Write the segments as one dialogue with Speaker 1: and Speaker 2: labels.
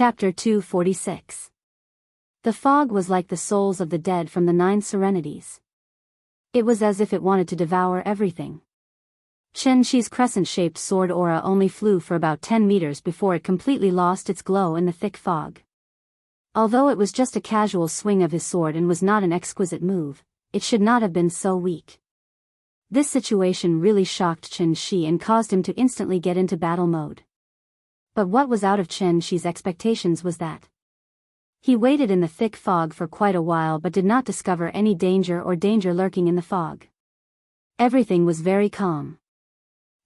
Speaker 1: Chapter 246. The fog was like the souls of the dead from the 9 serenities. It was as if it wanted to devour everything. Xianxi's crescent-shaped sword aura only flew for about 10 meters before it completely lost its glow in the thick fog. Although it was just a casual swing of his sword and was not an exquisite move, it should not have been so weak. This situation really shocked Xianxi and caused him to instantly get into battle mode. But what was out of Xianxi's expectations was that he waited in the thick fog for quite a while but did not discover any danger lurking in the fog. Everything was very calm.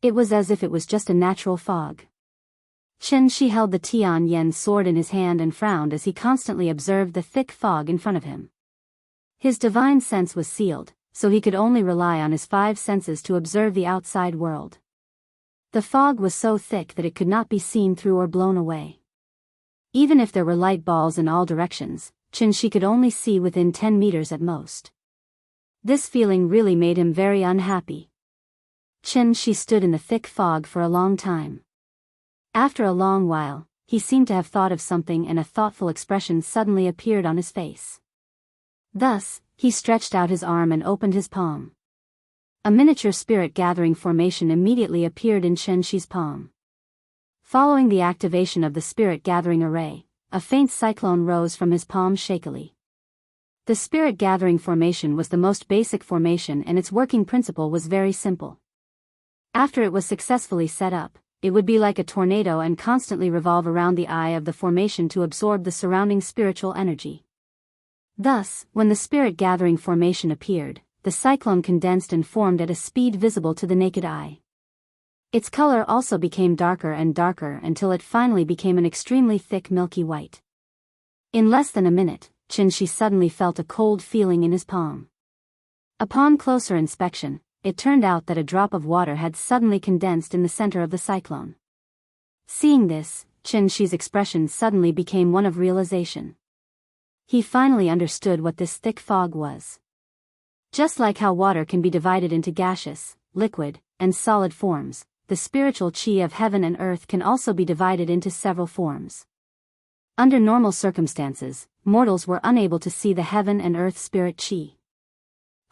Speaker 1: It was as if it was just a natural fog. Xianxi held the Tian Yen sword in his hand and frowned as he constantly observed the thick fog in front of him. His divine sense was sealed, so he could only rely on his 5 senses to observe the outside world. The fog was so thick that it could not be seen through or blown away. Even if there were light balls in all directions, Xianxi could only see within 10 meters at most. This feeling really made him very unhappy. Xianxi stood in the thick fog for a long time. After a long while, he seemed to have thought of something and a thoughtful expression suddenly appeared on his face. Thus, he stretched out his arm and opened his palm. A miniature spirit-gathering formation immediately appeared in Xianxi's palm. Following the activation of the spirit-gathering array, a faint cyclone rose from his palm shakily. The spirit-gathering formation was the most basic formation and its working principle was very simple. After it was successfully set up, it would be like a tornado and constantly revolve around the eye of the formation to absorb the surrounding spiritual energy. Thus, when the spirit-gathering formation appeared, the cyclone condensed and formed at a speed visible to the naked eye. Its color also became darker and darker until it finally became an extremely thick milky white. In less than a minute, Xianxi suddenly felt a cold feeling in his palm. Upon closer inspection, it turned out that a drop of water had suddenly condensed in the center of the cyclone. Seeing this, Xianxi's expression suddenly became one of realization. He finally understood what this thick fog was. Just like how water can be divided into gaseous, liquid, and solid forms, the spiritual chi of heaven and earth can also be divided into several forms. Under normal circumstances, mortals were unable to see the heaven and earth spirit chi.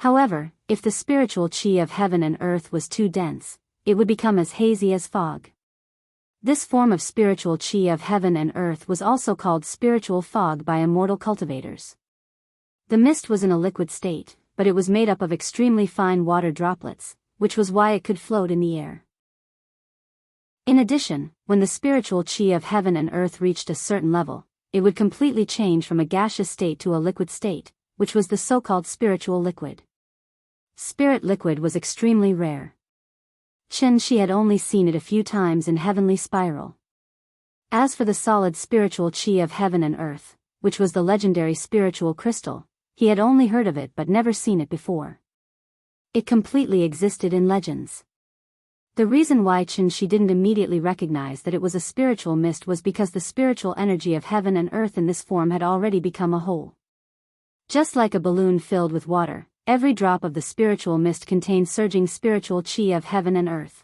Speaker 1: However, if the spiritual chi of heaven and earth was too dense, it would become as hazy as fog. This form of spiritual chi of heaven and earth was also called spiritual fog by immortal cultivators. The mist was in a liquid state, but it was made up of extremely fine water droplets, which was why it could float in the air. In addition, when the spiritual chi of heaven and earth reached a certain level, it would completely change from a gaseous state to a liquid state, which was the so-called spiritual liquid. Spirit liquid was extremely rare. Xianxi had only seen it a few times in Heavenly Spiral. As for the solid spiritual chi of heaven and earth, which was the legendary spiritual crystal, he had only heard of it but never seen it before. It completely existed in legends. The reason why Xianxi didn't immediately recognize that it was a spiritual mist was because the spiritual energy of heaven and earth in this form had already become a whole. Just like a balloon filled with water, every drop of the spiritual mist contained surging spiritual chi of heaven and earth.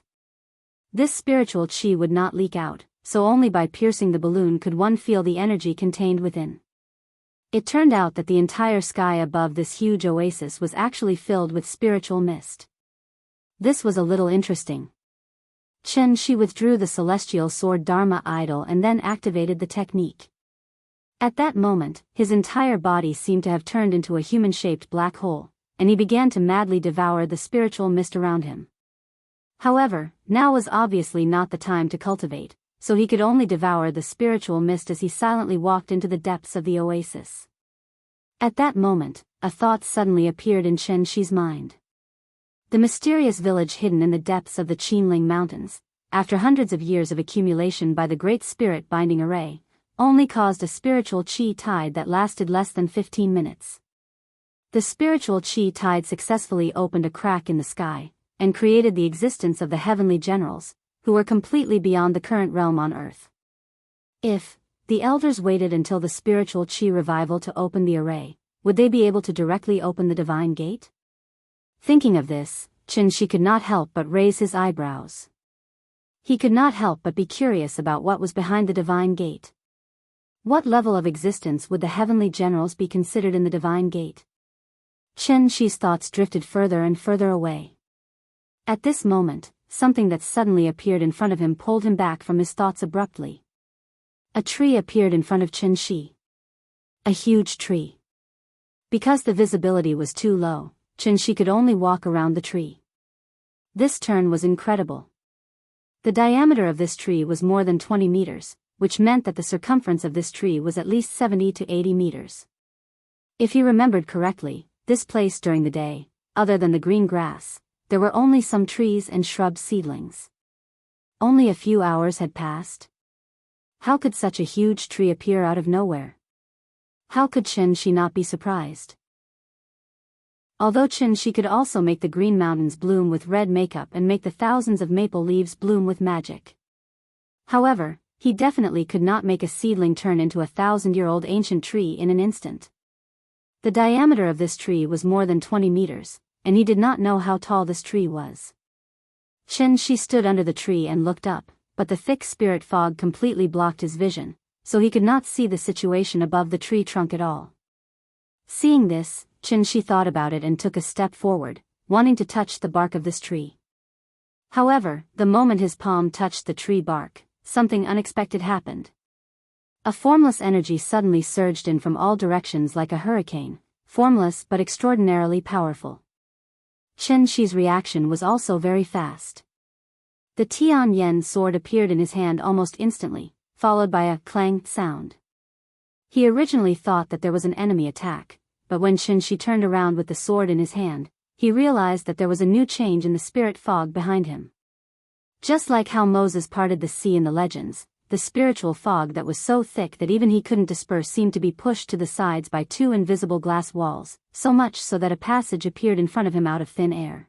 Speaker 1: This spiritual chi would not leak out, so only by piercing the balloon could one feel the energy contained within. It turned out that the entire sky above this huge oasis was actually filled with spiritual mist. This was a little interesting. Xianxi withdrew the celestial sword Dharma idol and then activated the technique. At that moment, his entire body seemed to have turned into a human-shaped black hole, and he began to madly devour the spiritual mist around him. However, now was obviously not the time to cultivate, so he could only devour the spiritual mist as he silently walked into the depths of the oasis. At that moment, a thought suddenly appeared in Xianxi's mind. The mysterious village hidden in the depths of the Qinling Mountains, after hundreds of years of accumulation by the Great Spirit Binding Array, only caused a spiritual chi tide that lasted less than 15 minutes. The spiritual chi tide successfully opened a crack in the sky, and created the existence of the heavenly generals, who were completely beyond the current realm on earth. If the elders waited until the spiritual chi revival to open the array, would they be able to directly open the divine gate? Thinking of this, Xianxi could not help but raise his eyebrows. He could not help but be curious about what was behind the divine gate. What level of existence would the heavenly generals be considered in the divine gate? Xianxi's thoughts drifted further and further away. At this moment, something that suddenly appeared in front of him pulled him back from his thoughts abruptly. A tree appeared in front of Xianxi. A huge tree. Because the visibility was too low, Xianxi could only walk around the tree. This turn was incredible. The diameter of this tree was more than 20 meters, which meant that the circumference of this tree was at least 70 to 80 meters. If he remembered correctly, this place during the day, other than the green grass, there were only some trees and shrub seedlings. Only a few hours had passed. How could such a huge tree appear out of nowhere? How could Xianxi not be surprised? Although Xianxi could also make the green mountains bloom with red makeup and make the thousands of maple leaves bloom with magic. However, he definitely could not make a seedling turn into a 1,000-year-old ancient tree in an instant. The diameter of this tree was more than 20 meters, and he did not know how tall this tree was. Xianxi stood under the tree and looked up, but the thick spirit fog completely blocked his vision, so he could not see the situation above the tree trunk at all. Seeing this, Xianxi thought about it and took a step forward, wanting to touch the bark of this tree. However, the moment his palm touched the tree bark, something unexpected happened. A formless energy suddenly surged in from all directions like a hurricane, formless but extraordinarily powerful. Xianxi's reaction was also very fast. The Tianyan sword appeared in his hand almost instantly, followed by a clang sound. He originally thought that there was an enemy attack, but when Xianxi turned around with the sword in his hand, he realized that there was a new change in the spirit fog behind him. Just like how Moses parted the sea in the legends, the spiritual fog that was so thick that even he couldn't disperse seemed to be pushed to the sides by two invisible glass walls, so much so that a passage appeared in front of him out of thin air.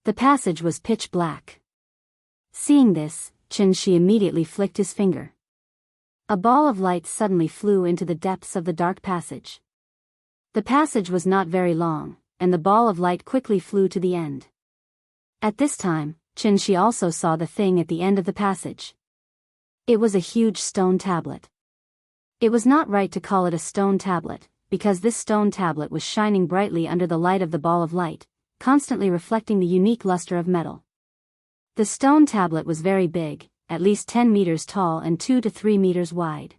Speaker 1: The passage was pitch black. Seeing this, Xianxi immediately flicked his finger. A ball of light suddenly flew into the depths of the dark passage. The passage was not very long, and the ball of light quickly flew to the end. At this time, Xianxi also saw the thing at the end of the passage. It was a huge stone tablet. It was not right to call it a stone tablet, because this stone tablet was shining brightly under the light of the ball of light, constantly reflecting the unique luster of metal. The stone tablet was very big, at least 10 meters tall and 2 to 3 meters wide.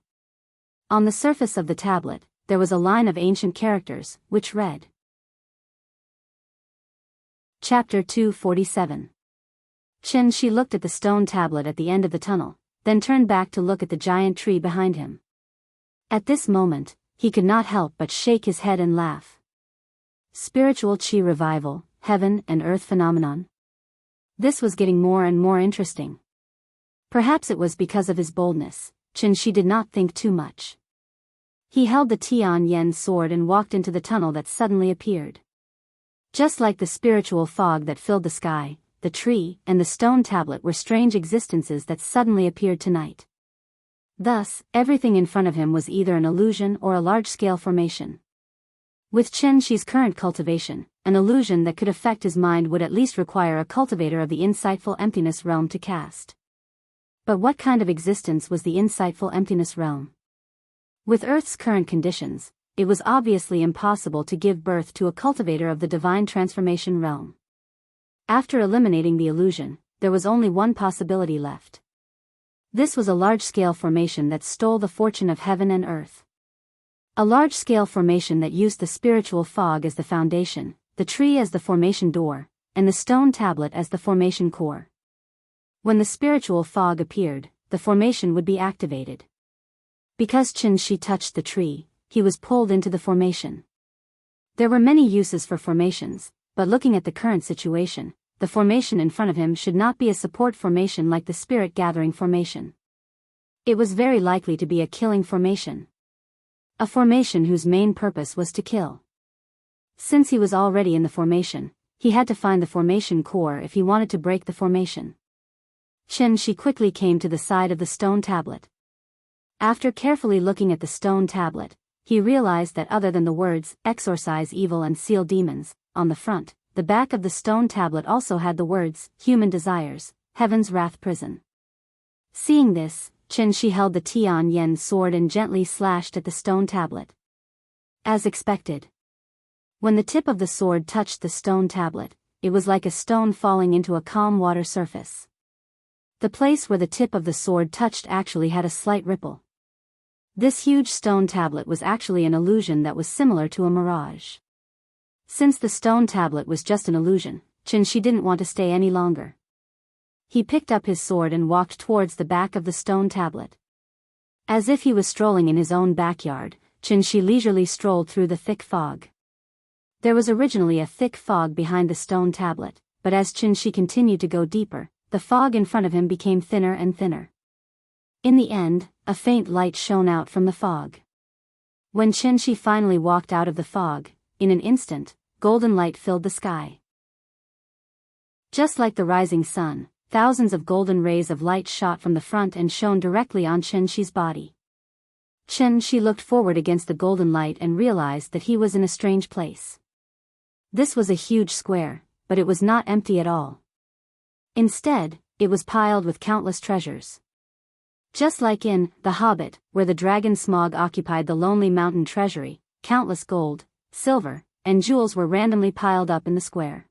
Speaker 1: On the surface of the tablet, there was a line of ancient characters, which read. Chapter 247. Xianxi looked at the stone tablet at the end of the tunnel, then turned back to look at the giant tree behind him. At this moment, he could not help but shake his head and laugh. Spiritual Qi revival, heaven and earth phenomenon. This was getting more and more interesting. Perhaps it was because of his boldness, Xianxi did not think too much. He held the Tianyan sword and walked into the tunnel that suddenly appeared. Just like the spiritual fog that filled the sky, the tree and the stone tablet were strange existences that suddenly appeared tonight. Thus, everything in front of him was either an illusion or a large-scale formation. With Xianxi's current cultivation, an illusion that could affect his mind would at least require a cultivator of the insightful emptiness realm to cast. But what kind of existence was the insightful emptiness realm? With Earth's current conditions, it was obviously impossible to give birth to a cultivator of the divine transformation realm. After eliminating the illusion, there was only one possibility left. This was a large-scale formation that stole the fortune of heaven and earth. A large-scale formation that used the spiritual fog as the foundation, the tree as the formation door, and the stone tablet as the formation core. When the spiritual fog appeared, the formation would be activated. Because Xianxi touched the tree, he was pulled into the formation. There were many uses for formations, but looking at the current situation, the formation in front of him should not be a support formation like the spirit gathering formation. It was very likely to be a killing formation. A formation whose main purpose was to kill. Since he was already in the formation, he had to find the formation core if he wanted to break the formation. Xianxi quickly came to the side of the stone tablet. After carefully looking at the stone tablet, he realized that other than the words, "exorcise evil and seal demons," on the front, the back of the stone tablet also had the words, "human desires, heaven's wrath prison." Seeing this, Qianxi held the Tian Yen sword and gently slashed at the stone tablet. As expected. When the tip of the sword touched the stone tablet, it was like a stone falling into a calm water surface. The place where the tip of the sword touched actually had a slight ripple. This huge stone tablet was actually an illusion that was similar to a mirage. Since the stone tablet was just an illusion, Qianxi didn't want to stay any longer. He picked up his sword and walked towards the back of the stone tablet. As if he was strolling in his own backyard, Qianxi leisurely strolled through the thick fog. There was originally a thick fog behind the stone tablet, but as Qianxi continued to go deeper, the fog in front of him became thinner and thinner. In the end, a faint light shone out from the fog. When Qianxi finally walked out of the fog, in an instant, golden light filled the sky. Just like the rising sun, thousands of golden rays of light shot from the front and shone directly on Qianxi's body. Qianxi looked forward against the golden light and realized that he was in a strange place. This was a huge square, but it was not empty at all. Instead, it was piled with countless treasures. Just like in The Hobbit, where the dragon Smaug occupied the lonely mountain treasury, countless gold, silver, and jewels were randomly piled up in the square.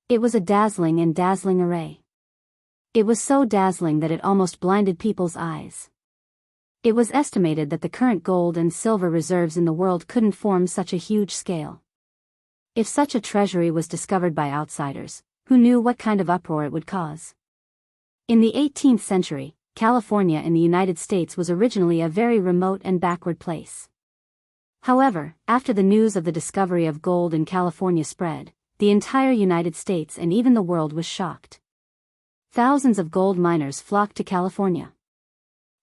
Speaker 1: It was a dazzling array. It was so dazzling that it almost blinded people's eyes. It was estimated that the current gold and silver reserves in the world couldn't form such a huge scale. If such a treasury was discovered by outsiders, who knew what kind of uproar it would cause? In the 18th century, California in the United States was originally a very remote and backward place. However, after the news of the discovery of gold in California spread, the entire United States and even the world was shocked. Thousands of gold miners flocked to California.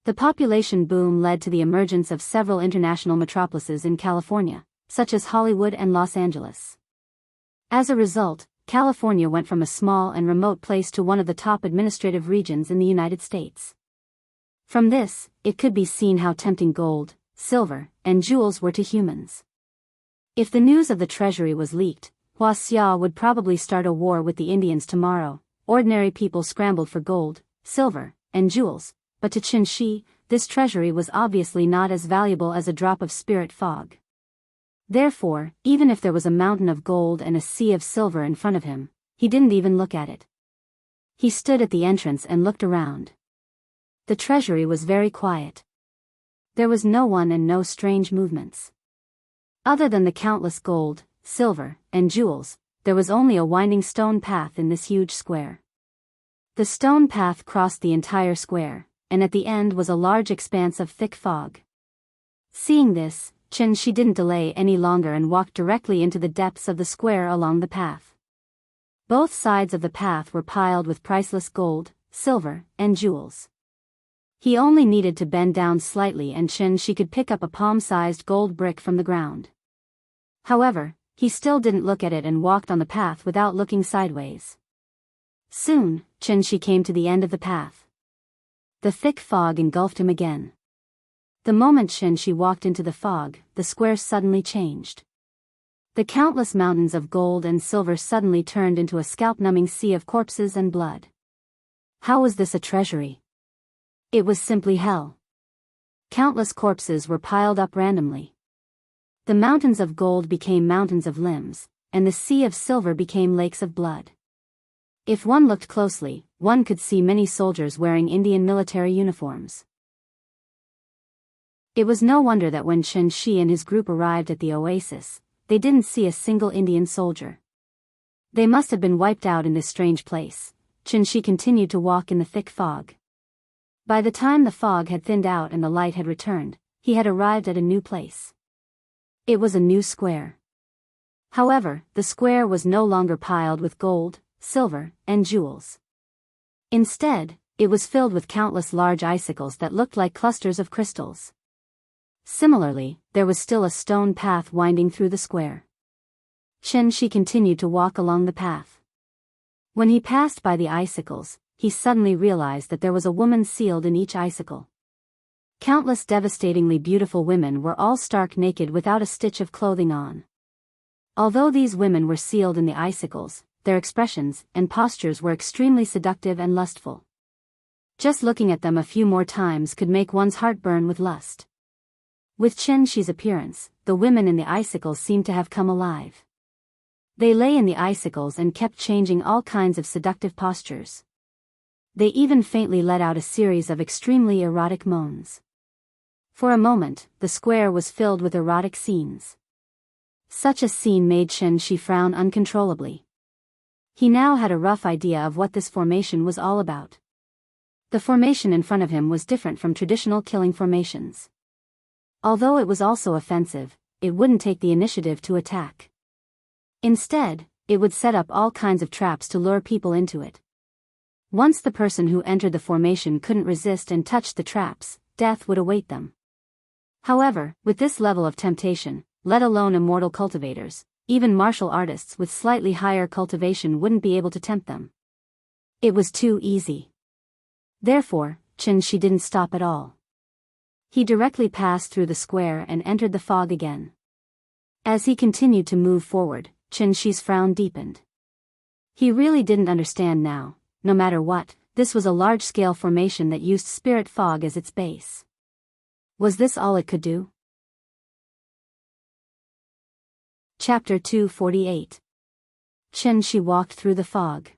Speaker 1: The population boom led to the emergence of several international metropolises in California, such as Hollywood and Los Angeles. As a result, California went from a small and remote place to one of the top administrative regions in the United States. From this, it could be seen how tempting gold, silver, and jewels were to humans. If the news of the treasury was leaked, Wuxia would probably start a war with the Indians tomorrow. Ordinary people scrambled for gold, silver, and jewels, but to Qianxi, this treasury was obviously not as valuable as a drop of spirit fog. Therefore, even if there was a mountain of gold and a sea of silver in front of him, he didn't even look at it. He stood at the entrance and looked around. The treasury was very quiet. There was no one and no strange movements. Other than the countless gold, silver, and jewels, there was only a winding stone path in this huge square. The stone path crossed the entire square, and at the end was a large expanse of thick fog. Seeing this, Qianxi didn't delay any longer and walked directly into the depths of the square along the path. Both sides of the path were piled with priceless gold, silver, and jewels. He only needed to bend down slightly and Qianxi could pick up a palm-sized gold brick from the ground. However, he still didn't look at it and walked on the path without looking sideways. Soon, Qianxi came to the end of the path. The thick fog engulfed him again. The moment Qianxi walked into the fog, the square suddenly changed. The countless mountains of gold and silver suddenly turned into a scalp-numbing sea of corpses and blood. How was this a treasury? It was simply hell. Countless corpses were piled up randomly. The mountains of gold became mountains of limbs, and the sea of silver became lakes of blood. If one looked closely, one could see many soldiers wearing Indian military uniforms. It was no wonder that when Qianxi and his group arrived at the oasis, they didn't see a single Indian soldier. They must have been wiped out in this strange place. Qianxi continued to walk in the thick fog. By the time the fog had thinned out and the light had returned, he had arrived at a new place. It was a new square. However, the square was no longer piled with gold, silver, and jewels. Instead, it was filled with countless large icicles that looked like clusters of crystals. Similarly, there was still a stone path winding through the square. Qianxi continued to walk along the path. When he passed by the icicles, he suddenly realized that there was a woman sealed in each icicle. Countless devastatingly beautiful women were all stark naked without a stitch of clothing on. Although these women were sealed in the icicles, their expressions and postures were extremely seductive and lustful. Just looking at them a few more times could make one's heart burn with lust. With Xianxi's appearance, the women in the icicles seemed to have come alive. They lay in the icicles and kept changing all kinds of seductive postures. They even faintly let out a series of extremely erotic moans. For a moment, the square was filled with erotic scenes. Such a scene made Xianxi frown uncontrollably. He now had a rough idea of what this formation was all about. The formation in front of him was different from traditional killing formations. Although it was also offensive, it wouldn't take the initiative to attack. Instead, it would set up all kinds of traps to lure people into it. Once the person who entered the formation couldn't resist and touched the traps, death would await them. However, with this level of temptation, let alone immortal cultivators, even martial artists with slightly higher cultivation wouldn't be able to tempt them. It was too easy. Therefore, Xianxi didn't stop at all. He directly passed through the square and entered the fog again. As he continued to move forward, Xianxi's frown deepened. He really didn't understand now. No matter what, this was a large-scale formation that used spirit fog as its base. Was this all it could do? Chapter 248. Xianxi walked through the fog.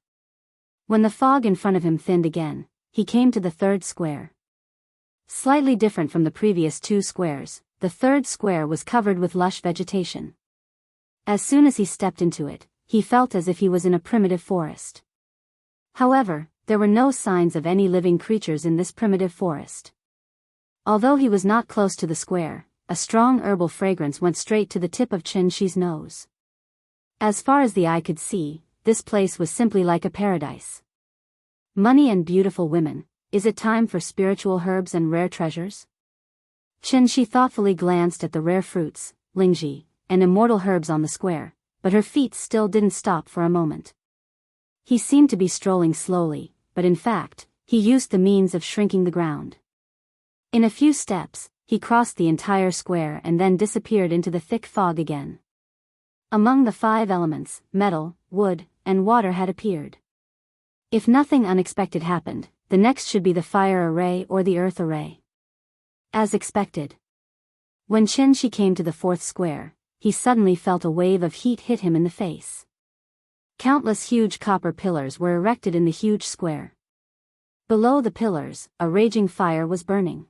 Speaker 1: When the fog in front of him thinned again, he came to the third square. Slightly different from the previous two squares, the third square was covered with lush vegetation. As soon as he stepped into it, he felt as if he was in a primitive forest. However, there were no signs of any living creatures in this primitive forest. Although he was not close to the square, a strong herbal fragrance went straight to the tip of Xianxi's nose. As far as the eye could see, this place was simply like a paradise. Money and beautiful women, is it time for spiritual herbs and rare treasures? Xianxi thoughtfully glanced at the rare fruits, lingji, and immortal herbs on the square, but her feet still didn't stop for a moment. He seemed to be strolling slowly, but in fact, he used the means of shrinking the ground. In a few steps, he crossed the entire square and then disappeared into the thick fog again. Among the 5 elements, metal, wood, and water had appeared. If nothing unexpected happened, the next should be the fire array or the earth array. As expected. When Xianxi came to the 4th square, he suddenly felt a wave of heat hit him in the face. Countless huge copper pillars were erected in the huge square. Below the pillars, a raging fire was burning.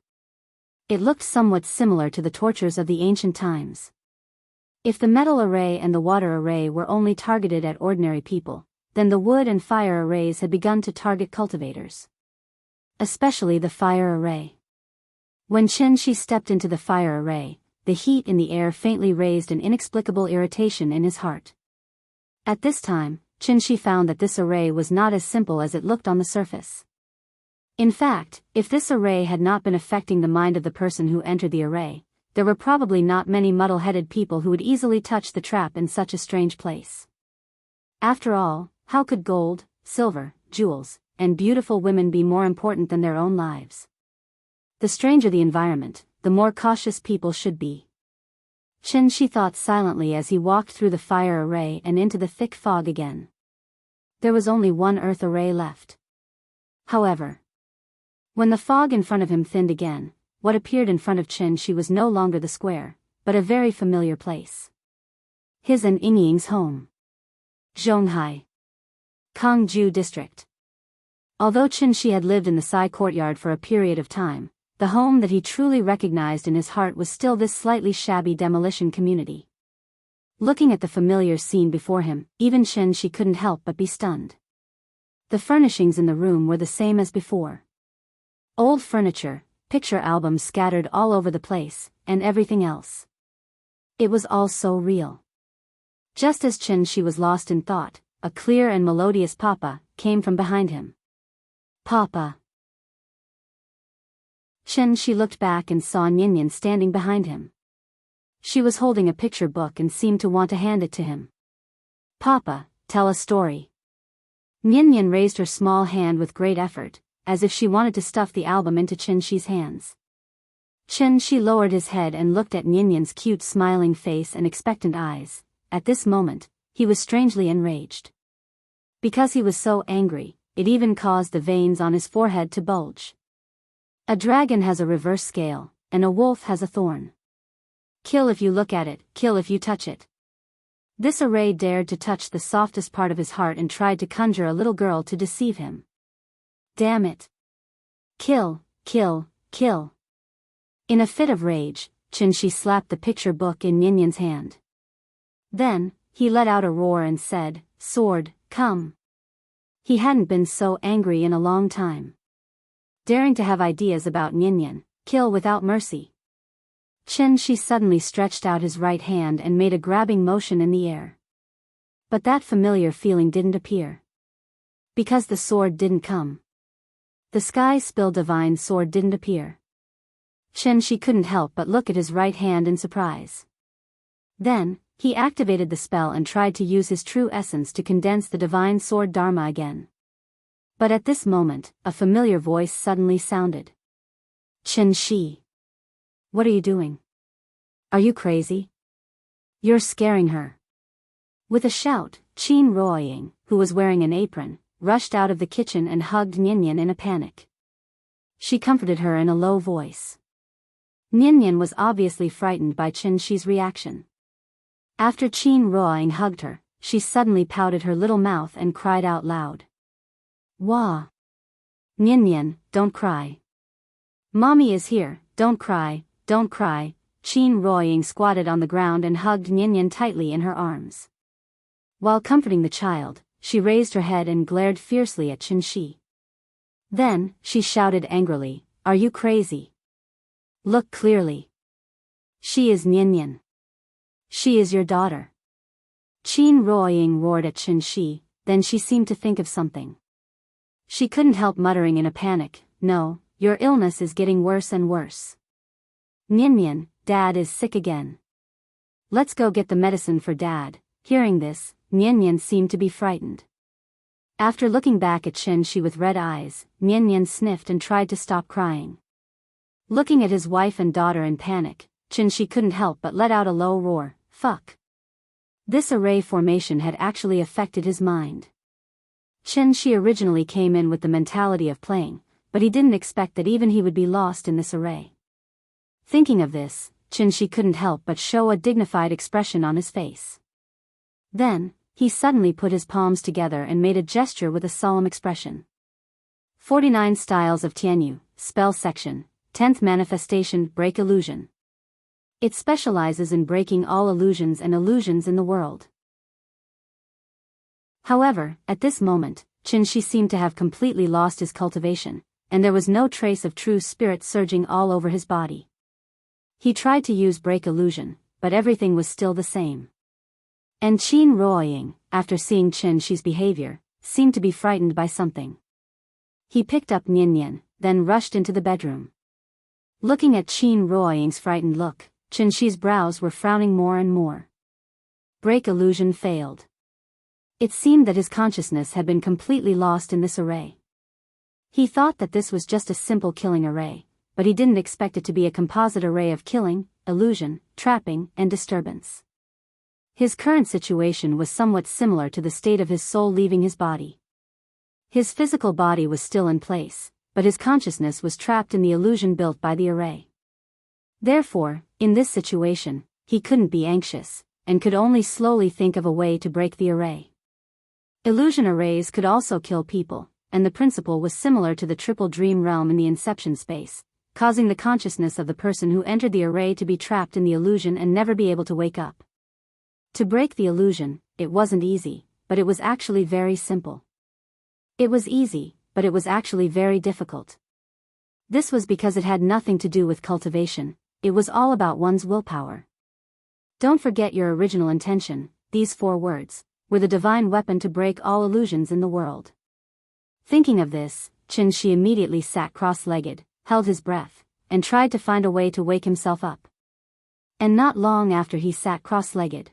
Speaker 1: It looked somewhat similar to the tortures of the ancient times. If the metal array and the water array were only targeted at ordinary people, then the wood and fire arrays had begun to target cultivators. Especially the fire array. When Xianxi stepped into the fire array, the heat in the air faintly raised an inexplicable irritation in his heart. At this time, Xianxi found that this array was not as simple as it looked on the surface. In fact, if this array had not been affecting the mind of the person who entered the array, there were probably not many muddle-headed people who would easily touch the trap in such a strange place. After all, how could gold, silver, jewels, and beautiful women be more important than their own lives? The stranger the environment, the more cautious people should be. Xianxi thought silently as he walked through the fire array and into the thick fog again. There was only one earth array left. However, when the fog in front of him thinned again, what appeared in front of Xianxi was no longer the square, but a very familiar place. His and Yingying's home. Zhonghai, Kangju district. Although Xianxi had lived in the Sai courtyard for a period of time, the home that he truly recognized in his heart was still this slightly shabby demolition community. Looking at the familiar scene before him, even Xianxi couldn't help but be stunned. The furnishings in the room were the same as before. Old furniture, picture albums scattered all over the place, and everything else. It was all so real. Just as Xianxi was lost in thought, a clear and melodious papa came from behind him. Papa. Xianxi looked back and saw Nianyan standing behind him. She was holding a picture book and seemed to want to hand it to him. Papa, tell a story. Nianyan raised her small hand with great effort, as if she wanted to stuff the album into Xianxi's hands. Xianxi lowered his head and looked at Nianyan's cute smiling face and expectant eyes. At this moment, he was strangely enraged. Because he was so angry, it even caused the veins on his forehead to bulge. A dragon has a reverse scale, and a wolf has a thorn. Kill if you look at it, kill if you touch it. This array dared to touch the softest part of his heart and tried to conjure a little girl to deceive him. Damn it. Kill, kill, kill. In a fit of rage, Xianxia slapped the picture book in Ninian's hand. Then, he let out a roar and said, "Sword, come." He hadn't been so angry in a long time. Daring to have ideas about Ninian, kill without mercy. Xianxia suddenly stretched out his right hand and made a grabbing motion in the air. But that familiar feeling didn't appear. Because the sword didn't come. The sky-spill divine sword didn't appear. Xianxia couldn't help but look at his right hand in surprise. Then, he activated the spell and tried to use his true essence to condense the divine sword Dharma again. But at this moment, a familiar voice suddenly sounded. "Xianxia. What are you doing? Are you crazy? You're scaring her." With a shout, Qin Ruoying, who was wearing an apron, rushed out of the kitchen and hugged Ninian in a panic. She comforted her in a low voice. Ninian was obviously frightened by Xianxia's reaction. After Qin Ruoying hugged her, she suddenly pouted her little mouth and cried out loud. "Wah! Ninian, don't cry. Mommy is here, don't cry, don't cry." Qin Ruoying squatted on the ground and hugged Ninian tightly in her arms. While comforting the child, she raised her head and glared fiercely at Xianxia. Then, she shouted angrily, "Are you crazy? Look clearly. She is Ninian. She is your daughter." Qin Ruoying roared at Xianxia, then she seemed to think of something. She couldn't help muttering in a panic, "No, your illness is getting worse and worse. Ninian, Dad is sick again. Let's go get the medicine for Dad." Hearing this, Ninian seemed to be frightened. After looking back at Xianxia with red eyes, Ninian sniffed and tried to stop crying. Looking at his wife and daughter in panic, Xianxia couldn't help but let out a low roar, "Fuck." This array formation had actually affected his mind. Xianxia originally came in with the mentality of playing, but he didn't expect that even he would be lost in this array. Thinking of this, Xianxia couldn't help but show a dignified expression on his face. Then, he suddenly put his palms together and made a gesture with a solemn expression. 49 Styles of Tianyu, Spell Section, 10th Manifestation, Break Illusion. It specializes in breaking all illusions and illusions in the world. However, at this moment, Xianxia seemed to have completely lost his cultivation, and there was no trace of true spirit surging all over his body. He tried to use break illusion, but everything was still the same. And Qin Ruoying, after seeing Xianxia's behavior, seemed to be frightened by something. He picked up Ninian, then rushed into the bedroom. Looking at Qin Ruoying's frightened look, Xianxia's brows were frowning more and more. Break illusion failed. It seemed that his consciousness had been completely lost in this array. He thought that this was just a simple killing array, but he didn't expect it to be a composite array of killing, illusion, trapping, and disturbance. His current situation was somewhat similar to the state of his soul leaving his body. His physical body was still in place, but his consciousness was trapped in the illusion built by the array. Therefore, in this situation, he couldn't be anxious, and could only slowly think of a way to break the array. Illusion arrays could also kill people, and the principle was similar to the triple dream realm in the inception space, causing the consciousness of the person who entered the array to be trapped in the illusion and never be able to wake up. To break the illusion, it wasn't easy, but it was actually very simple. It was easy, but it was actually very difficult. This was because it had nothing to do with cultivation, it was all about one's willpower. Don't forget your original intention, these 4 words were the divine weapon to break all illusions in the world. Thinking of this, Xianxia immediately sat cross-legged, held his breath, and tried to find a way to wake himself up. And not long after he sat cross-legged.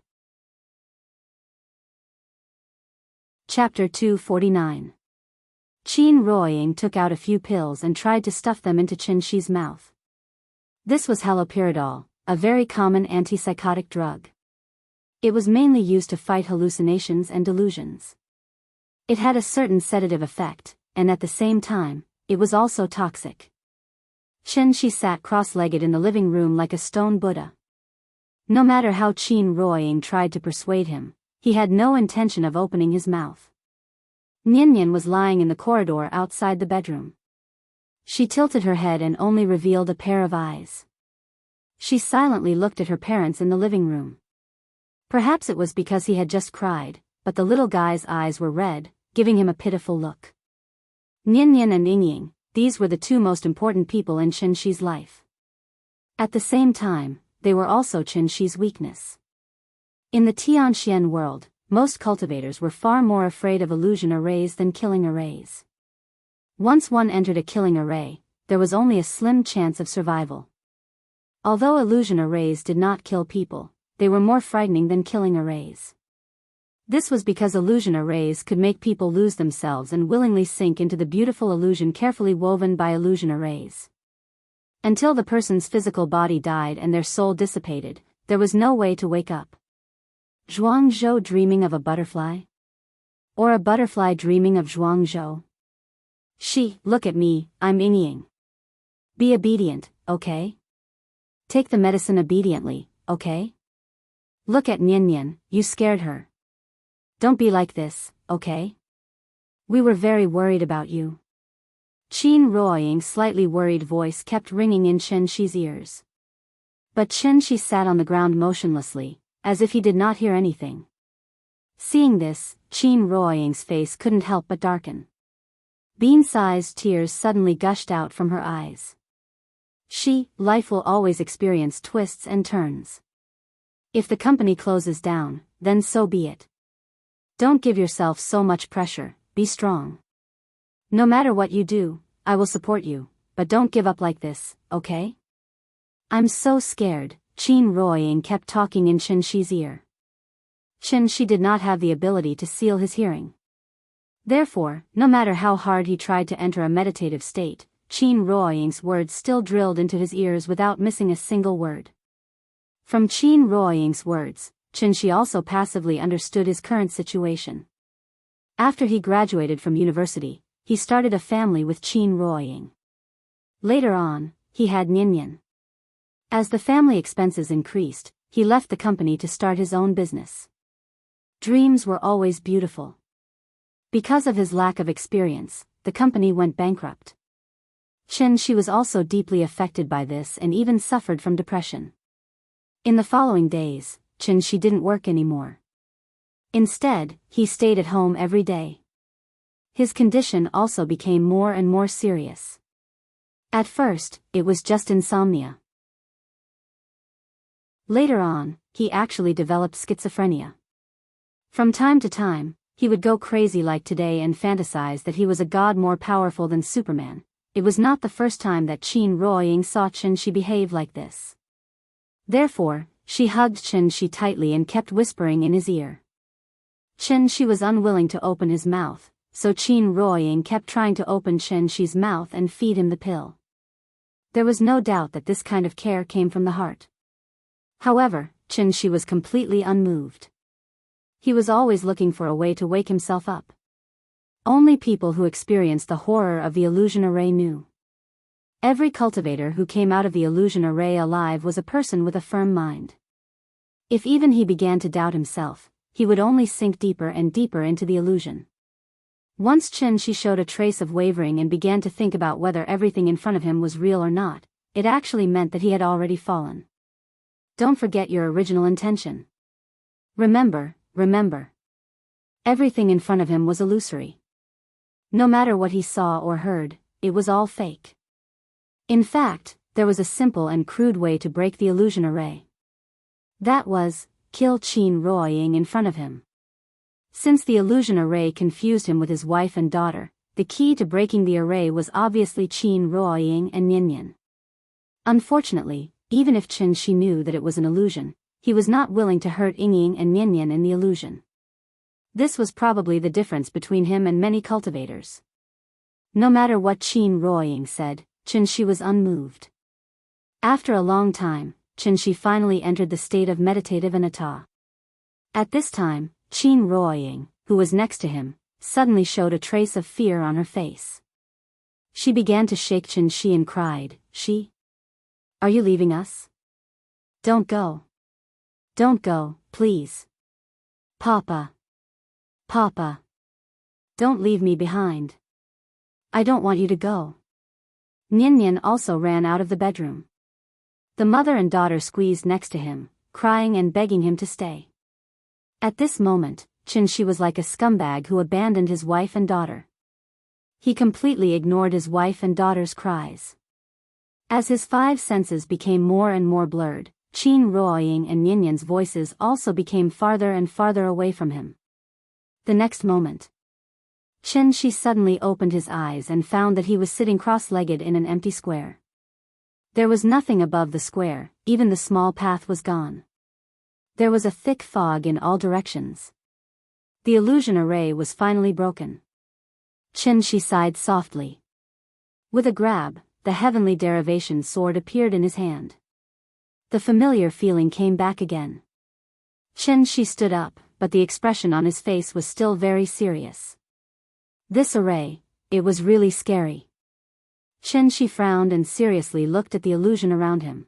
Speaker 1: Chapter 249. Qin Ruoying took out a few pills and tried to stuff them into Xianxia's mouth. This was haloperidol, a very common antipsychotic drug. It was mainly used to fight hallucinations and delusions. It had a certain sedative effect, and at the same time, it was also toxic. Xianxia sat cross-legged in the living room like a stone Buddha. No matter how Qin Ruoying tried to persuade him, he had no intention of opening his mouth. Nian was lying in the corridor outside the bedroom. She tilted her head and only revealed a pair of eyes. She silently looked at her parents in the living room. Perhaps it was because he had just cried, but the little guy's eyes were red, giving him a pitiful look. Nian and Yingying, these were the two most important people in Qianxi's life. At the same time, they were also Qianxi's weakness. In the Tianxian world, most cultivators were far more afraid of illusion arrays than killing arrays. Once one entered a killing array, there was only a slim chance of survival. Although illusion arrays did not kill people, they were more frightening than killing arrays. This was because illusion arrays could make people lose themselves and willingly sink into the beautiful illusion carefully woven by illusion arrays. Until the person's physical body died and their soul dissipated, there was no way to wake up. Zhuangzhou dreaming of a butterfly? Or a butterfly dreaming of Zhuangzhou? Look at me, I'm Yingying. Be obedient, okay? Take the medicine obediently, okay? Look at Nian, you scared her. Don't be like this, okay? We were very worried about you. Qin Ruoying's slightly worried voice kept ringing in Qianxi's ears. But Qianxi sat on the ground motionlessly, as if he did not hear anything. Seeing this, Qin Ruoying's face couldn't help but darken. Bean-sized tears suddenly gushed out from her eyes. Life will always experience twists and turns. If the company closes down, then so be it. Don't give yourself so much pressure, be strong. No matter what you do, I will support you, but don't give up like this, okay? I'm so scared, Qin Ruoying kept talking in Qianxi's ear. Qianxi did not have the ability to seal his hearing. Therefore, no matter how hard he tried to enter a meditative state, Qin Ruoying's words still drilled into his ears without missing a single word. From Qin Ruoying's words, Qianxi also passively understood his current situation. After he graduated from university, he started a family with Qin Ruoying. Later on, he had Nian. As the family expenses increased, he left the company to start his own business. Dreams were always beautiful. Because of his lack of experience, the company went bankrupt. Qianxi was also deeply affected by this and even suffered from depression. In the following days, Qianxi didn't work anymore. Instead, he stayed at home every day. His condition also became more and more serious. At first, it was just insomnia. Later on, he actually developed schizophrenia. From time to time, he would go crazy like today and fantasize that he was a god more powerful than Superman. It was not the first time that Qin Ruoying saw Qianxi behave like this. Therefore, she hugged Qianxi tightly and kept whispering in his ear. Qianxi was unwilling to open his mouth, so Qin Ruoying kept trying to open Qianxi's mouth and feed him the pill. There was no doubt that this kind of care came from the heart. However, Qianxi was completely unmoved. He was always looking for a way to wake himself up. Only people who experienced the horror of the illusion array knew. Every cultivator who came out of the illusion array alive was a person with a firm mind. If even he began to doubt himself, he would only sink deeper and deeper into the illusion. Once Qianxi showed a trace of wavering and began to think about whether everything in front of him was real or not, it actually meant that he had already fallen. Don't forget your original intention. Remember. Everything in front of him was illusory. No matter what he saw or heard, it was all fake. In fact, there was a simple and crude way to break the illusion array. That was, kill Qin Ruoying in front of him. Since the illusion array confused him with his wife and daughter, the key to breaking the array was obviously Qin Ruoying and Nian. Unfortunately, even if Qianxi knew that it was an illusion, he was not willing to hurt Yingying and Nian in the illusion. This was probably the difference between him and many cultivators. No matter what Qin Ruoying said, Qianxi was unmoved. After a long time, Qianxi finally entered the state of meditative anatta. At this time, Qin Ruoying, who was next to him, suddenly showed a trace of fear on her face. She began to shake Xianxia and cried, Are you leaving us? Don't go. Don't go, please. Papa. Papa. Don't leave me behind. I don't want you to go. Nian also ran out of the bedroom. The mother and daughter squeezed next to him, crying and begging him to stay. At this moment, Xianxia was like a scumbag who abandoned his wife and daughter. He completely ignored his wife and daughter's cries. As his five senses became more and more blurred, Qin Ruoying and Nian's voices also became farther and farther away from him. The next moment, Xianxia suddenly opened his eyes and found that he was sitting cross-legged in an empty square. There was nothing above the square, even the small path was gone. There was a thick fog in all directions. The illusion array was finally broken. Xianxia sighed softly. With a grab, the heavenly derivation sword appeared in his hand. The familiar feeling came back again. Xianxia stood up, but the expression on his face was still very serious. This array, it was really scary. Xianxia frowned and seriously looked at the illusion around him.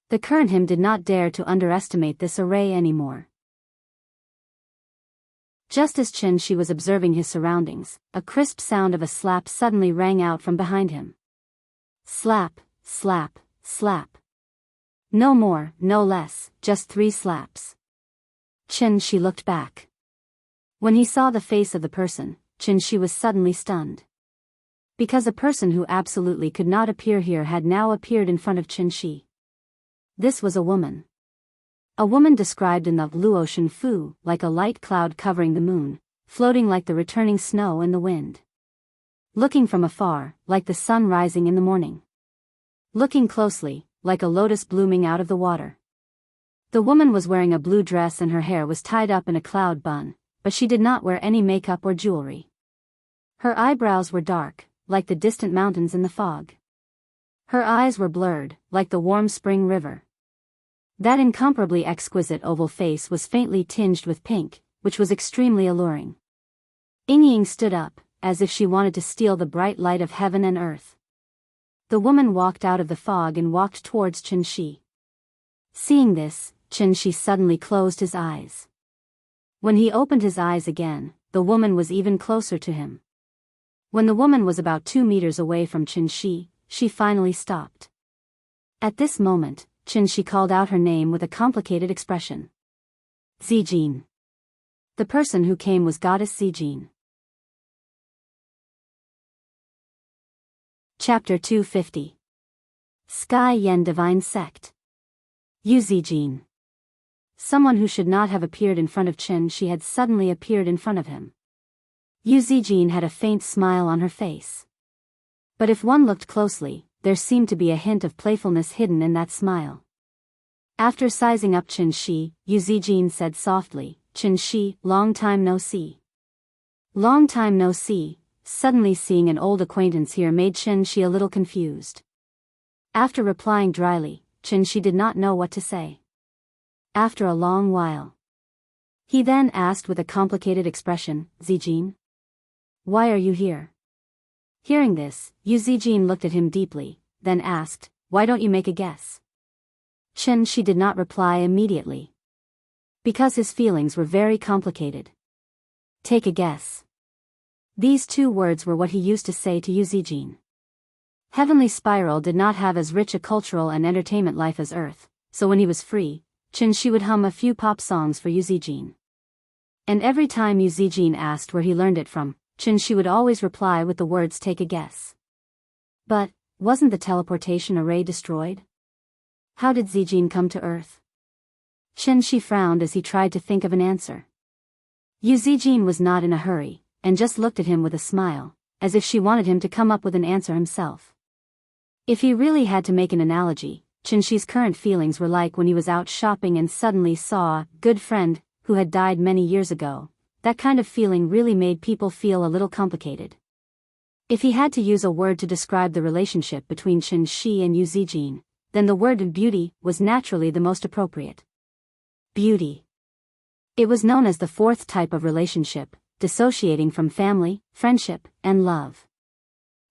Speaker 1: The current him did not dare to underestimate this array anymore. Just as Xianxia was observing his surroundings, a crisp sound of a slap suddenly rang out from behind him. Slap, slap, slap. No more, no less, just 3 slaps. Xianxia looked back. When he saw the face of the person, Xianxia was suddenly stunned. Because a person who absolutely could not appear here had now appeared in front of Xianxia. This was a woman. A woman described in the Luotian Fu like a light cloud covering the moon, floating like the returning snow in the wind. Looking from afar, like the sun rising in the morning. Looking closely, like a lotus blooming out of the water. The woman was wearing a blue dress and her hair was tied up in a cloud bun, but she did not wear any makeup or jewelry. Her eyebrows were dark, like the distant mountains in the fog. Her eyes were blurred, like the warm spring river. That incomparably exquisite oval face was faintly tinged with pink, which was extremely alluring. Ying stood up, as if she wanted to steal the bright light of heaven and earth. The woman walked out of the fog and walked towards Xianxia. Seeing this, Xianxia suddenly closed his eyes. When he opened his eyes again, the woman was even closer to him. When the woman was about 2 meters away from Xianxia, she finally stopped. At this moment, Xianxia called out her name with a complicated expression. Zijin. The person who came was goddess Zijin. Chapter 250. Sky Yen Divine Sect. Yu Zijin. Someone who should not have appeared in front of Xianxia had suddenly appeared in front of him. Yu Zijin had a faint smile on her face. But if one looked closely, there seemed to be a hint of playfulness hidden in that smile. After sizing up Xianxia, Yu Zijin said softly, Xianxia, long time no see. Long time no see. Suddenly seeing an old acquaintance here made Xianxia a little confused. After replying dryly, Xianxia did not know what to say. After a long while, he then asked with a complicated expression, Zijin? Why are you here? Hearing this, Yu Zijin looked at him deeply, then asked, why don't you make a guess? Xianxia did not reply immediately. Because his feelings were very complicated. Take a guess. These 2 words were what he used to say to Yu Zijin. Heavenly Spiral did not have as rich a cultural and entertainment life as Earth, so when he was free, Xianxia would hum a few pop songs for Yu Zijin. And every time Yu Zijin asked where he learned it from, Xianxia would always reply with the words take a guess. But, wasn't the teleportation array destroyed? How did Zijin come to Earth? Xianxia frowned as he tried to think of an answer. Yu Zijin was not in a hurry, and just looked at him with a smile, as if she wanted him to come up with an answer himself. If he really had to make an analogy, Xianxia's current feelings were like when he was out shopping and suddenly saw a good friend who had died many years ago. That kind of feeling really made people feel a little complicated. If he had to use a word to describe the relationship between Xianxia and Yu Zijin, then the word beauty was naturally the most appropriate. Beauty. It was known as the 4th type of relationship, dissociating from family, friendship, and love.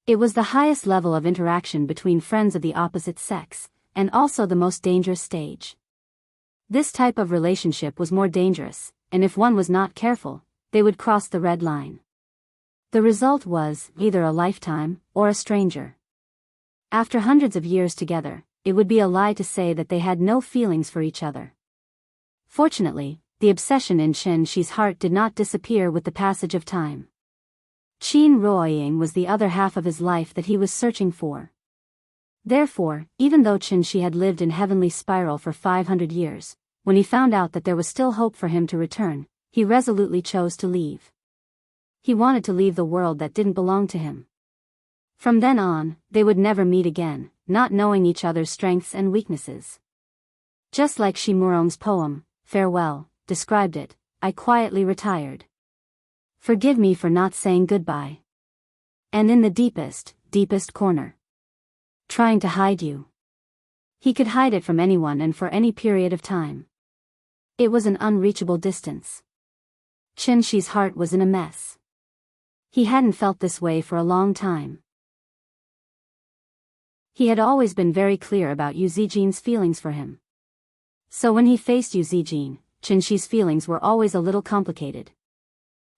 Speaker 1: It was the highest level of interaction between friends of the opposite sex, and also the most dangerous stage. This type of relationship was more dangerous, and if one was not careful, they would cross the red line. The result was either a lifetime or a stranger. After hundreds of years together, it would be a lie to say that they had no feelings for each other. Fortunately, the obsession in Chen Shi's heart did not disappear with the passage of time. Qin Ruoying was the other half of his life that he was searching for. Therefore, even though Chen Shi had lived in heavenly spiral for 500 years, when he found out that there was still hope for him to return, he resolutely chose to leave. He wanted to leave the world that didn't belong to him. From then on, they would never meet again, not knowing each other's strengths and weaknesses. Just like Shi Murong's poem, Farewell, described it, I quietly retired. Forgive me for not saying goodbye. And in the deepest, deepest corner. Trying to hide you. He could hide it from anyone and for any period of time. It was an unreachable distance. Chen Shi's heart was in a mess. He hadn't felt this way for a long time. He had always been very clear about Yu Zijin's feelings for him. So when he faced Yu Zijin, Chen Shi's feelings were always a little complicated.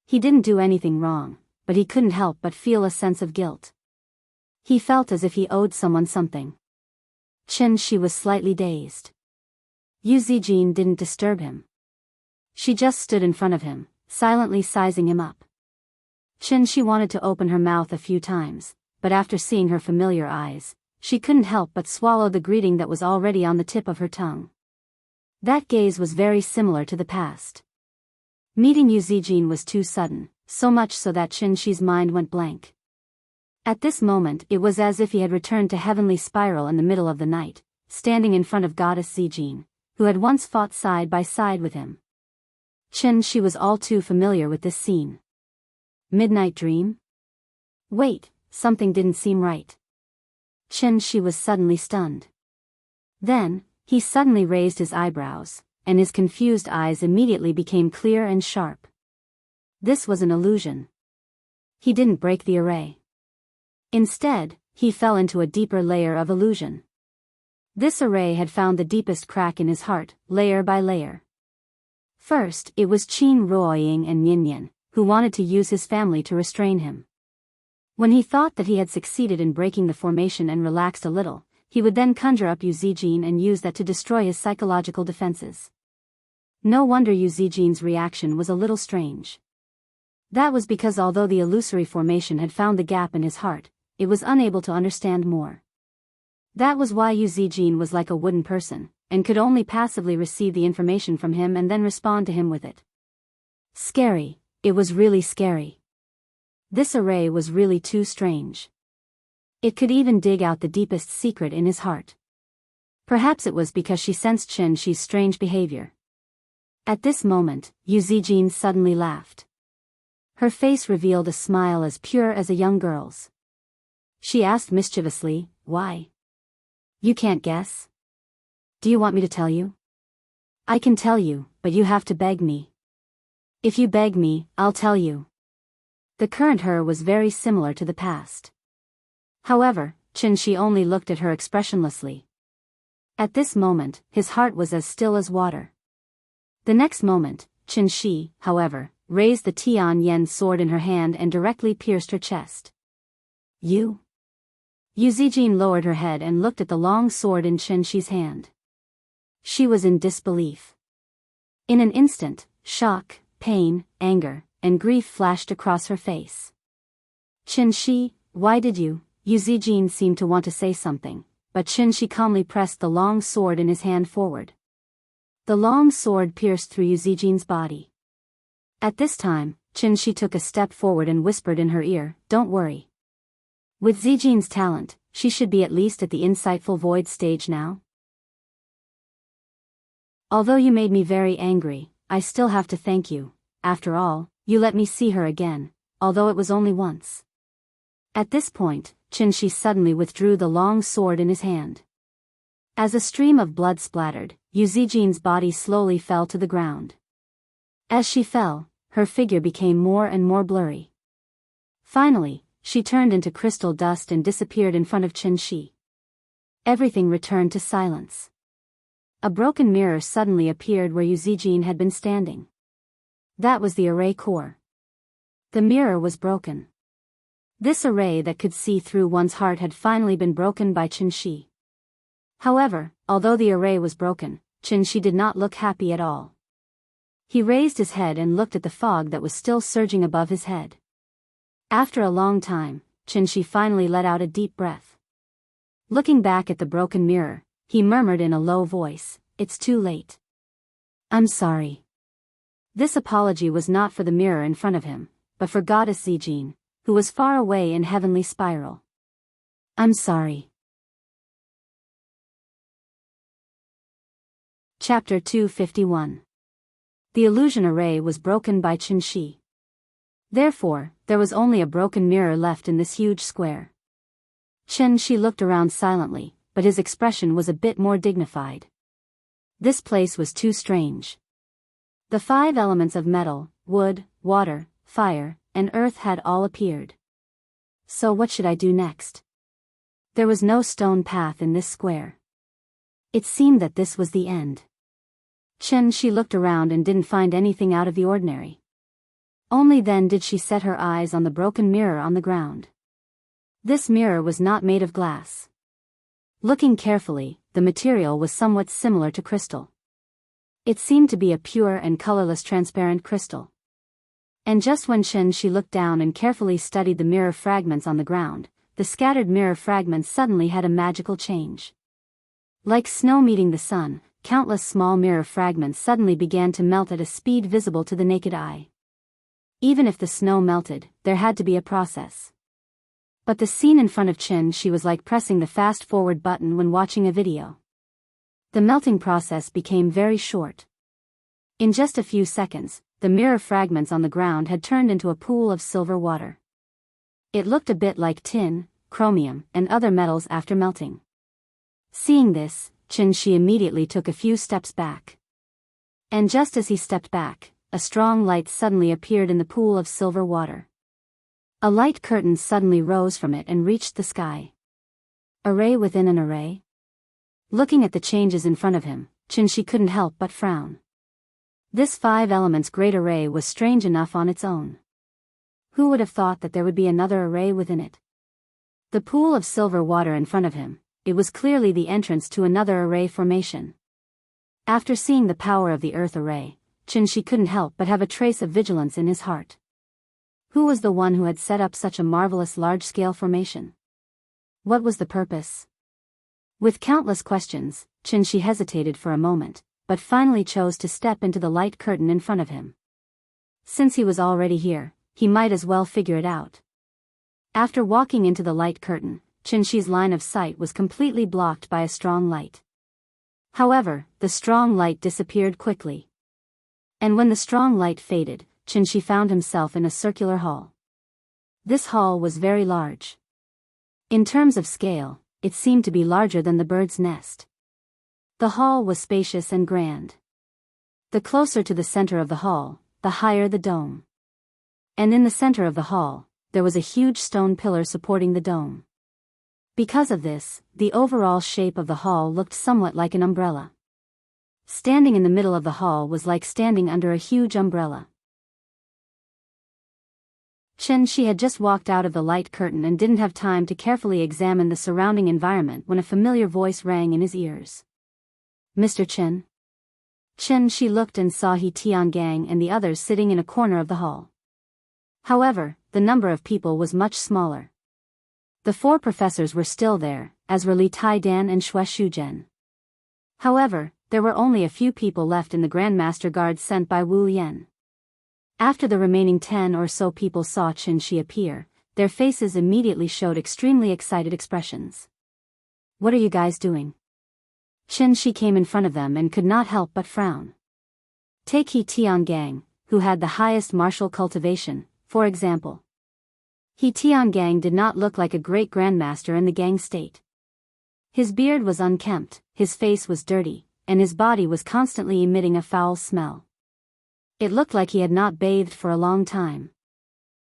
Speaker 1: He didn't do anything wrong, but he couldn't help but feel a sense of guilt. He felt as if he owed someone something. Chen Shi was slightly dazed. Yu Zijin didn't disturb him. She just stood in front of him, silently sizing him up. Chen Shi wanted to open her mouth a few times, but after seeing her familiar eyes, she couldn't help but swallow the greeting that was already on the tip of her tongue. That gaze was very similar to the past. Meeting Yu Zijin was too sudden, so much so that Chen Shi's mind went blank. At this moment it was as if he had returned to heavenly spiral in the middle of the night, standing in front of goddess Zijin, who had once fought side by side with him. Chen Shi was all too familiar with this scene. Midnight dream? Wait, something didn't seem right. Chen Shi was suddenly stunned. Then, he suddenly raised his eyebrows, and his confused eyes immediately became clear and sharp. This was an illusion. He didn't break the array. Instead, he fell into a deeper layer of illusion. This array had found the deepest crack in his heart, layer by layer. First, it was Qin Ruoying and Ninian, who wanted to use his family to restrain him. When he thought that he had succeeded in breaking the formation and relaxed a little, he would then conjure up Yu Zijin and use that to destroy his psychological defenses. No wonder Yu Zijin's reaction was a little strange. That was because although the illusory formation had found the gap in his heart, it was unable to understand more. That was why Yu Zijin was like a wooden person, and could only passively receive the information from him and then respond to him with it. Scary, it was really scary. This array was really too strange. It could even dig out the deepest secret in his heart. Perhaps it was because she sensed Chen Shi's strange behavior. At this moment, Yu Zijin suddenly laughed. Her face revealed a smile as pure as a young girl's. She asked mischievously, "Why? You can't guess? Do you want me to tell you?" "I can tell you, but you have to beg me." "If you beg me, I'll tell you." The current her was very similar to the past. However, Chen Shi only looked at her expressionlessly. At this moment, his heart was as still as water. The next moment, Chen Shi, however, raised the Tian Yen sword in her hand and directly pierced her chest. "You?" Yu Zijin lowered her head and looked at the long sword in Chen Shi's hand. She was in disbelief. In an instant, shock, pain, anger, and grief flashed across her face. "Chen Shi, why did you?" Yu Zijin seemed to want to say something, but Chen Shi calmly pressed the long sword in his hand forward. The long sword pierced through Yu Zijin's body. At this time, Chen Shi took a step forward and whispered in her ear, "Don't worry. With Zijin's talent, she should be at least at the insightful void stage now. Although you made me very angry, I still have to thank you. After all, you let me see her again, although it was only once." At this point, Chen Shi suddenly withdrew the long sword in his hand. As a stream of blood splattered, Yu Zijin's body slowly fell to the ground. As she fell, her figure became more and more blurry. Finally, she turned into crystal dust and disappeared in front of Qianxi. Everything returned to silence. A broken mirror suddenly appeared where Yu Zijin had been standing. That was the array core. The mirror was broken. This array that could see through one's heart had finally been broken by Qianxi. However, although the array was broken, Qianxi did not look happy at all. He raised his head and looked at the fog that was still surging above his head. After a long time, Qianxi finally let out a deep breath. Looking back at the broken mirror, he murmured in a low voice, "It's too late. I'm sorry." This apology was not for the mirror in front of him, but for Goddess Zijin, who was far away in heavenly spiral. "I'm sorry." Chapter 251. The illusion array was broken by Qianxi. Therefore, there was only a broken mirror left in this huge square. Qianxi looked around silently, but his expression was a bit more dignified. This place was too strange. The 5 elements of metal, wood, water, fire, and earth had all appeared. So what should I do next? There was no stone path in this square. It seemed that this was the end. Qianxi looked around and didn't find anything out of the ordinary. Only then did she set her eyes on the broken mirror on the ground. This mirror was not made of glass. Looking carefully, the material was somewhat similar to crystal. It seemed to be a pure and colorless transparent crystal. And just when Qianxi looked down and carefully studied the mirror fragments on the ground, the scattered mirror fragments suddenly had a magical change. Like snow meeting the sun, countless small mirror fragments suddenly began to melt at a speed visible to the naked eye. Even if the snow melted, there had to be a process. But the scene in front of Qianxi was like pressing the fast-forward button when watching a video. The melting process became very short. In just a few seconds, the mirror fragments on the ground had turned into a pool of silver water. It looked a bit like tin, chromium, and other metals after melting. Seeing this, Qianxi immediately took a few steps back. And just as he stepped back, a strong light suddenly appeared in the pool of silver water. A light curtain suddenly rose from it and reached the sky. Array within an array? Looking at the changes in front of him, Qianxi couldn't help but frown. This 5 elements great array was strange enough on its own. Who would have thought that there would be another array within it? The pool of silver water in front of him, it was clearly the entrance to another array formation. After seeing the power of the earth array, Qianxi couldn't help but have a trace of vigilance in his heart. Who was the one who had set up such a marvelous large-scale formation? What was the purpose? With countless questions, Qianxi hesitated for a moment, but finally chose to step into the light curtain in front of him. Since he was already here, he might as well figure it out. After walking into the light curtain, Qianxi's line of sight was completely blocked by a strong light. However, the strong light disappeared quickly. And when the strong light faded, Qianxi found himself in a circular hall. This hall was very large. In terms of scale, it seemed to be larger than the bird's nest. The hall was spacious and grand. The closer to the center of the hall, the higher the dome. And in the center of the hall, there was a huge stone pillar supporting the dome. Because of this, the overall shape of the hall looked somewhat like an umbrella. Standing in the middle of the hall was like standing under a huge umbrella. Qianxi had just walked out of the light curtain and didn't have time to carefully examine the surrounding environment when a familiar voice rang in his ears. "Mr. Chen?" Qianxi looked and saw He Tiangang and the others sitting in a corner of the hall. However, the number of people was much smaller. The 4 professors were still there, as were Li Taidan and Xue Shuzhen. However, there were only a few people left in the Grandmaster Guard sent by Wu Yan. After the remaining 10 or so people saw Qianxi appear, their faces immediately showed extremely excited expressions. "What are you guys doing?" Qianxi came in front of them and could not help but frown. Take He Tiangang, who had the highest martial cultivation, for example. He Tiangang did not look like a great grandmaster in the gang state. His beard was unkempt, his face was dirty, and his body was constantly emitting a foul smell. It looked like he had not bathed for a long time.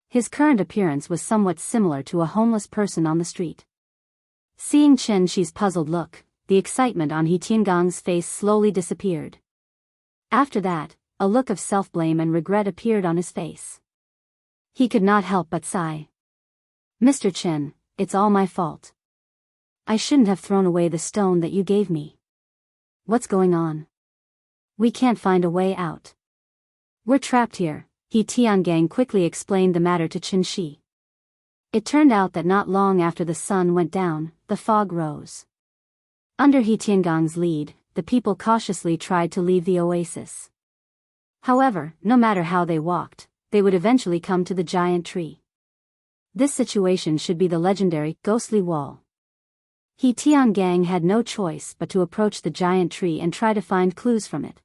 Speaker 1: His current appearance was somewhat similar to a homeless person on the street. Seeing Chen Shi's puzzled look, the excitement on He Tiangong's face slowly disappeared. After that, a look of self-blame and regret appeared on his face. He could not help but sigh. "Mr. Chen, it's all my fault. I shouldn't have thrown away the stone that you gave me. What's going on? We can't find a way out. We're trapped here," He Tiangang quickly explained the matter to Chen Shi. It turned out that not long after the sun went down, the fog rose. Under He Tiangong's lead, the people cautiously tried to leave the oasis. However, no matter how they walked, they would eventually come to the giant tree. This situation should be the legendary ghostly wall. He Tiangang had no choice but to approach the giant tree and try to find clues from it.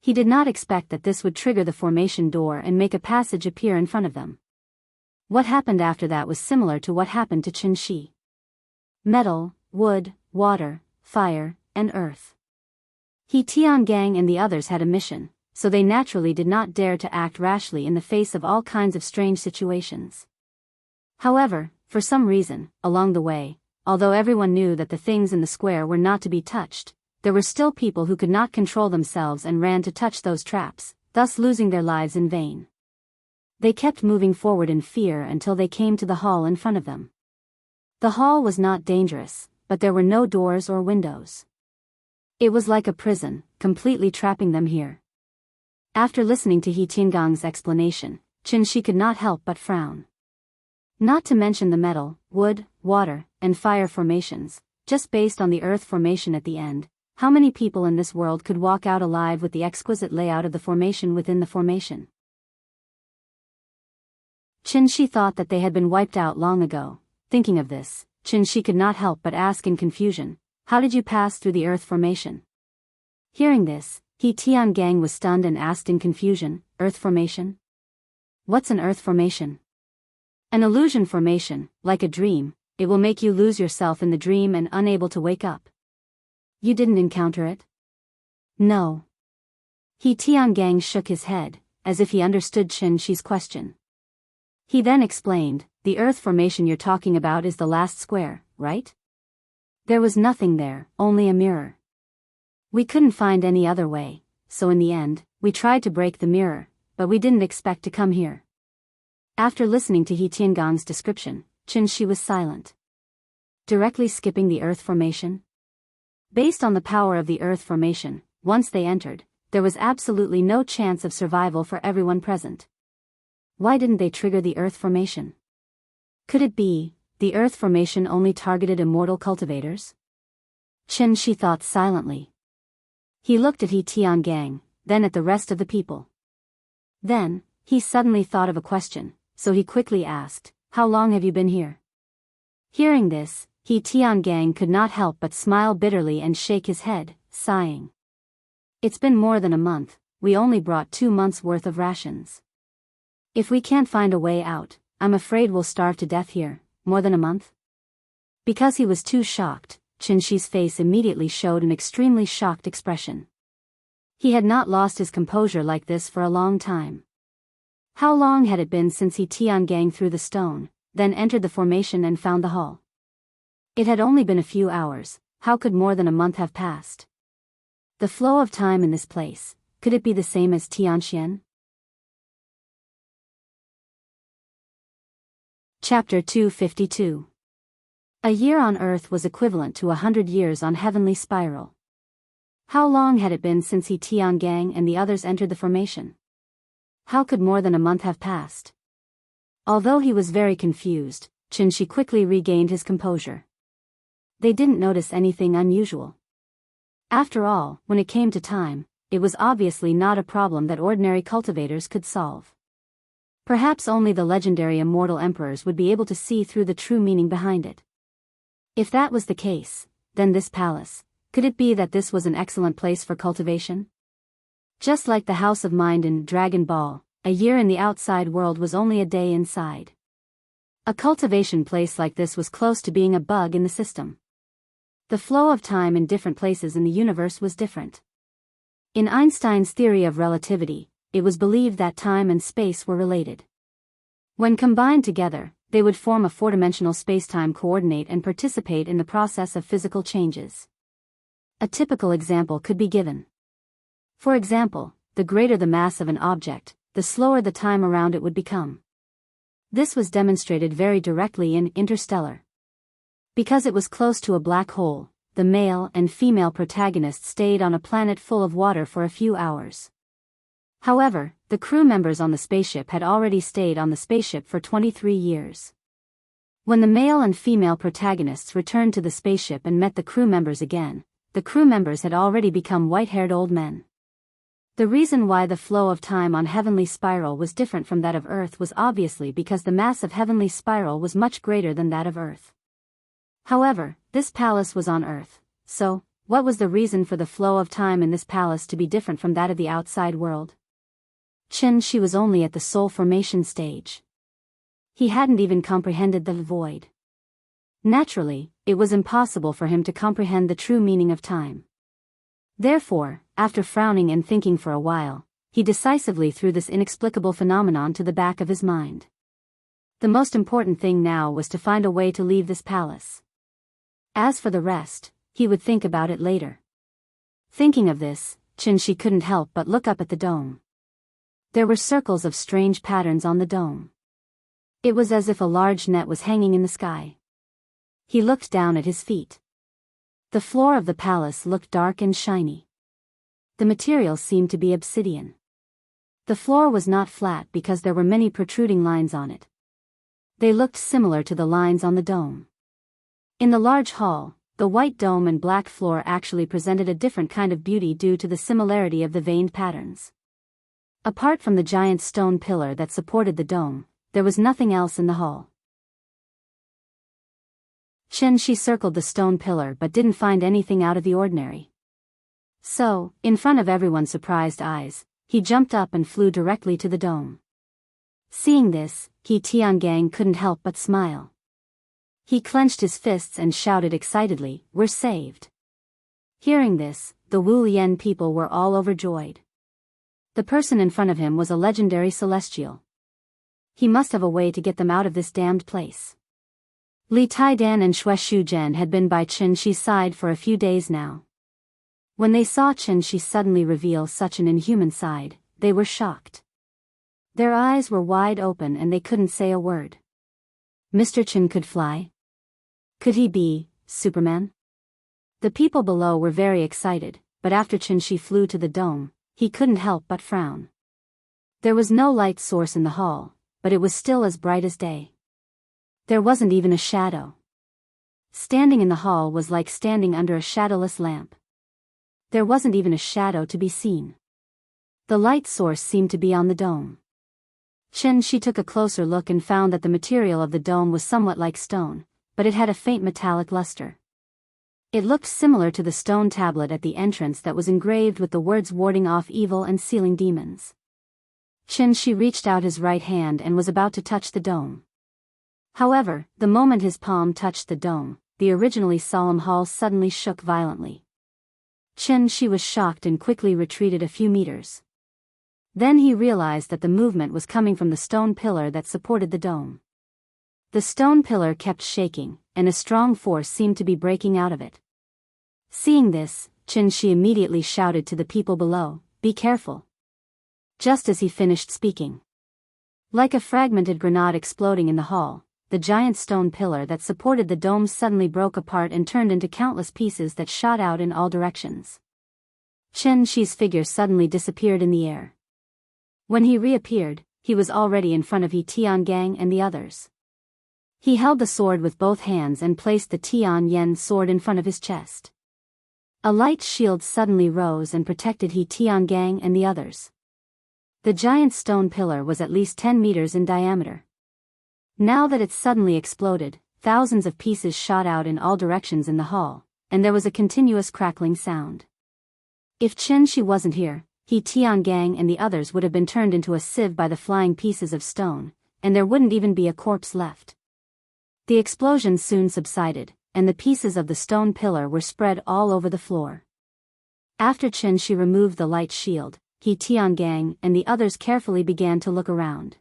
Speaker 1: He did not expect that this would trigger the formation door and make a passage appear in front of them. What happened after that was similar to what happened to Chen Shi. Metal, wood, water, fire, and earth. He Tiangang and the others had a mission, so they naturally did not dare to act rashly in the face of all kinds of strange situations. However, for some reason, along the way, although everyone knew that the things in the square were not to be touched, there were still people who could not control themselves and ran to touch those traps, thus losing their lives in vain. They kept moving forward in fear until they came to the hall in front of them. The hall was not dangerous, but there were no doors or windows. It was like a prison, completely trapping them here. After listening to He Tiangong's explanation, Chen Shi could not help but frown. Not to mention the metal, wood, water, and fire formations, just based on the earth formation at the end. How many people in this world could walk out alive with the exquisite layout of the formation within the formation? Chen Shi thought that they had been wiped out long ago. Thinking of this, Chen Shi could not help but ask in confusion, "How did you pass through the earth formation?" Hearing this, He Tiangang was stunned and asked in confusion, "Earth formation? What's an earth formation?" "An illusion formation, like a dream. It will make you lose yourself in the dream and unable to wake up." "You didn't encounter it?" "No." He Tiangang shook his head, as if he understood Chen Shi's question. He then explained, "The earth formation you're talking about is the last square, right? There was nothing there, only a mirror. We couldn't find any other way, so in the end, we tried to break the mirror, but we didn't expect to come here." After listening to He Tiangong's description, Chen Shi was silent. Directly skipping the earth formation? Based on the power of the earth formation, once they entered, there was absolutely no chance of survival for everyone present. Why didn't they trigger the earth formation? Could it be, the earth formation only targeted immortal cultivators? Chen Shi thought silently. He looked at He Tiangang, then at the rest of the people. Then, he suddenly thought of a question, so he quickly asked, "How long have you been here?" Hearing this, He Tiangang could not help but smile bitterly and shake his head, sighing. "It's been more than a month, we only brought 2 months' worth of rations. If we can't find a way out, I'm afraid we'll starve to death here." "More than a month?" Because he was too shocked, Chen Shi's face immediately showed an extremely shocked expression. He had not lost his composure like this for a long time. How long had it been since He Tiangang threw the stone, then entered the formation and found the hall? It had only been a few hours. How could more than a month have passed? The flow of time in this place, could it be the same as Tianxian? Chapter 252. A year on Earth was equivalent to 100 years on Heavenly Spiral. How long had it been since He Tiangang and the others entered the formation? How could more than a month have passed? Although he was very confused, Chen Shi quickly regained his composure. They didn't notice anything unusual. After all, when it came to time, it was obviously not a problem that ordinary cultivators could solve. Perhaps only the legendary immortal emperors would be able to see through the true meaning behind it. If that was the case, then this palace, could it be that this was an excellent place for cultivation? Just like the House of Mind in Dragon Ball, a year in the outside world was only a day inside. A cultivation place like this was close to being a bug in the system. The flow of time in different places in the universe was different. In Einstein's theory of relativity, it was believed that time and space were related. When combined together, they would form a four-dimensional spacetime coordinate and participate in the process of physical changes. A typical example could be given. For example, the greater the mass of an object, the slower the time around it would become. This was demonstrated very directly in Interstellar. Because it was close to a black hole, the male and female protagonists stayed on a planet full of water for a few hours. However, the crew members on the spaceship had already stayed on the spaceship for 23 years. When the male and female protagonists returned to the spaceship and met the crew members again, the crew members had already become white-haired old men. The reason why the flow of time on Heavenly Spiral was different from that of Earth was obviously because the mass of Heavenly Spiral was much greater than that of Earth. However, this palace was on Earth, so, what was the reason for the flow of time in this palace to be different from that of the outside world? Xianxia was only at the soul formation stage. He hadn't even comprehended the void. Naturally, it was impossible for him to comprehend the true meaning of time. Therefore, after frowning and thinking for a while, he decisively threw this inexplicable phenomenon to the back of his mind. The most important thing now was to find a way to leave this palace. As for the rest, he would think about it later. Thinking of this, Xianxia couldn't help but look up at the dome. There were circles of strange patterns on the dome. It was as if a large net was hanging in the sky. He looked down at his feet. The floor of the palace looked dark and shiny. The material seemed to be obsidian. The floor was not flat because there were many protruding lines on it. They looked similar to the lines on the dome. In the large hall, the white dome and black floor actually presented a different kind of beauty due to the similarity of the veined patterns. Apart from the giant stone pillar that supported the dome, there was nothing else in the hall. Xianxia circled the stone pillar but didn't find anything out of the ordinary. So, in front of everyone's surprised eyes, he jumped up and flew directly to the dome. Seeing this, He Tiangang couldn't help but smile. He clenched his fists and shouted excitedly, "We're saved!" Hearing this, the Wu Lian people were all overjoyed. The person in front of him was a legendary celestial. He must have a way to get them out of this damned place. Li Taidan and Xue Shuzhen had been by Xianxia's side for a few days now. When they saw Xianxia suddenly reveal such an inhuman side, they were shocked. Their eyes were wide open and they couldn't say a word. Mr. Chen could fly? Could he be Superman? The people below were very excited, but after Xianxia flew to the dome, he couldn't help but frown. There was no light source in the hall, but it was still as bright as day. There wasn't even a shadow. Standing in the hall was like standing under a shadowless lamp. There wasn't even a shadow to be seen. The light source seemed to be on the dome. Xianxia took a closer look and found that the material of the dome was somewhat like stone, but it had a faint metallic luster. It looked similar to the stone tablet at the entrance that was engraved with the words warding off evil and sealing demons. Xianxia reached out his right hand and was about to touch the dome. However, the moment his palm touched the dome, the originally solemn hall suddenly shook violently. Xianxia was shocked and quickly retreated a few meters. Then he realized that the movement was coming from the stone pillar that supported the dome. The stone pillar kept shaking, and a strong force seemed to be breaking out of it. Seeing this, Xianxia immediately shouted to the people below, "Be careful!" Just as he finished speaking. Like a fragmented grenade exploding in the hall, the giant stone pillar that supported the dome suddenly broke apart and turned into countless pieces that shot out in all directions. Xianxia's figure suddenly disappeared in the air. When he reappeared, he was already in front of He Tiangang and the others. He held the sword with both hands and placed the Tianyan sword in front of his chest. A light shield suddenly rose and protected He Tiangang and the others. The giant stone pillar was at least 10 meters in diameter. Now that it suddenly exploded, thousands of pieces shot out in all directions in the hall, and there was a continuous crackling sound. If Xianxia wasn't here, He Tiangang and the others would have been turned into a sieve by the flying pieces of stone, and there wouldn't even be a corpse left. The explosion soon subsided, and the pieces of the stone pillar were spread all over the floor. After Xianxia removed the light shield, He Tiangang and the others carefully began to look around.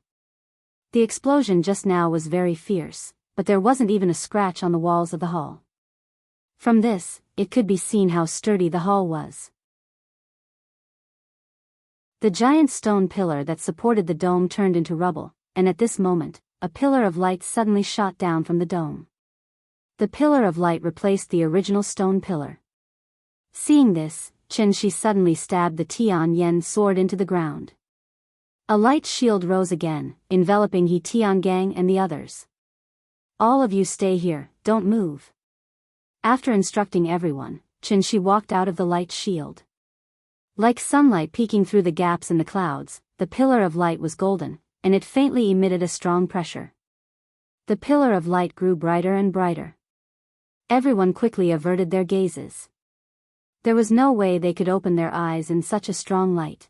Speaker 1: The explosion just now was very fierce, but there wasn't even a scratch on the walls of the hall. From this, it could be seen how sturdy the hall was. The giant stone pillar that supported the dome turned into rubble, and at this moment, a pillar of light suddenly shot down from the dome. The pillar of light replaced the original stone pillar. Seeing this, Qianxi suddenly stabbed the Tianyan sword into the ground. A light shield rose again, enveloping He Tiangang and the others. All of you stay here, don't move. After instructing everyone, Qianxi walked out of the light shield. Like sunlight peeking through the gaps in the clouds, the pillar of light was golden, and it faintly emitted a strong pressure. The pillar of light grew brighter and brighter. Everyone quickly averted their gazes. There was no way they could open their eyes in such a strong light.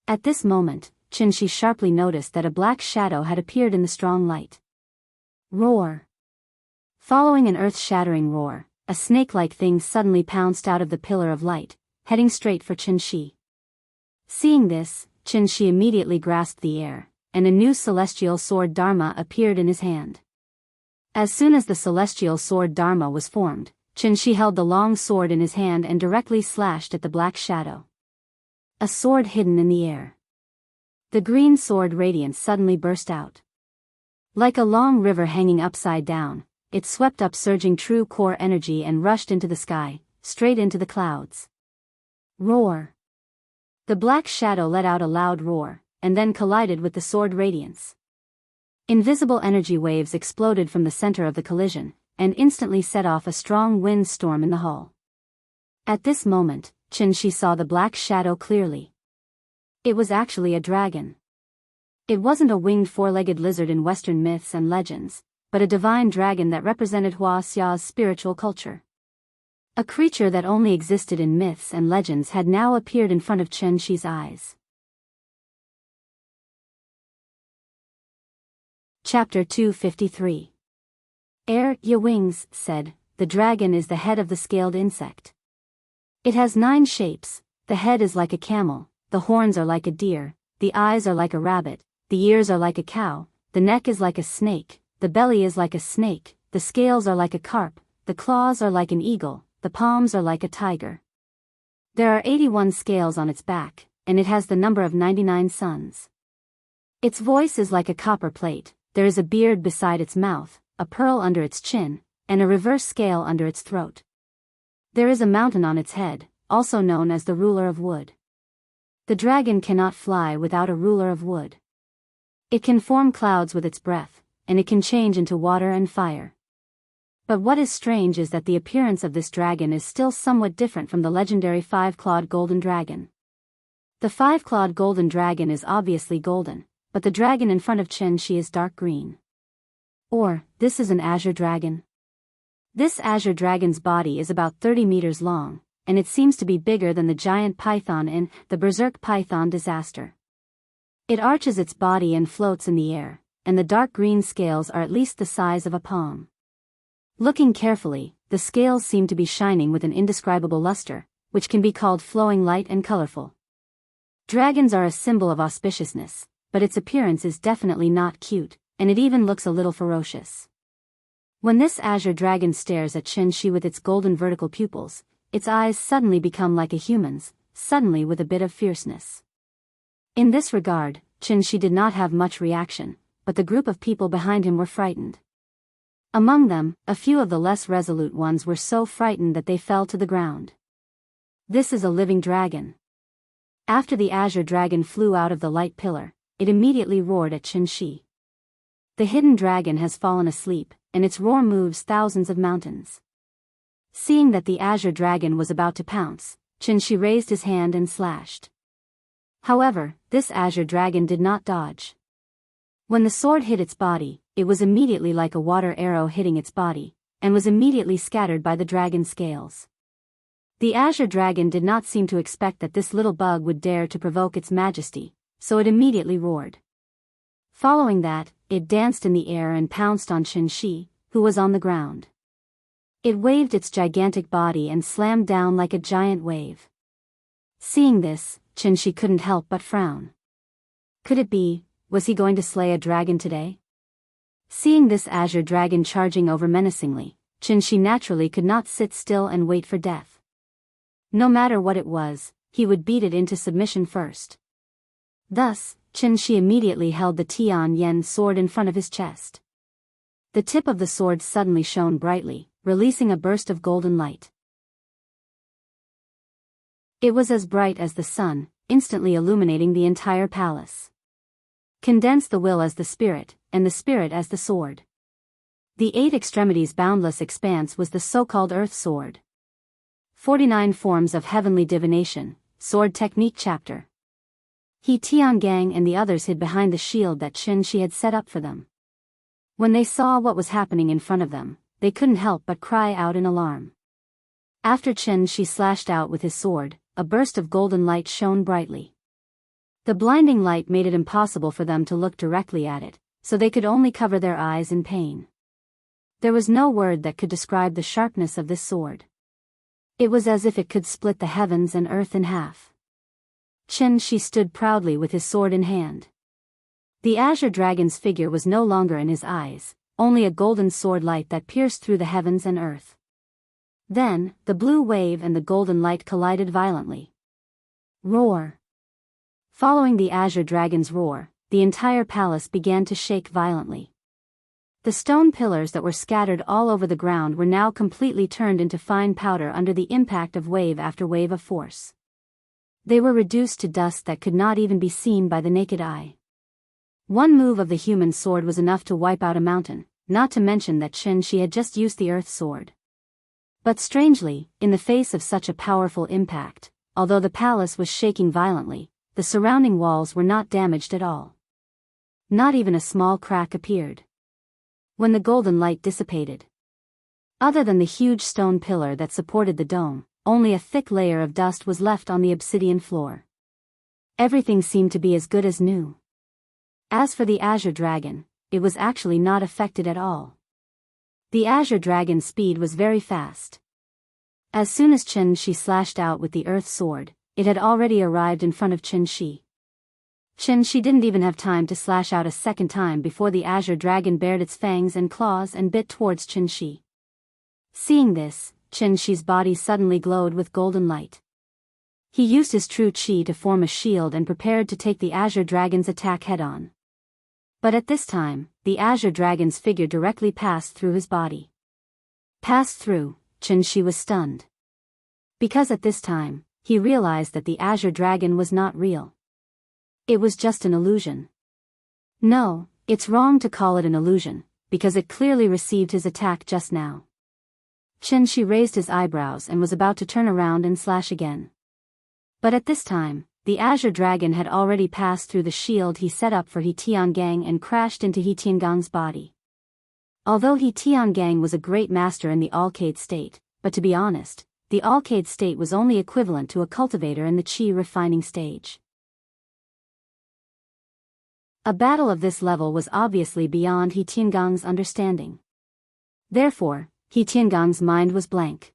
Speaker 1: At this moment, Qianxi sharply noticed that a black shadow had appeared in the strong light. Roar! Following an earth-shattering roar, a snake-like thing suddenly pounced out of the pillar of light, heading straight for Qianxi. Seeing this, Qianxi immediately grasped the air, and a new celestial sword Dharma appeared in his hand. As soon as the celestial sword Dharma was formed, Qianxi held the long sword in his hand and directly slashed at the black shadow. A sword hidden in the air. The green sword radiance suddenly burst out. Like a long river hanging upside down, it swept up surging true core energy and rushed into the sky, straight into the clouds. Roar! The black shadow let out a loud roar, and then collided with the sword radiance. Invisible energy waves exploded from the center of the collision, and instantly set off a strong wind storm in the hall. At this moment, Qianxi saw the black shadow clearly. It was actually a dragon. It wasn't a winged four-legged lizard in Western myths and legends, but a divine dragon that represented Wuxia's spiritual culture. A creature that only existed in myths and legends had now appeared in front of Qianxi's eyes. Chapter 253. Ye Wings said, the dragon is the head of the scaled insect. It has 9 shapes, the head is like a camel, the horns are like a deer, the eyes are like a rabbit, the ears are like a cow, the neck is like a snake, the belly is like a snake, the scales are like a carp, the claws are like an eagle, the palms are like a tiger. There are 81 scales on its back, and it has the number of 99 suns. Its voice is like a copper plate, there is a beard beside its mouth, a pearl under its chin, and a reverse scale under its throat. There is a mountain on its head, also known as the ruler of wood. The dragon cannot fly without a ruler of wood. It can form clouds with its breath, and it can change into water and fire. But what is strange is that the appearance of this dragon is still somewhat different from the legendary 5-clawed golden dragon. The 5-clawed golden dragon is obviously golden, but the dragon in front of Qianxi is dark green. Or, this is an azure dragon. This azure dragon's body is about 30 meters long, and it seems to be bigger than the giant python in the Berserk Python disaster. It arches its body and floats in the air, and the dark green scales are at least the size of a palm. Looking carefully, the scales seem to be shining with an indescribable luster, which can be called flowing light and colorful. Dragons are a symbol of auspiciousness, but its appearance is definitely not cute, and it even looks a little ferocious. When this azure dragon stares at Qianxi with its golden vertical pupils, its eyes suddenly become like a human's, suddenly with a bit of fierceness. In this regard, Qianxi did not have much reaction, but the group of people behind him were frightened. Among them, a few of the less resolute ones were so frightened that they fell to the ground. This is a living dragon. After the azure dragon flew out of the light pillar, it immediately roared at Qianxi. The hidden dragon has fallen asleep, and its roar moves thousands of mountains. Seeing that the azure dragon was about to pounce, Qianxi raised his hand and slashed. However, this azure dragon did not dodge. When the sword hit its body, it was immediately like a water arrow hitting its body, and was immediately scattered by the dragon's scales. The azure dragon did not seem to expect that this little bug would dare to provoke its majesty, so it immediately roared. Following that, it danced in the air and pounced on Qianxi, who was on the ground. It waved its gigantic body and slammed down like a giant wave. Seeing this, Qianxi couldn't help but frown. Could it be, was he going to slay a dragon today? Seeing this azure dragon charging over menacingly, Qianxi naturally could not sit still and wait for death. No matter what it was, he would beat it into submission first. Thus, Qianxi immediately held the Tian Yen sword in front of his chest. The tip of the sword suddenly shone brightly, releasing a burst of golden light. It was as bright as the sun, instantly illuminating the entire palace. Condense the will as the spirit, and the spirit as the sword. The 8 extremities boundless expanse was the so-called Earth Sword. 49 Forms of Heavenly Divination, Sword Technique Chapter. He Tiangang and the others hid behind the shield that Qianxi had set up for them. When they saw what was happening in front of them, they couldn't help but cry out in alarm. After Qianxi slashed out with his sword, a burst of golden light shone brightly. The blinding light made it impossible for them to look directly at it, so they could only cover their eyes in pain. There was no word that could describe the sharpness of this sword. It was as if it could split the heavens and earth in half. Qianxi stood proudly with his sword in hand. The azure dragon's figure was no longer in his eyes, only a golden sword light that pierced through the heavens and earth. Then, the blue wave and the golden light collided violently. Roar! Following the azure dragon's roar, the entire palace began to shake violently. The stone pillars that were scattered all over the ground were now completely turned into fine powder under the impact of wave after wave of force. They were reduced to dust that could not even be seen by the naked eye. One move of the human sword was enough to wipe out a mountain, not to mention that Qianxi had just used the earth sword. But strangely, in the face of such a powerful impact, although the palace was shaking violently, the surrounding walls were not damaged at all. Not even a small crack appeared. When the golden light dissipated, other than the huge stone pillar that supported the dome, only a thick layer of dust was left on the obsidian floor. Everything seemed to be as good as new. As for the azure dragon, it was actually not affected at all. The azure dragon's speed was very fast. As soon as Qianxi slashed out with the earth sword, it had already arrived in front of Qianxi. Qianxi didn't even have time to slash out a second time before the azure dragon bared its fangs and claws and bit towards Qianxi. Seeing this, Qianxi's body suddenly glowed with golden light. He used his true qi to form a shield and prepared to take the azure dragon's attack head-on. But at this time, the azure dragon's figure directly passed through his body. Passed through, Qianxi was stunned. Because at this time, he realized that the azure dragon was not real. It was just an illusion. No, it's wrong to call it an illusion, because it clearly received his attack just now. Qianxi raised his eyebrows and was about to turn around and slash again. But at this time, the azure dragon had already passed through the shield he set up for He Tiangang and crashed into He Tiangang's body. Although He Tiangang was a great master in the Alcade state, but to be honest, the Alcade state was only equivalent to a cultivator in the qi refining stage. A battle of this level was obviously beyond He Tiangang's understanding. Therefore, He Tiangang's mind was blank.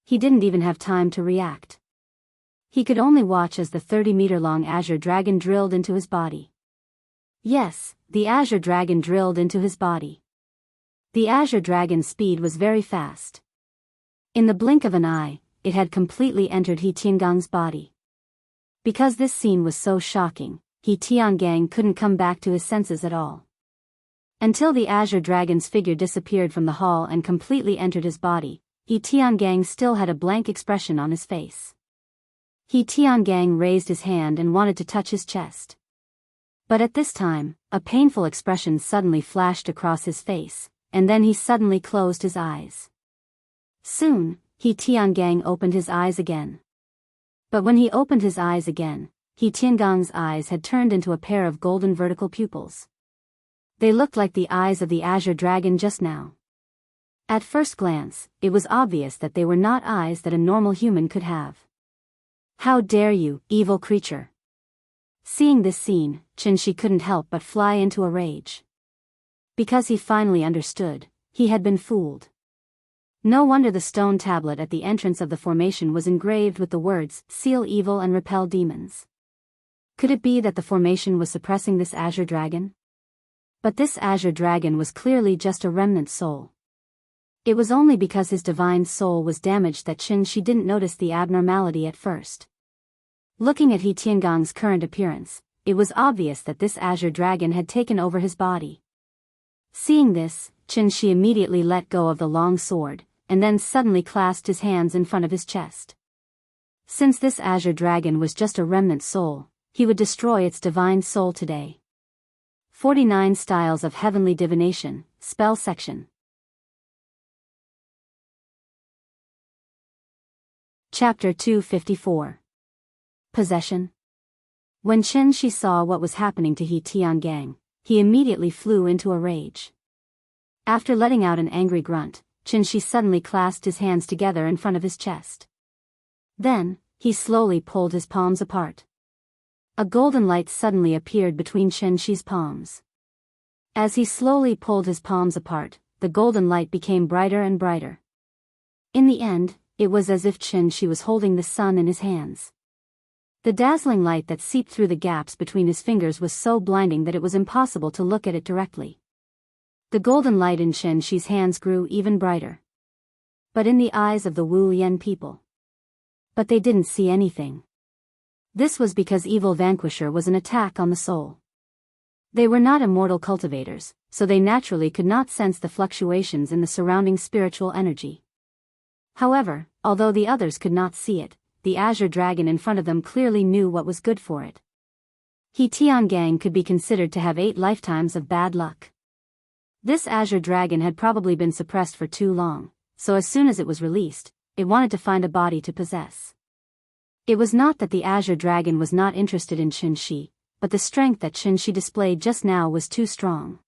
Speaker 1: He didn't even have time to react. He could only watch as the 30-meter-long azure dragon drilled into his body. Yes, the azure dragon drilled into his body. The azure dragon's speed was very fast. In the blink of an eye, it had completely entered He Tiangang's body. Because this scene was so shocking, He Tiangang couldn't come back to his senses at all. Until the azure dragon's figure disappeared from the hall and completely entered his body, He Tiangang still had a blank expression on his face. He Tiangang raised his hand and wanted to touch his chest. But at this time, a painful expression suddenly flashed across his face, and then he suddenly closed his eyes. Soon, He Tiangang opened his eyes again. But when he opened his eyes again, He Tiangang's eyes had turned into a pair of golden vertical pupils. They looked like the eyes of the azure dragon just now. At first glance, it was obvious that they were not eyes that a normal human could have. How dare you, evil creature! Seeing this scene, Qianxi couldn't help but fly into a rage. Because he finally understood, he had been fooled. No wonder the stone tablet at the entrance of the formation was engraved with the words, "Seal evil and repel demons." Could it be that the formation was suppressing this azure dragon? But this azure dragon was clearly just a remnant soul. It was only because his divine soul was damaged that Qianxi didn't notice the abnormality at first. Looking at He Tiangong's current appearance, it was obvious that this azure dragon had taken over his body. Seeing this, Qianxi immediately let go of the long sword, and then suddenly clasped his hands in front of his chest. Since this azure dragon was just a remnant soul, he would destroy its divine soul today. 49 Styles of Heavenly Divination, Spell Section. Chapter 254. Possession. When Qianxi saw what was happening to He Tiangang, he immediately flew into a rage. After letting out an angry grunt, Qianxi suddenly clasped his hands together in front of his chest. Then, he slowly pulled his palms apart. A golden light suddenly appeared between Qianxi's palms. As he slowly pulled his palms apart, the golden light became brighter and brighter. In the end, it was as if Qianxi was holding the sun in his hands. The dazzling light that seeped through the gaps between his fingers was so blinding that it was impossible to look at it directly. The golden light in Qianxi's hands grew even brighter. But in the eyes of the Wu Yan people. But they didn't see anything. This was because Evil Vanquisher was an attack on the soul. They were not immortal cultivators, so they naturally could not sense the fluctuations in the surrounding spiritual energy. However, although the others could not see it, the azure dragon in front of them clearly knew what was good for it. He Tiangang could be considered to have 8 lifetimes of bad luck. This azure dragon had probably been suppressed for too long, so as soon as it was released, it wanted to find a body to possess. It was not that the azure dragon was not interested in Qianxi, but the strength that Qianxi displayed just now was too strong.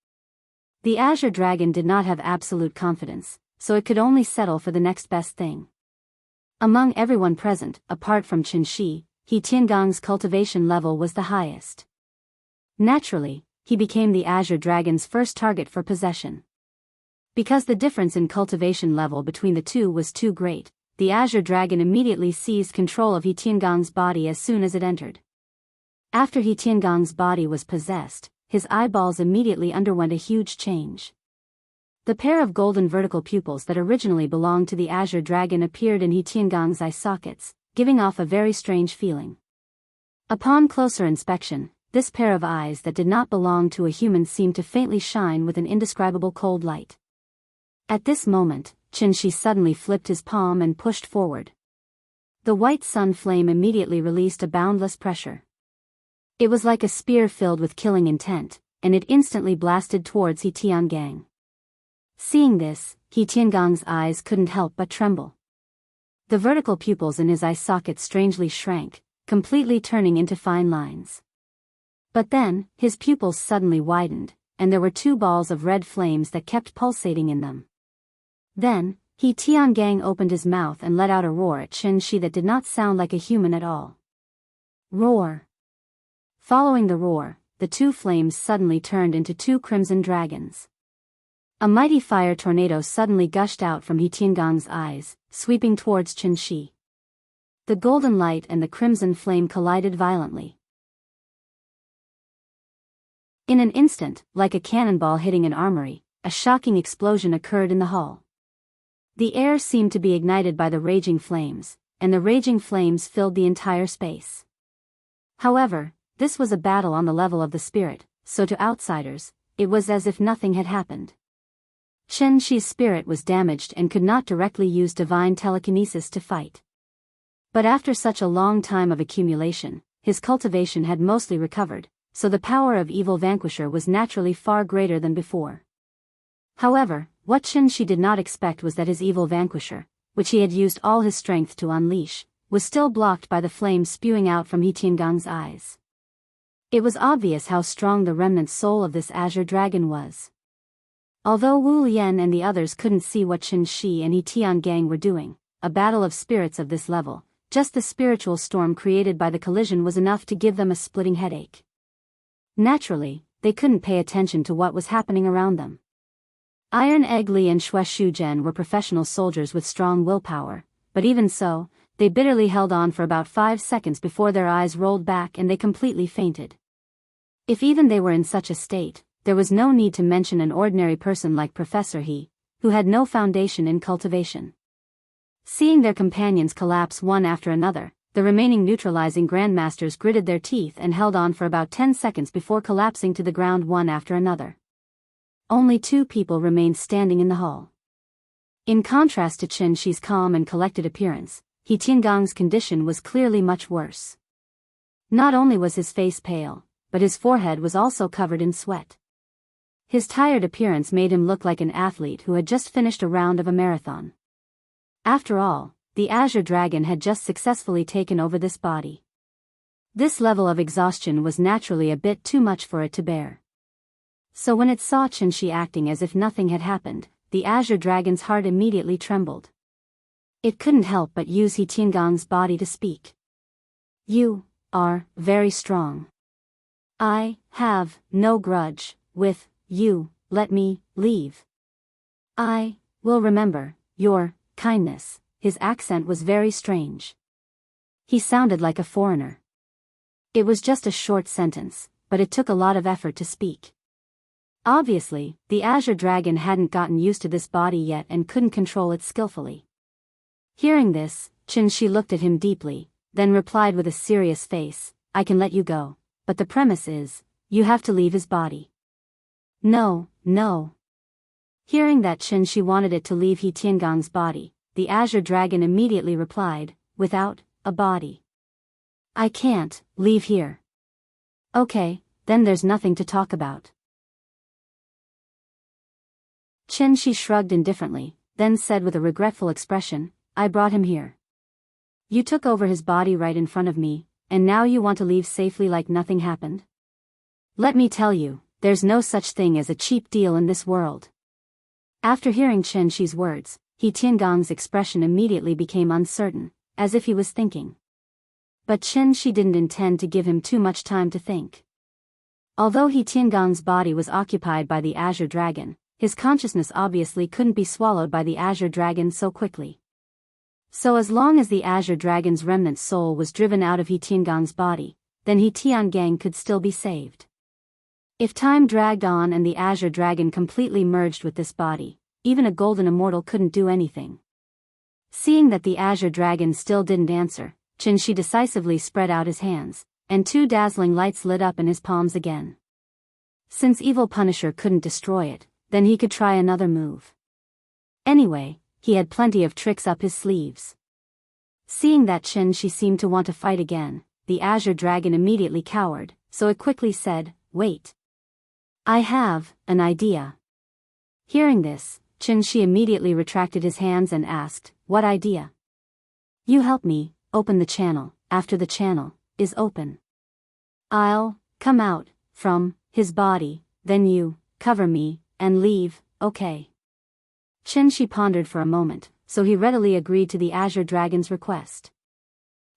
Speaker 1: The azure dragon did not have absolute confidence, so it could only settle for the next best thing. Among everyone present, apart from Qianxi, He Tiangong's cultivation level was the highest. Naturally, he became the azure dragon's first target for possession. Because the difference in cultivation level between the two was too great, the azure dragon immediately seized control of He Tiangong's body as soon as it entered. After He Tiangong's body was possessed, his eyeballs immediately underwent a huge change. The pair of golden vertical pupils that originally belonged to the azure dragon appeared in He Tiangong's eye sockets, giving off a very strange feeling. Upon closer inspection, this pair of eyes that did not belong to a human seemed to faintly shine with an indescribable cold light. At this moment, Qianxi suddenly flipped his palm and pushed forward. The white sun flame immediately released a boundless pressure. It was like a spear filled with killing intent, and it instantly blasted towards He Tiangang. Seeing this, He Tiangong's eyes couldn't help but tremble. The vertical pupils in his eye sockets strangely shrank, completely turning into fine lines. But then, his pupils suddenly widened, and there were 2 balls of red flames that kept pulsating in them. Then, He Tiangang opened his mouth and let out a roar at Qianxi that did not sound like a human at all. Roar. Following the roar, the 2 flames suddenly turned into 2 crimson dragons. A mighty fire tornado suddenly gushed out from He Tiangong's eyes, sweeping towards Qianxi. The golden light and the crimson flame collided violently. In an instant, like a cannonball hitting an armory, a shocking explosion occurred in the hall. The air seemed to be ignited by the raging flames, and the raging flames filled the entire space. However, this was a battle on the level of the spirit, so to outsiders, it was as if nothing had happened. Qianxi's spirit was damaged and could not directly use divine telekinesis to fight. But after such a long time of accumulation, his cultivation had mostly recovered, so the power of Evil Vanquisher was naturally far greater than before. However, what Qianxi did not expect was that his Evil Vanquisher, which he had used all his strength to unleash, was still blocked by the flames spewing out from He Tiangong's eyes. It was obvious how strong the remnant soul of this azure dragon was. Although Wu Lian and the others couldn't see what Qianxi and He Tiangang were doing, a battle of spirits of this level, just the spiritual storm created by the collision was enough to give them a splitting headache. Naturally, they couldn't pay attention to what was happening around them. Iron Egg Li and Xue Shuzhen were professional soldiers with strong willpower, but even so, they bitterly held on for about 5 seconds before their eyes rolled back and they completely fainted. If even they were in such a state, there was no need to mention an ordinary person like Professor He, who had no foundation in cultivation. Seeing their companions collapse one after another, the remaining neutralizing grandmasters gritted their teeth and held on for about 10 seconds before collapsing to the ground one after another. Only 2 people remained standing in the hall. In contrast to Chen Shi's calm and collected appearance, He Tiangong's condition was clearly much worse. Not only was his face pale, but his forehead was also covered in sweat. His tired appearance made him look like an athlete who had just finished a round of a marathon. After all, the Azure Dragon had just successfully taken over this body. This level of exhaustion was naturally a bit too much for it to bear. So when it saw Chen Shi acting as if nothing had happened, the Azure Dragon's heart immediately trembled. It couldn't help but use He Tiangong's body to speak. "You are very strong. I have no grudge with you, let me leave. I will remember your kindness." His accent was very strange. He sounded like a foreigner. It was just a short sentence, but it took a lot of effort to speak. Obviously, the Azure Dragon hadn't gotten used to this body yet and couldn't control it skillfully. Hearing this, Chen Shi looked at him deeply, then replied with a serious face, "I can let you go, but the premise is, you have to leave his body." "No, no." Hearing that Chen Shi wanted it to leave He Tiangong's body, the Azure Dragon immediately replied, "Without a body, I can't leave here." "Okay, then there's nothing to talk about." Chen Shi shrugged indifferently, then said with a regretful expression, "I brought him here. You took over his body right in front of me, and now you want to leave safely like nothing happened? Let me tell you, there's no such thing as a cheap deal in this world." After hearing Chen Shi's words, He Tiangong's expression immediately became uncertain, as if he was thinking. But Chen Shi didn't intend to give him too much time to think. Although He Tiangong's body was occupied by the Azure Dragon, his consciousness obviously couldn't be swallowed by the Azure Dragon so quickly. So as long as the Azure Dragon's remnant soul was driven out of He Tiangong's body, then He Tiangang could still be saved. If time dragged on and the Azure Dragon completely merged with this body, even a golden immortal couldn't do anything. Seeing that the Azure Dragon still didn't answer, Chen Shi decisively spread out his hands, and 2 dazzling lights lit up in his palms again. Since Evil Punisher couldn't destroy it, then he could try another move. Anyway, he had plenty of tricks up his sleeves. Seeing that Chen Shi seemed to want to fight again, the Azure Dragon immediately cowered, so it quickly said, "Wait. I have an idea." Hearing this, Chen Shi immediately retracted his hands and asked, "What idea?" "You help me open the channel. After the channel is open, I'll come out from his body, then you cover me and leave, okay?" Chen Shi pondered for a moment, so he readily agreed to the Azure Dragon's request.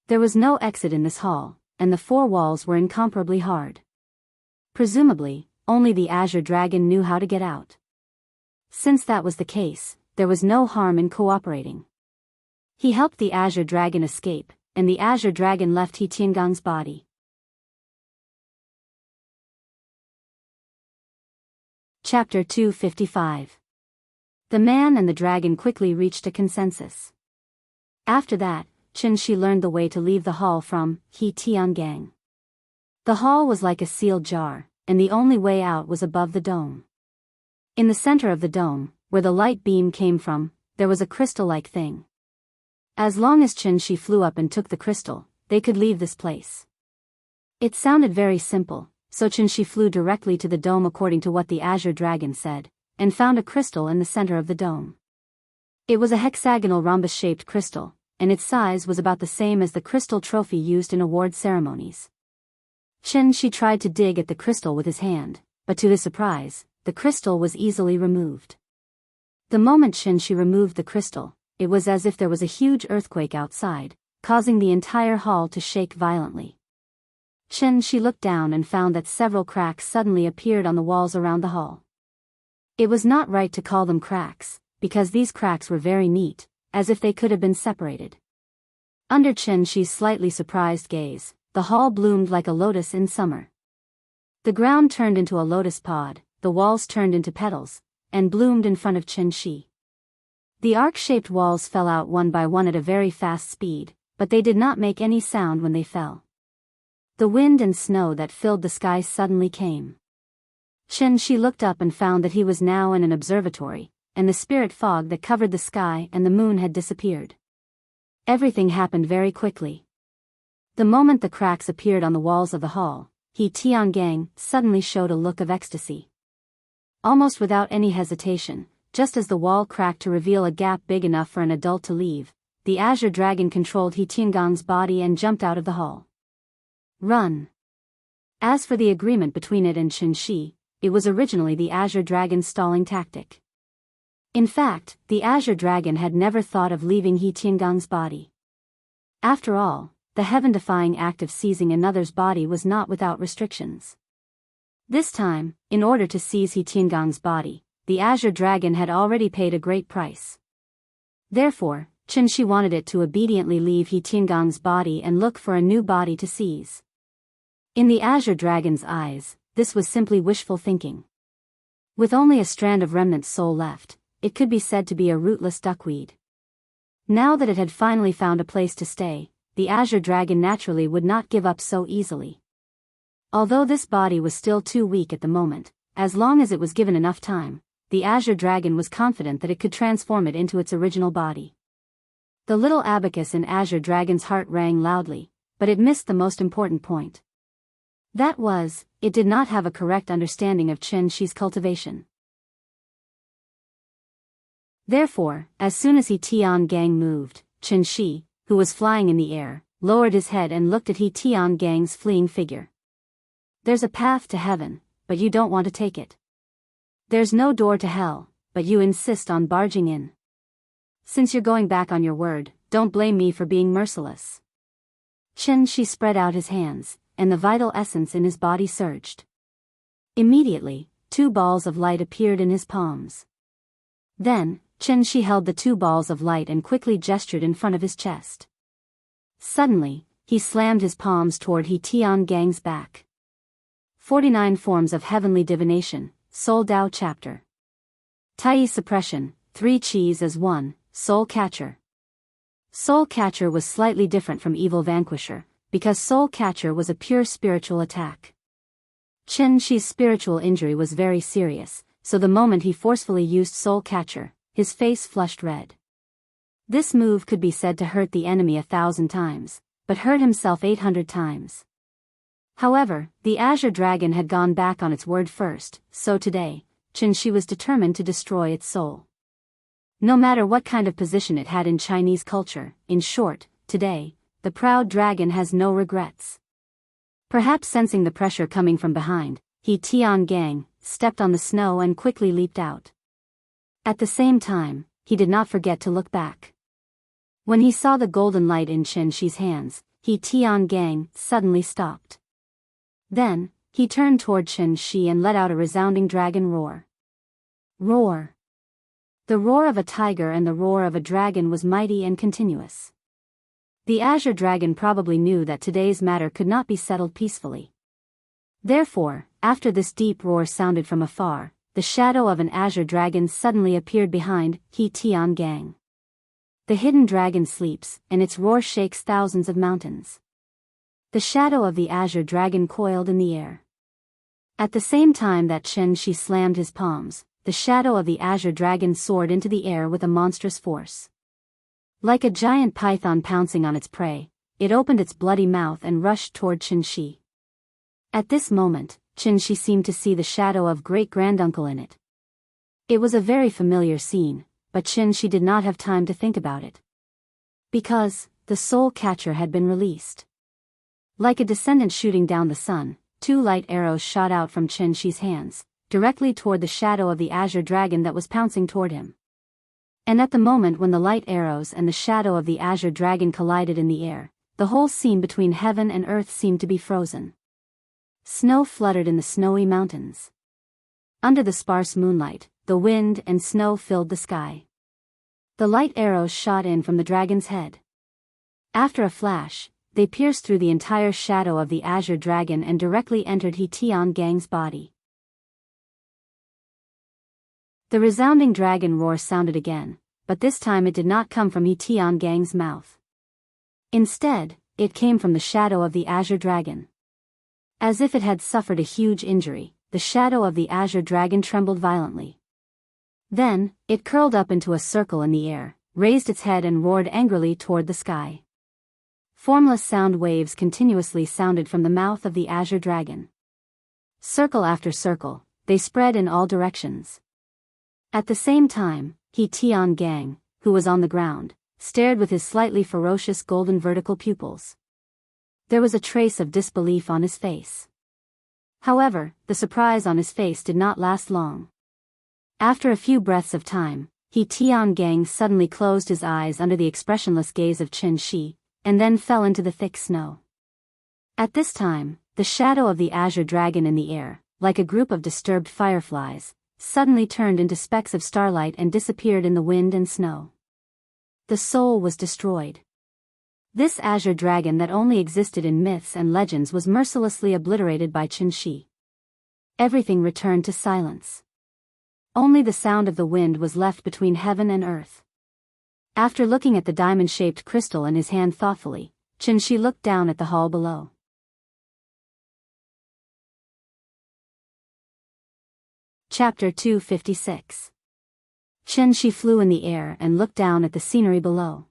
Speaker 1: There was no exit in this hall, and the 4 walls were incomparably hard. Presumably, only the Azure Dragon knew how to get out. Since that was the case, there was no harm in cooperating. He helped the Azure Dragon escape, and the Azure Dragon left He Tiangong's body. Chapter 255. The man and the dragon quickly reached a consensus. After that, Chen Shi learned the way to leave the hall from He Tiangang. The hall was like a sealed jar, and the only way out was above the dome. In the center of the dome, where the light beam came from, there was a crystal-like thing. As long as Chen Shi flew up and took the crystal, they could leave this place. It sounded very simple, so Chen Shi flew directly to the dome according to what the Azure Dragon said, and found a crystal in the center of the dome. It was a hexagonal rhombus-shaped crystal, and its size was about the same as the crystal trophy used in award ceremonies. Chen Shi tried to dig at the crystal with his hand, but to his surprise, the crystal was easily removed. The moment Chen Shi removed the crystal, it was as if there was a huge earthquake outside, causing the entire hall to shake violently. Chen Shi looked down and found that several cracks suddenly appeared on the walls around the hall. It was not right to call them cracks, because these cracks were very neat, as if they could have been separated. Under Xianxi's slightly surprised gaze, the hall bloomed like a lotus in summer. The ground turned into a lotus pod, the walls turned into petals, and bloomed in front of Xianxi. The arc-shaped walls fell out one by one at a very fast speed, but they did not make any sound when they fell. The wind and snow that filled the sky suddenly came. Xianxi looked up and found that he was now in an observatory, and the spirit fog that covered the sky and the moon had disappeared. Everything happened very quickly. The moment the cracks appeared on the walls of the hall, He Tiangang suddenly showed a look of ecstasy. Almost without any hesitation, just as the wall cracked to reveal a gap big enough for an adult to leave, the azure dragon controlled He Tiangang's body and jumped out of the hall. Run! As for the agreement between it and Xianxi, it was originally the azure dragon's stalling tactic. In fact, the azure dragon had never thought of leaving He Tiangang's body. After all, the heaven-defying act of seizing another's body was not without restrictions. This time, in order to seize He Tiangang's body, the azure dragon had already paid a great price. Therefore, Xianxi wanted it to obediently leave He Tiangang's body and look for a new body to seize. In the azure dragon's eyes, this was simply wishful thinking. With only a strand of remnant soul left, it could be said to be a rootless duckweed. Now that it had finally found a place to stay, the azure dragon naturally would not give up so easily. Although this body was still too weak at the moment, as long as it was given enough time, the azure dragon was confident that it could transform it into its original body. The little abacus in azure dragon's heart rang loudly, but it missed the most important point. That was, it did not have a correct understanding of Xianxi's cultivation. Therefore, as soon as He Tiangang moved, Xianxi, who was flying in the air, lowered his head and looked at He Tiangang's fleeing figure. There's a path to heaven, but you don't want to take it. There's no door to hell, but you insist on barging in. Since you're going back on your word, don't blame me for being merciless. Xianxi spread out his hands, and the vital essence in his body surged. Immediately, 2 balls of light appeared in his palms. Then, Xianxi held the 2 balls of light and quickly gestured in front of his chest. Suddenly, he slammed his palms toward He Tiangang's back. 49 Forms of Heavenly Divination, Soul Dao Chapter. Tai Suppression, 3 Qis as 1, Soul Catcher. Soul Catcher was slightly different from Evil Vanquisher, because Soul Catcher was a pure spiritual attack. Xianxi's spiritual injury was very serious, so the moment he forcefully used Soul Catcher, his face flushed red. This move could be said to hurt the enemy 1,000 times, but hurt himself 800 times. However, the azure dragon had gone back on its word first, so today, Xianxi was determined to destroy its soul. No matter what kind of position it had in Chinese culture, in short, today, the proud dragon has no regrets. Perhaps sensing the pressure coming from behind, He Tiangang stepped on the snow and quickly leaped out. At the same time, he did not forget to look back. When he saw the golden light in Xianxi's hands, He Tiangang suddenly stopped. Then, he turned toward Xianxi and let out a resounding dragon roar. Roar! The roar of a tiger and the roar of a dragon was mighty and continuous. The azure dragon probably knew that today's matter could not be settled peacefully. Therefore, after this deep roar sounded from afar, the shadow of an azure dragon suddenly appeared behind He Tiangang. The hidden dragon sleeps, and its roar shakes thousands of mountains. The shadow of the azure dragon coiled in the air. At the same time that Xianxi slammed his palms, the shadow of the azure dragon soared into the air with a monstrous force. Like a giant python pouncing on its prey, it opened its bloody mouth and rushed toward Xianxi. At this moment, Xianxi seemed to see the shadow of great-granduncle in it. It was a very familiar scene, but Xianxi did not have time to think about it. Because, the soul catcher had been released. Like a descendant shooting down the sun, 2 light arrows shot out from Xianxi's hands, directly toward the shadow of the azure dragon that was pouncing toward him. And at the moment when the light arrows and the shadow of the azure dragon collided in the air, the whole scene between heaven and earth seemed to be frozen. Snow fluttered in the snowy mountains. Under the sparse moonlight, the wind and snow filled the sky. The light arrows shot in from the dragon's head. After a flash, they pierced through the entire shadow of the azure dragon and directly entered He Tiangang's body. The resounding dragon roar sounded again, but this time it did not come from He Tiangang's mouth. Instead, it came from the shadow of the azure dragon. As if it had suffered a huge injury, the shadow of the azure dragon trembled violently. Then, it curled up into a circle in the air, raised its head and roared angrily toward the sky. Formless sound waves continuously sounded from the mouth of the azure dragon. Circle after circle, they spread in all directions. At the same time, He Tiangang, who was on the ground, stared with his slightly ferocious golden vertical pupils. There was a trace of disbelief on his face. However, the surprise on his face did not last long. After a few breaths of time, He Tiangang suddenly closed his eyes under the expressionless gaze of Chen Shi, and then fell into the thick snow. At this time, the shadow of the azure dragon in the air, like a group of disturbed fireflies, suddenly turned into specks of starlight and disappeared in the wind and snow. The soul was destroyed. This azure dragon that only existed in myths and legends was mercilessly obliterated by Chen Shi. Everything returned to silence. Only the sound of the wind was left between heaven and earth. After looking at the diamond-shaped crystal in his hand thoughtfully, Chen Shi looked down at the hall below. Chapter 256. Chen Shi flew in the air and looked down at the scenery below.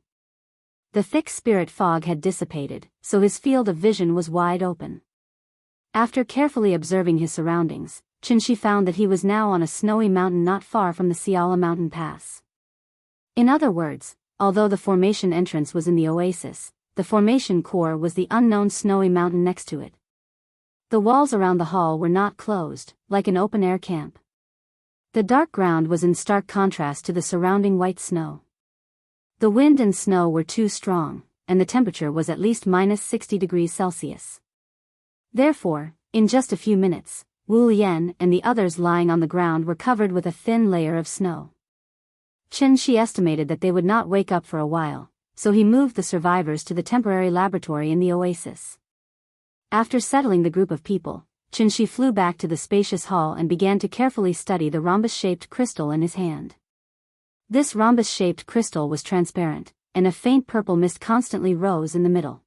Speaker 1: The thick spirit fog had dissipated, so his field of vision was wide open. After carefully observing his surroundings, Chen Shi found that he was now on a snowy mountain not far from the Siala mountain pass. In other words, although the formation entrance was in the oasis, the formation core was the unknown snowy mountain next to it. The walls around the hall were not closed, like an open-air camp. The dark ground was in stark contrast to the surrounding white snow. The wind and snow were too strong, and the temperature was at least -60 degrees Celsius. Therefore, in just a few minutes, Wu Yan and the others lying on the ground were covered with a thin layer of snow. Chen Shi estimated that they would not wake up for a while, so he moved the survivors to the temporary laboratory in the oasis. After settling the group of people, Chen Shi flew back to the spacious hall and began to carefully study the rhombus-shaped crystal in his hand. This rhombus-shaped crystal was transparent, and a faint purple mist constantly rose in the middle.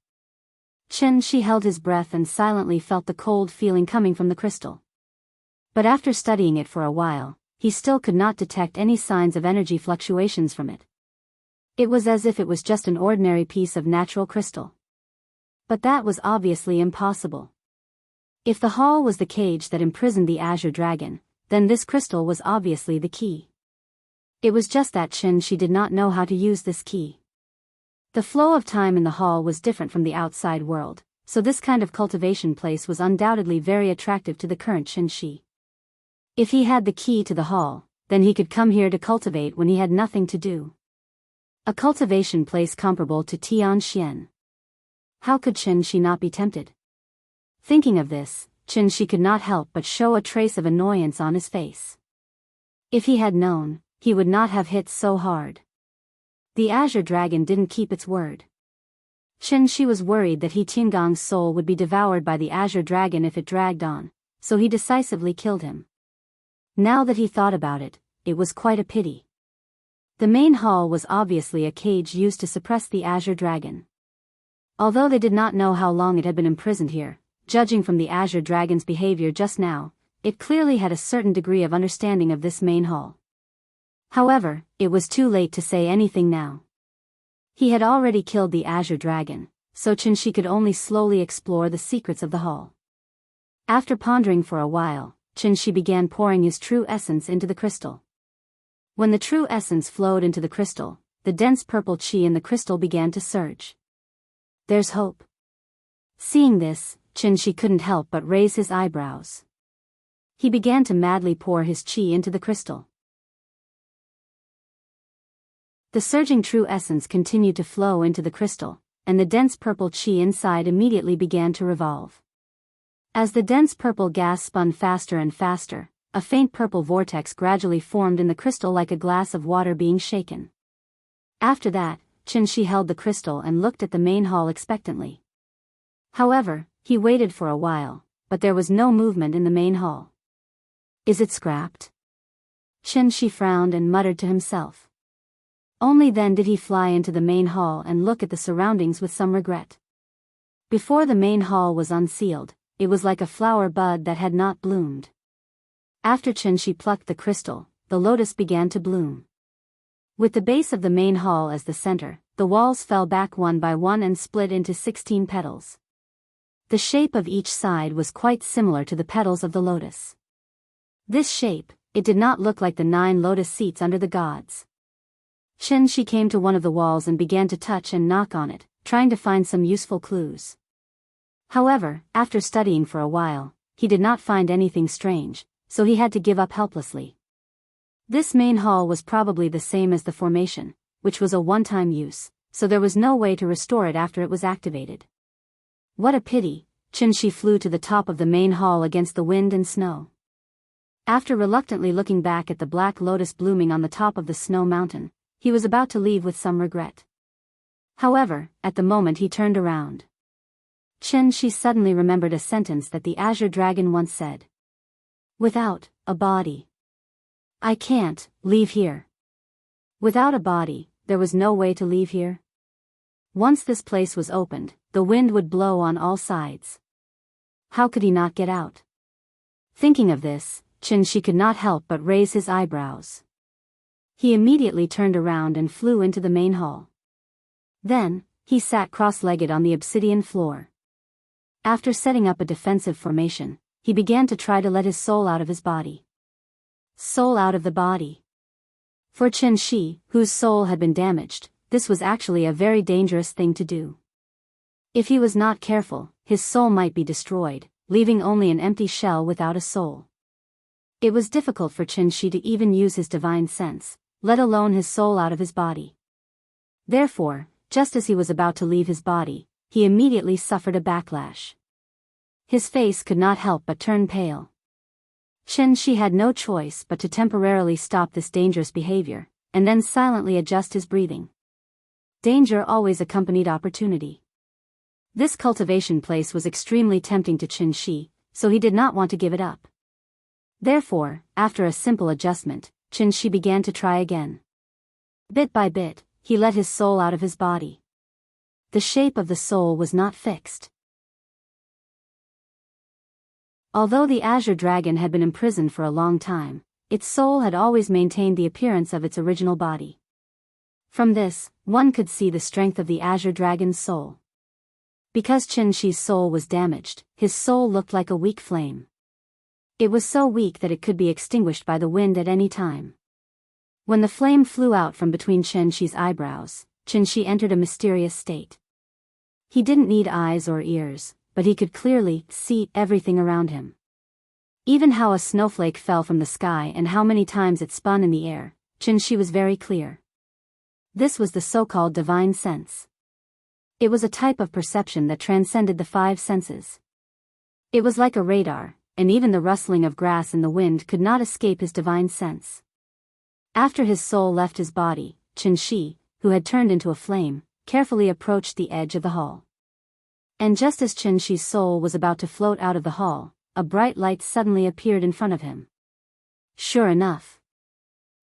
Speaker 1: Chen Shi held his breath and silently felt the cold feeling coming from the crystal. But after studying it for a while, he still could not detect any signs of energy fluctuations from it. It was as if it was just an ordinary piece of natural crystal. But that was obviously impossible. If the hall was the cage that imprisoned the azure dragon, then this crystal was obviously the key. It was just that Chen Shi did not know how to use this key. The flow of time in the hall was different from the outside world, so this kind of cultivation place was undoubtedly very attractive to the current Chen Shi. If he had the key to the hall, then he could come here to cultivate when he had nothing to do. A cultivation place comparable to Tianxian. How could Chen Shi not be tempted? Thinking of this, Chen Shi could not help but show a trace of annoyance on his face. If he had known, he would not have hit so hard. The azure dragon didn't keep its word. Chen Shi was worried that He Tiangang's soul would be devoured by the azure dragon if it dragged on, so he decisively killed him. Now that he thought about it, it was quite a pity. The main hall was obviously a cage used to suppress the azure dragon. Although they did not know how long it had been imprisoned here, judging from the azure dragon's behavior just now, it clearly had a certain degree of understanding of this main hall. However, it was too late to say anything now. He had already killed the azure dragon, so Chen Shi could only slowly explore the secrets of the hall. After pondering for a while, Chen Shi began pouring his true essence into the crystal. When the true essence flowed into the crystal, the dense purple qi in the crystal began to surge. There's hope. Seeing this, Chen Shi couldn't help but raise his eyebrows. He began to madly pour his qi into the crystal. The surging true essence continued to flow into the crystal, and the dense purple qi inside immediately began to revolve. As the dense purple gas spun faster and faster, a faint purple vortex gradually formed in the crystal like a glass of water being shaken. After that, Qianxi held the crystal and looked at the main hall expectantly. However, he waited for a while, but there was no movement in the main hall. Is it scrapped? Qianxi frowned and muttered to himself. Only then did he fly into the main hall and look at the surroundings with some regret. Before the main hall was unsealed, it was like a flower bud that had not bloomed. After Qianxi plucked the crystal, the lotus began to bloom. With the base of the main hall as the center, the walls fell back one by one and split into 16 petals. The shape of each side was quite similar to the petals of the lotus. This shape, it did not look like the 9 lotus seats under the gods. Qianxi came to one of the walls and began to touch and knock on it, trying to find some useful clues. However, after studying for a while, he did not find anything strange, so he had to give up helplessly. This main hall was probably the same as the formation, which was a one-time use, so there was no way to restore it after it was activated. What a pity, Qianxi flew to the top of the main hall against the wind and snow. After reluctantly looking back at the black lotus blooming on the top of the snow mountain, he was about to leave with some regret. However, at the moment he turned around, Qianxi suddenly remembered a sentence that the Azure Dragon once said. Without a body, I can't leave here. Without a body, there was no way to leave here. Once this place was opened, the wind would blow on all sides. How could he not get out? Thinking of this, Qianxi could not help but raise his eyebrows. He immediately turned around and flew into the main hall. Then, he sat cross-legged on the obsidian floor. After setting up a defensive formation, he began to try to let his soul out of his body. Soul out of the body. For Qianxi, whose soul had been damaged, this was actually a very dangerous thing to do. If he was not careful, his soul might be destroyed, leaving only an empty shell without a soul. It was difficult for Qianxi to even use his divine sense, let alone his soul out of his body. Therefore, just as he was about to leave his body, he immediately suffered a backlash. His face could not help but turn pale. Qianxi had no choice but to temporarily stop this dangerous behavior, and then silently adjust his breathing. Danger always accompanied opportunity. This cultivation place was extremely tempting to Qianxi, so he did not want to give it up. Therefore, after a simple adjustment, Qianxi began to try again. Bit by bit, he let his soul out of his body. The shape of the soul was not fixed. Although the Azure Dragon had been imprisoned for a long time, its soul had always maintained the appearance of its original body. From this, one could see the strength of the Azure Dragon's soul. Because Qianxi's soul was damaged, his soul looked like a weak flame. It was so weak that it could be extinguished by the wind at any time. When the flame flew out from between Qianxi's eyebrows, Qianxi entered a mysterious state. He didn't need eyes or ears, but he could clearly see everything around him. Even how a snowflake fell from the sky and how many times it spun in the air, Qianxi was very clear. This was the so-called divine sense. It was a type of perception that transcended the 5 senses. It was like a radar, and even the rustling of grass in the wind could not escape his divine sense. After his soul left his body, Qianxi, who had turned into a flame, carefully approached the edge of the hall. And just as Qianxi's soul was about to float out of the hall, a bright light suddenly appeared in front of him. Sure enough.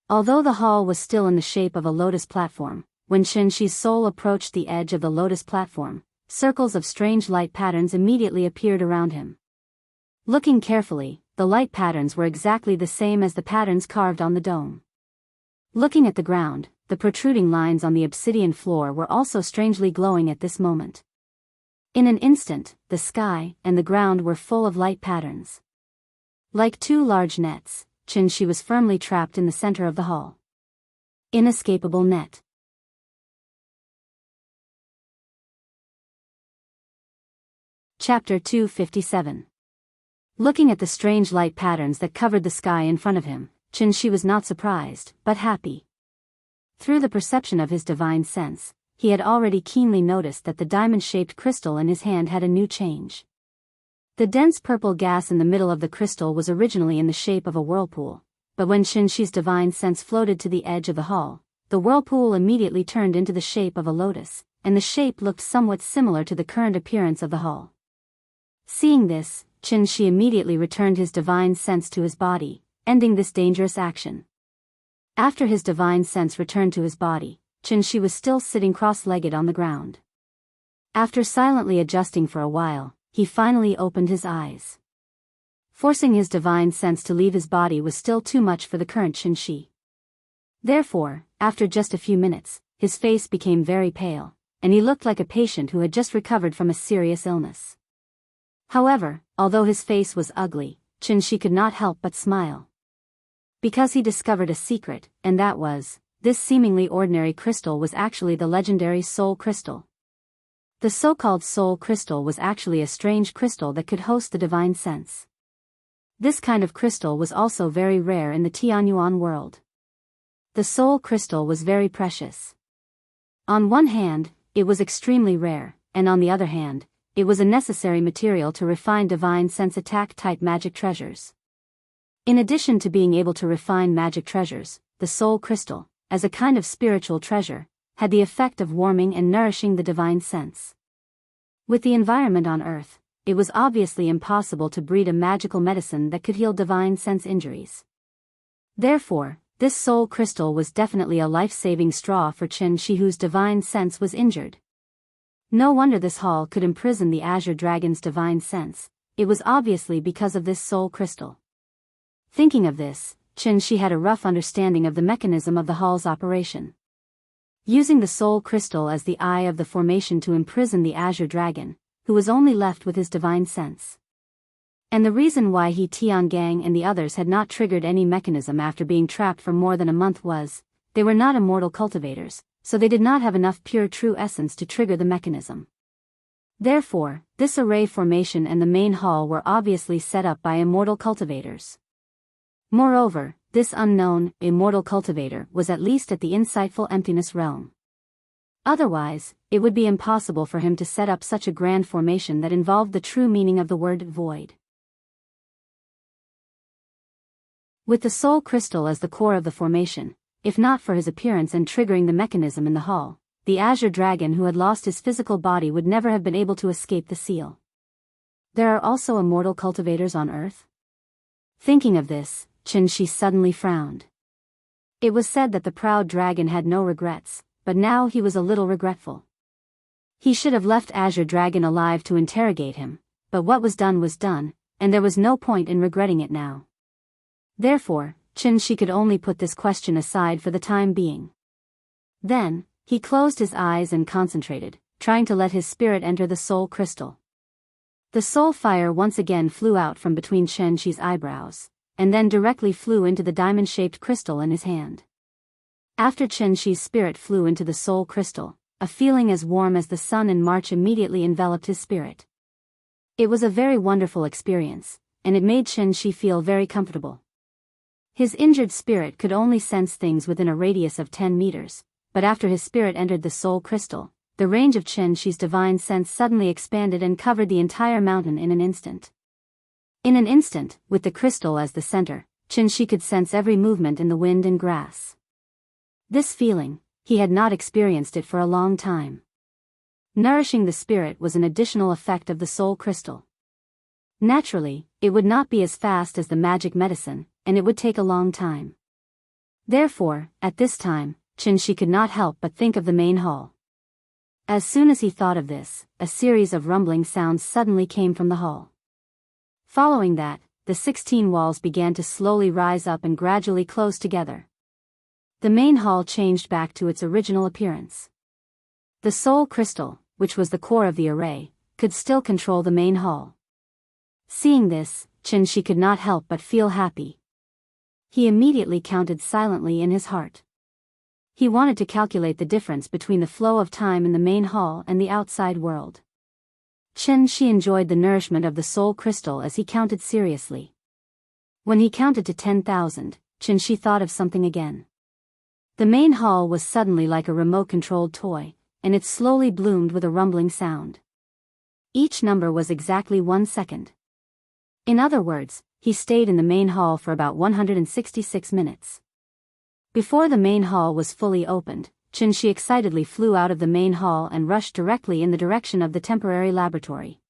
Speaker 1: Although the hall was still in the shape of a lotus platform, when Qianxi's soul approached the edge of the lotus platform, circles of strange light patterns immediately appeared around him. Looking carefully, the light patterns were exactly the same as the patterns carved on the dome. Looking at the ground, the protruding lines on the obsidian floor were also strangely glowing at this moment. In an instant, the sky and the ground were full of light patterns. Like 2 large nets, Qianxi was firmly trapped in the center of the hall. Inescapable net. Chapter 257. Looking at the strange light patterns that covered the sky in front of him, Qianxi was not surprised, but happy. Through the perception of his divine sense, he had already keenly noticed that the diamond-shaped crystal in his hand had a new change. The dense purple gas in the middle of the crystal was originally in the shape of a whirlpool, but when Xianxi's divine sense floated to the edge of the hall, the whirlpool immediately turned into the shape of a lotus, and the shape looked somewhat similar to the current appearance of the hall. Seeing this, Xianxi immediately returned his divine sense to his body, ending this dangerous action. After his divine sense returned to his body, Xianxi was still sitting cross-legged on the ground. After silently adjusting for a while, he finally opened his eyes. Forcing his divine sense to leave his body was still too much for the current Xianxi. Therefore, after just a few minutes, his face became very pale, and he looked like a patient who had just recovered from a serious illness. However, although his face was ugly, Xianxi could not help but smile. Because he discovered a secret, and that was, this seemingly ordinary crystal was actually the legendary soul crystal. The so-called soul crystal was actually a strange crystal that could host the divine sense. This kind of crystal was also very rare in the Tianyuan world. The soul crystal was very precious. On one hand, it was extremely rare, and on the other hand, it was a necessary material to refine divine sense attack-type magic treasures. In addition to being able to refine magic treasures, the soul crystal, as a kind of spiritual treasure, had the effect of warming and nourishing the divine sense. With the environment on Earth, it was obviously impossible to breed a magical medicine that could heal divine sense injuries. Therefore, this soul crystal was definitely a life-saving straw for Xianxi, whose divine sense was injured. No wonder this hall could imprison the azure dragon's divine sense, it was obviously because of this soul crystal. Thinking of this, Xianxi had a rough understanding of the mechanism of the hall's operation. Using the soul crystal as the eye of the formation to imprison the azure dragon, who was only left with his divine sense. And the reason why Tiangang and the others had not triggered any mechanism after being trapped for more than a month was, they were not immortal cultivators, so they did not have enough pure true essence to trigger the mechanism. Therefore, this array formation and the main hall were obviously set up by immortal cultivators. Moreover, this unknown, immortal cultivator was at least at the insightful emptiness realm. Otherwise, it would be impossible for him to set up such a grand formation that involved the true meaning of the word void. With the soul crystal as the core of the formation, if not for his appearance and triggering the mechanism in the hall, the azure dragon who had lost his physical body would never have been able to escape the seal. There are also immortal cultivators on Earth? Thinking of this, Xianxi suddenly frowned. It was said that the proud dragon had no regrets, but now he was a little regretful. He should have left Azure Dragon alive to interrogate him, but what was done, and there was no point in regretting it now. Therefore, Xianxi could only put this question aside for the time being. Then, he closed his eyes and concentrated, trying to let his spirit enter the soul crystal. The soul fire once again flew out from between Xianxi's eyebrows, and then directly flew into the diamond-shaped crystal in his hand. After Xianxi's spirit flew into the soul crystal, a feeling as warm as the sun in March immediately enveloped his spirit. It was a very wonderful experience, and it made Xianxi feel very comfortable. His injured spirit could only sense things within a radius of 10 meters, but after his spirit entered the soul crystal, the range of Xianxi's divine sense suddenly expanded and covered the entire mountain in an instant. In an instant, with the crystal as the center, Xianxi could sense every movement in the wind and grass. This feeling, he had not experienced it for a long time. Nourishing the spirit was an additional effect of the soul crystal. Naturally, it would not be as fast as the magic medicine, and it would take a long time. Therefore, at this time, Xianxi could not help but think of the main hall. As soon as he thought of this, a series of rumbling sounds suddenly came from the hall. Following that, the 16 walls began to slowly rise up and gradually close together. The main hall changed back to its original appearance. The soul crystal, which was the core of the array, could still control the main hall. Seeing this, Xianxi could not help but feel happy. He immediately counted silently in his heart. He wanted to calculate the difference between the flow of time in the main hall and the outside world. Xianxi enjoyed the nourishment of the soul crystal as he counted seriously. When he counted to 10,000, Xianxi thought of something again. The main hall was suddenly like a remote-controlled toy, and it slowly bloomed with a rumbling sound. Each number was exactly 1 second. In other words, he stayed in the main hall for about 166 minutes. Before the main hall was fully opened, Xianxia excitedly flew out of the main hall and rushed directly in the direction of the temporary laboratory.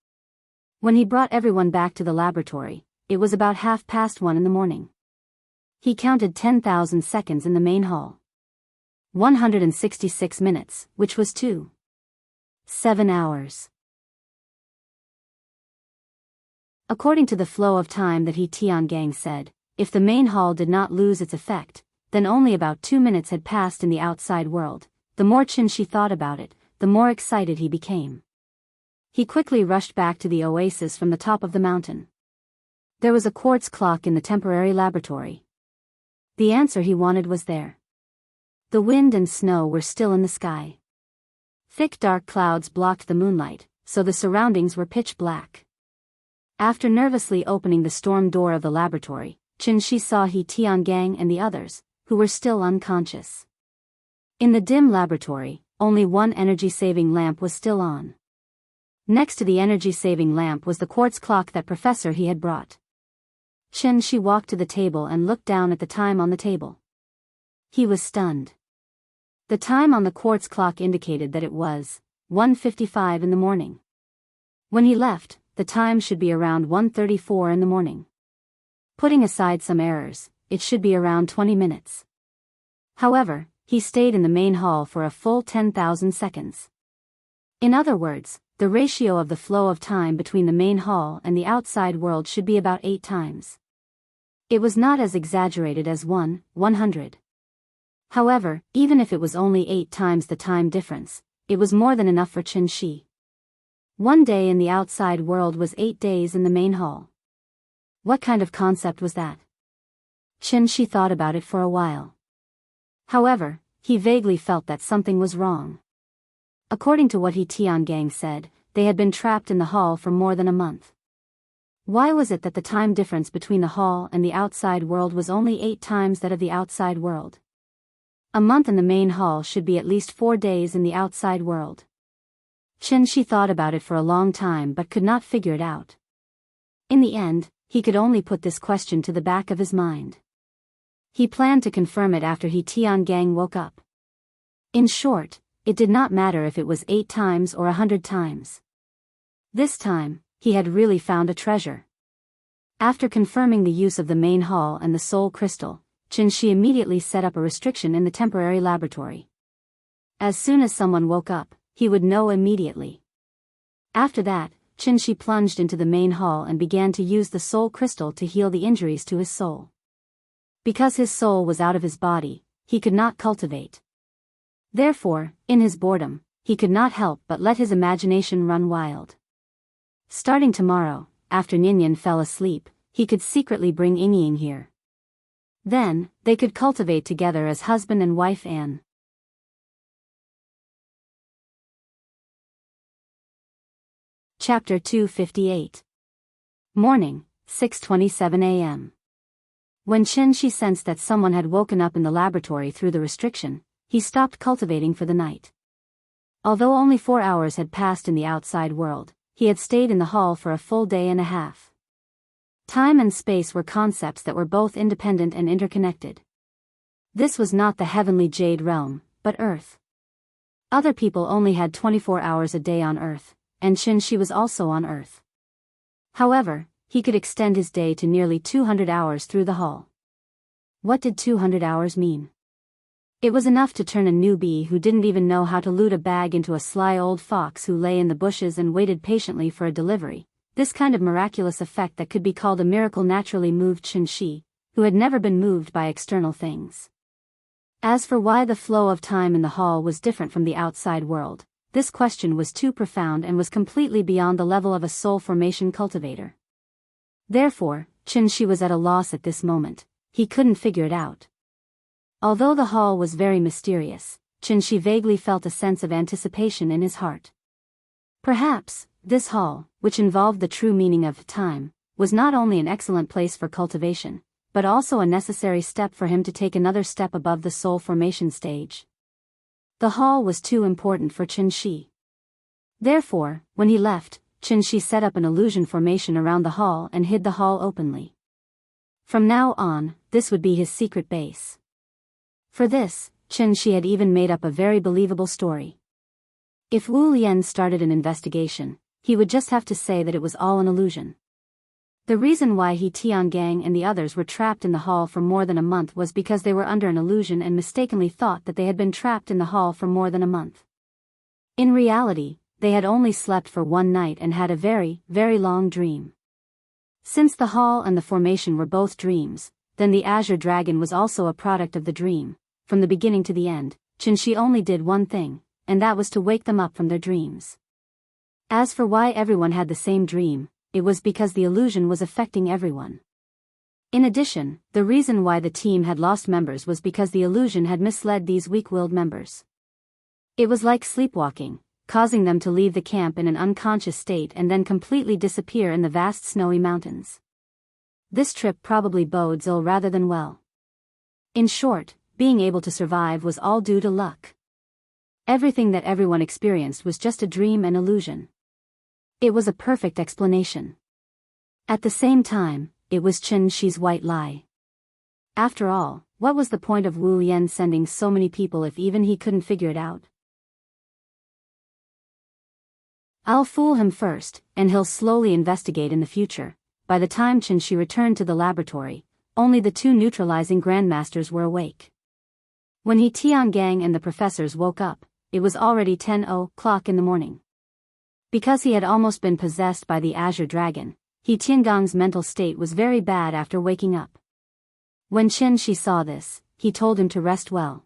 Speaker 1: When he brought everyone back to the laboratory, it was about 1:30 in the morning. He counted 10,000 seconds in the main hall. 166 minutes, which was 7 hours. According to the flow of time that Tiangang said, if the main hall did not lose its effect, then only about 2 minutes had passed in the outside world. The more Xianxia thought about it, the more excited he became. He quickly rushed back to the oasis from the top of the mountain. There was a quartz clock in the temporary laboratory. The answer he wanted was there. The wind and snow were still in the sky. Thick dark clouds blocked the moonlight, so the surroundings were pitch black. After nervously opening the storm door of the laboratory, Xianxia saw Tiangang and the others, who were still unconscious. In the dim laboratory, only one energy-saving lamp was still on. Next to the energy-saving lamp was the quartz clock that professor he had brought. Xianxia walked to the table and looked down at the time on the table. He was stunned. The time on the quartz clock indicated that it was 1:55 in the morning. When he left, the time should be around 1:34 in the morning. Putting aside some errors, it should be around 20 minutes. However, he stayed in the main hall for a full 10,000 seconds. In other words, the ratio of the flow of time between the main hall and the outside world should be about 8 times. It was not as exaggerated as 100. However, even if it was only 8 times the time difference, it was more than enough for Xianxia. 1 day in the outside world was 8 days in the main hall. What kind of concept was that? Xianxia thought about it for a while. However, he vaguely felt that something was wrong. According to what Tiangang said, they had been trapped in the hall for more than a month. Why was it that the time difference between the hall and the outside world was only 8 times that of the outside world? A month in the main hall should be at least 4 days in the outside world. Xianxia thought about it for a long time but could not figure it out. In the end, he could only put this question to the back of his mind. He planned to confirm it after Tiangang woke up. In short, it did not matter if it was 8 times or 100 times. This time, he had really found a treasure. After confirming the use of the main hall and the soul crystal, Xianxia immediately set up a restriction in the temporary laboratory. As soon as someone woke up, he would know immediately. After that, Xianxia plunged into the main hall and began to use the soul crystal to heal the injuries to his soul. Because his soul was out of his body, he could not cultivate. Therefore, in his boredom, he could not help but let his imagination run wild. Starting tomorrow, after Ninian fell asleep, he could secretly bring Yingying here. Then, they could cultivate together as husband and wife and Chapter 258. Morning, 6:27 a.m. When Xianxia sensed that someone had woken up in the laboratory through the restriction, he stopped cultivating for the night. Although only 4 hours had passed in the outside world, he had stayed in the hall for a full day and a half. Time and space were concepts that were both independent and interconnected. This was not the heavenly jade realm, but Earth. Other people only had 24 hours a day on Earth, and Xianxia was also on Earth. However, he could extend his day to nearly 200 hours through the hall. What did 200 hours mean? It was enough to turn a newbie who didn't even know how to loot a bag into a sly old fox who lay in the bushes and waited patiently for a delivery. This kind of miraculous effect that could be called a miracle naturally moved Xianxia, who had never been moved by external things. As for why the flow of time in the hall was different from the outside world, this question was too profound and was completely beyond the level of a soul formation cultivator. Therefore, Xianxia was at a loss at this moment. He couldn't figure it out. Although the hall was very mysterious, Xianxia vaguely felt a sense of anticipation in his heart. Perhaps, this hall, which involved the true meaning of time, was not only an excellent place for cultivation, but also a necessary step for him to take another step above the soul formation stage. The hall was too important for Xianxia. Therefore, when he left, Qianxi set up an illusion formation around the hall and hid the hall openly. From now on, this would be his secret base. For this, Qianxi had even made up a very believable story. If Wu Lian started an investigation, he would just have to say that it was all an illusion. The reason why he Tiangang and the others were trapped in the hall for more than a month was because they were under an illusion and mistakenly thought that they had been trapped in the hall for more than a month. In reality, they had only slept for one night and had a very, very long dream. Since the hall and the formation were both dreams, then the Azure Dragon was also a product of the dream. From the beginning to the end, Qianxi only did one thing, and that was to wake them up from their dreams. As for why everyone had the same dream, it was because the illusion was affecting everyone. In addition, the reason why the team had lost members was because the illusion had misled these weak-willed members. It was like sleepwalking, causing them to leave the camp in an unconscious state and then completely disappear in the vast snowy mountains. This trip probably bodes ill rather than well. In short, being able to survive was all due to luck. Everything that everyone experienced was just a dream and illusion. It was a perfect explanation. At the same time, it was Qianxi's white lie. After all, what was the point of Wu Lian sending so many people if even he couldn't figure it out? I'll fool him first, and he'll slowly investigate in the future. By the time Qianxi returned to the laboratory, only the two neutralizing grandmasters were awake. When he Tiangang and the professors woke up, it was already 10:00 in the morning. Because he had almost been possessed by the Azure Dragon, he Tiangang's mental state was very bad after waking up. When Qianxi saw this, he told him to rest well.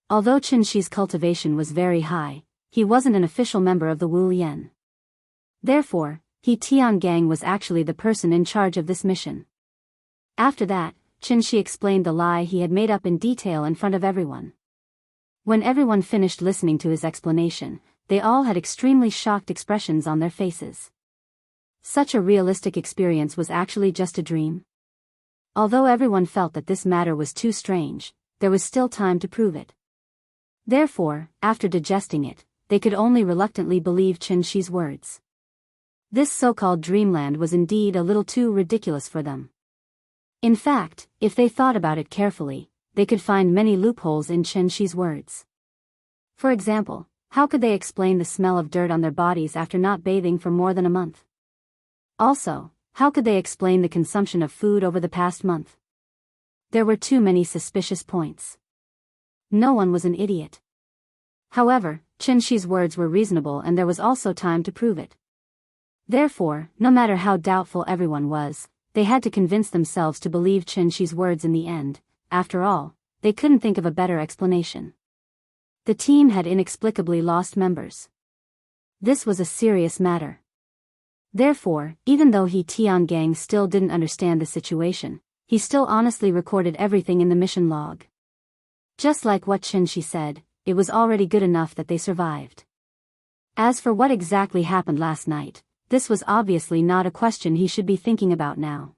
Speaker 1: Although Qianxi's cultivation was very high, he wasn't an official member of the Wu Lian. Therefore, he Tiangang was actually the person in charge of this mission. After that, Qianxi explained the lie he had made up in detail in front of everyone. When everyone finished listening to his explanation, they all had extremely shocked expressions on their faces. Such a realistic experience was actually just a dream. Although everyone felt that this matter was too strange, there was still time to prove it. Therefore, after digesting it, they could only reluctantly believe Qianxi's words. This so-called dreamland was indeed a little too ridiculous for them. In fact, if they thought about it carefully, they could find many loopholes in Qianxi's words. For example, how could they explain the smell of dirt on their bodies after not bathing for more than a month? Also, how could they explain the consumption of food over the past month? There were too many suspicious points. No one was an idiot. However, Qianxi's words were reasonable and there was also time to prove it. Therefore, no matter how doubtful everyone was, they had to convince themselves to believe Qianxi's words in the end. After all, they couldn't think of a better explanation. The team had inexplicably lost members. This was a serious matter. Therefore, even though he Tiangang still didn't understand the situation, he still honestly recorded everything in the mission log. Just like what Qianxi said, it was already good enough that they survived. As for what exactly happened last night, this was obviously not a question he should be thinking about now.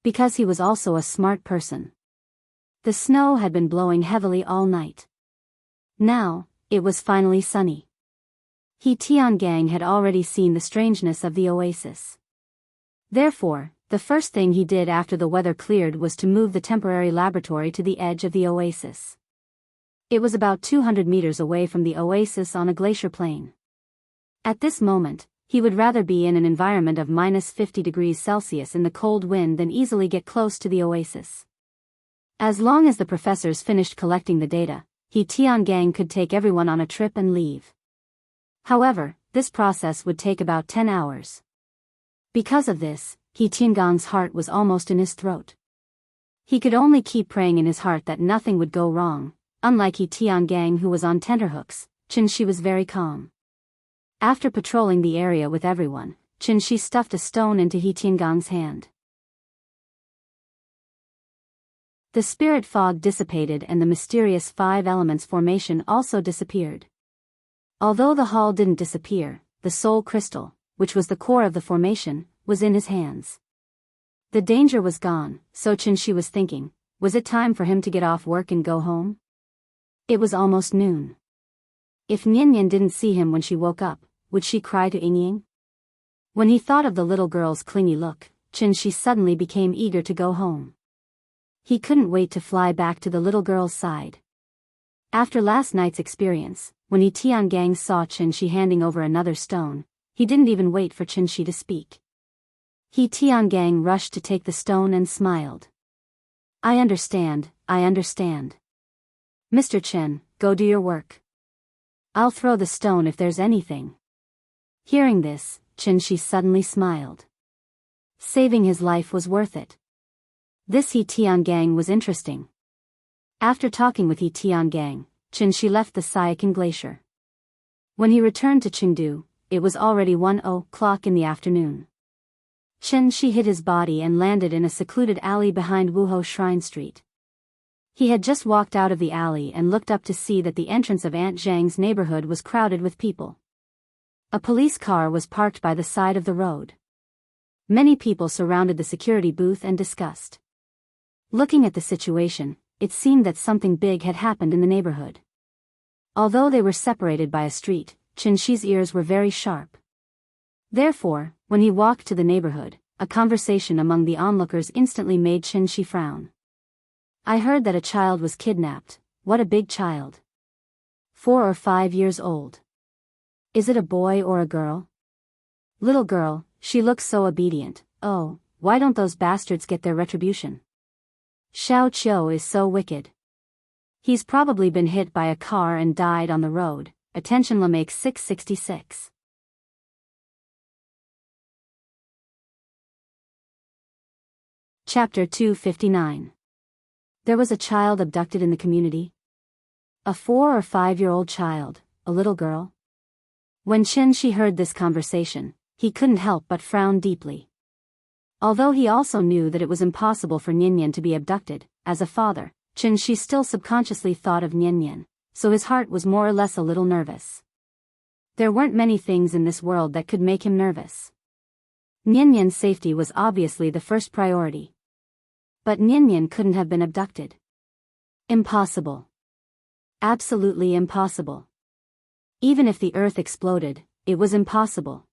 Speaker 1: Because he was also a smart person. The snow had been blowing heavily all night. Now, it was finally sunny. He Tiangang had already seen the strangeness of the oasis. Therefore, the first thing he did after the weather cleared was to move the temporary laboratory to the edge of the oasis. It was about 200 meters away from the oasis on a glacier plain. At this moment, he would rather be in an environment of -50 degrees Celsius in the cold wind than easily get close to the oasis. As long as the professors finished collecting the data, he Tiangang could take everyone on a trip and leave. However, this process would take about 10 hours. Because of this, he Tiangang's heart was almost in his throat. He could only keep praying in his heart that nothing would go wrong. Unlike he Tiangang who was on tenterhooks, Qianxi was very calm. After patrolling the area with everyone, Qianxi stuffed a stone into he Tiangang's hand. The spirit fog dissipated and the mysterious 5 elements formation also disappeared. Although the hall didn't disappear, the soul crystal, which was the core of the formation, was in his hands. The danger was gone, so Qianxi was thinking, was it time for him to get off work and go home? It was almost noon. If Nian didn't see him when she woke up, would she cry to Yingying? When he thought of the little girl's clingy look, Xianxia suddenly became eager to go home. He couldn't wait to fly back to the little girl's side. After last night's experience, when Tiangang saw Xianxia handing over another stone, he didn't even wait for Xianxia to speak. Tiangang rushed to take the stone and smiled. I understand. Mr. Chen, go do your work. I'll throw the stone if there's anything. Hearing this, Xianxia suddenly smiled. Saving his life was worth it. This Tiangang was interesting. After talking with Tiangang, Xianxia left the Siakan Glacier. When he returned to Chengdu, it was already 1:00 in the afternoon. Xianxia hid his body and landed in a secluded alley behind Wuhou Shrine Street. He had just walked out of the alley and looked up to see that the entrance of Aunt Zhang's neighborhood was crowded with people. A police car was parked by the side of the road. Many people surrounded the security booth and discussed. Looking at the situation, it seemed that something big had happened in the neighborhood. Although they were separated by a street, Xianxia's ears were very sharp. Therefore, when he walked to the neighborhood, a conversation among the onlookers instantly made Xianxia frown. I heard that a child was kidnapped. What a big child. 4 or 5 years old. Is it a boy or a girl? Little girl, she looks so obedient. Oh, why don't those bastards get their retribution? Xiao Qiu is so wicked. He's probably been hit by a car and died on the road. Attention Lamake 666. Chapter 259. There was a child abducted in the community. A 4 or 5-year-old child, a little girl. When Xianxia heard this conversation, he couldn't help but frown deeply. Although he also knew that it was impossible for Niannian to be abducted, as a father, Xianxia still subconsciously thought of Niannian, so his heart was more or less a little nervous. There weren't many things in this world that could make him nervous. Niannian's safety was obviously the first priority. But Niannian couldn't have been abducted. Impossible. Absolutely impossible. Even if the earth exploded, it was impossible.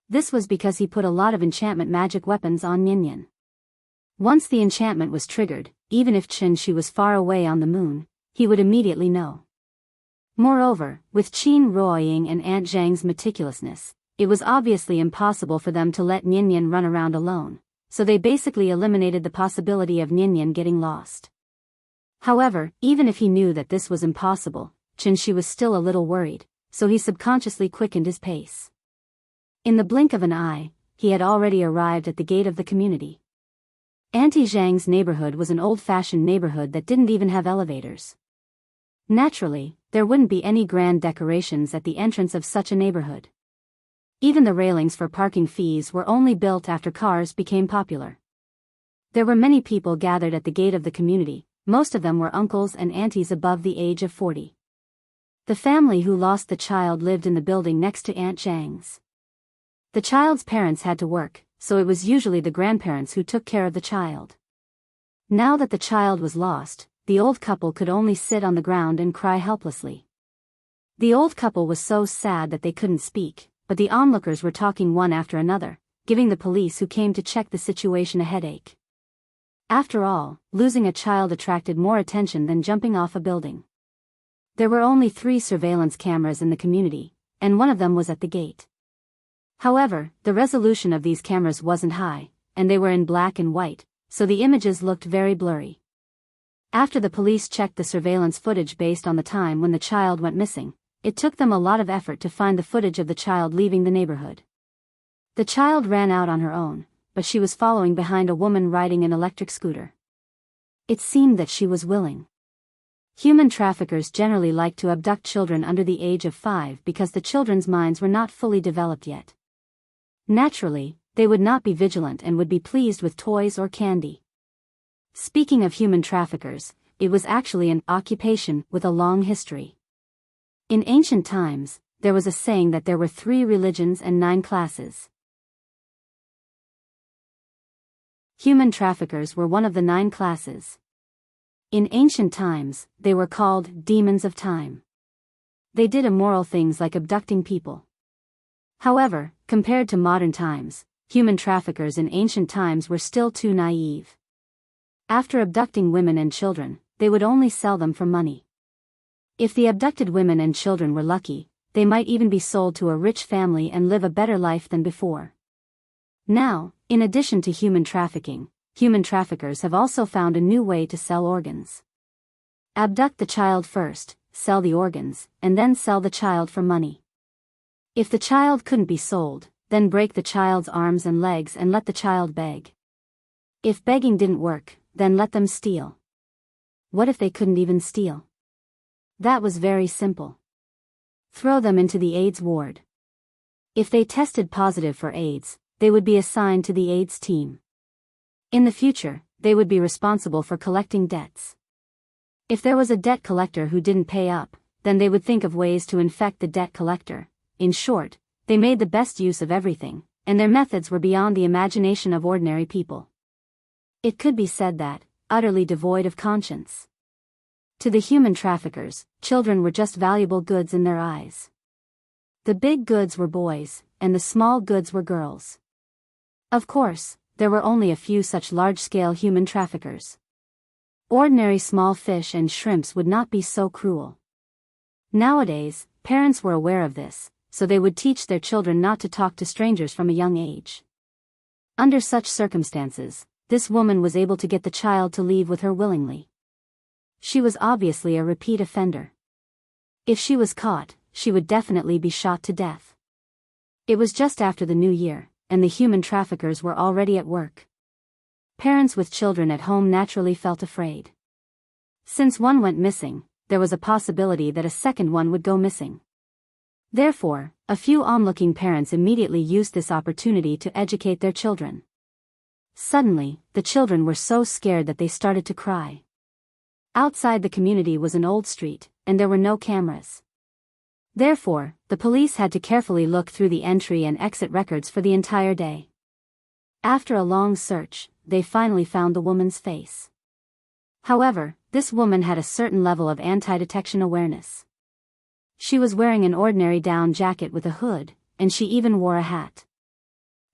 Speaker 1: This was because he put a lot of enchantment magic weapons on Niannian. Once the enchantment was triggered, even if Xianxia was far away on the moon, he would immediately know. Moreover, with Qin Ruoying and Aunt Zhang's meticulousness, it was obviously impossible for them to let Niannian run around alone, so they basically eliminated the possibility of Niannian getting lost. However, even if he knew that this was impossible, Xianxia was still a little worried, so he subconsciously quickened his pace. In the blink of an eye, he had already arrived at the gate of the community. Auntie Zhang's neighborhood was an old-fashioned neighborhood that didn't even have elevators. Naturally, there wouldn't be any grand decorations at the entrance of such a neighborhood. Even the railings for parking fees were only built after cars became popular. There were many people gathered at the gate of the community, most of them were uncles and aunties above the age of 40. The family who lost the child lived in the building next to Aunt Zhang's. The child's parents had to work, so it was usually the grandparents who took care of the child. Now that the child was lost, the old couple could only sit on the ground and cry helplessly. The old couple was so sad that they couldn't speak, but the onlookers were talking one after another, giving the police who came to check the situation a headache. After all, losing a child attracted more attention than jumping off a building. There were only 3 surveillance cameras in the community, and one of them was at the gate. However, the resolution of these cameras wasn't high, and they were in black and white, so the images looked very blurry. After the police checked the surveillance footage based on the time when the child went missing, it took them a lot of effort to find the footage of the child leaving the neighborhood. The child ran out on her own, but she was following behind a woman riding an electric scooter. It seemed that she was willing. Human traffickers generally like to abduct children under the age of 5 because the children's minds were not fully developed yet. Naturally, they would not be vigilant and would be pleased with toys or candy. Speaking of human traffickers, it was actually an occupation with a long history. In ancient times, there was a saying that there were 3 religions and 9 classes. Human traffickers were one of the 9 classes. In ancient times, they were called demons of time. They did immoral things like abducting people. However, compared to modern times, human traffickers in ancient times were still too naive. After abducting women and children, they would only sell them for money. If the abducted women and children were lucky, they might even be sold to a rich family and live a better life than before. Now, in addition to human trafficking, human traffickers have also found a new way to sell organs. Abduct the child first, sell the organs, and then sell the child for money. If the child couldn't be sold, then break the child's arms and legs and let the child beg. If begging didn't work, then let them steal. What if they couldn't even steal? That was very simple. Throw them into the AIDS ward. If they tested positive for AIDS, they would be assigned to the AIDS team. In the future, they would be responsible for collecting debts. If there was a debt collector who didn't pay up, then they would think of ways to infect the debt collector. In short, they made the best use of everything, and their methods were beyond the imagination of ordinary people. It could be said that, utterly devoid of conscience. To the human traffickers, children were just valuable goods in their eyes. The big goods were boys, and the small goods were girls. Of course, there were only a few such large-scale human traffickers. Ordinary small fish and shrimps would not be so cruel. Nowadays, parents were aware of this, so they would teach their children not to talk to strangers from a young age. Under such circumstances, this woman was able to get the child to leave with her willingly. She was obviously a repeat offender. If she was caught, she would definitely be shot to death. It was just after the new year, and the human traffickers were already at work. Parents with children at home naturally felt afraid. Since one went missing, there was a possibility that a second one would go missing. Therefore, a few onlooking parents immediately used this opportunity to educate their children. Suddenly, the children were so scared that they started to cry. Outside the community was an old street, and there were no cameras. Therefore, the police had to carefully look through the entry and exit records for the entire day. After a long search, they finally found the woman's face. However, this woman had a certain level of anti-detection awareness. She was wearing an ordinary down jacket with a hood, and she even wore a hat.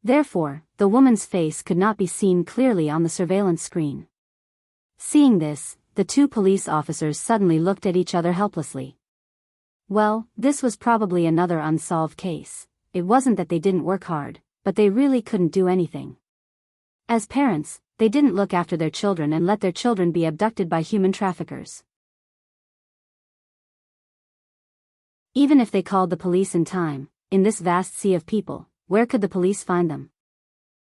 Speaker 1: Therefore, the woman's face could not be seen clearly on the surveillance screen. Seeing this, the two police officers suddenly looked at each other helplessly. Well, this was probably another unsolved case. It wasn't that they didn't work hard, but they really couldn't do anything. As parents, they didn't look after their children and let their children be abducted by human traffickers. Even if they called the police in time, in this vast sea of people, where could the police find them?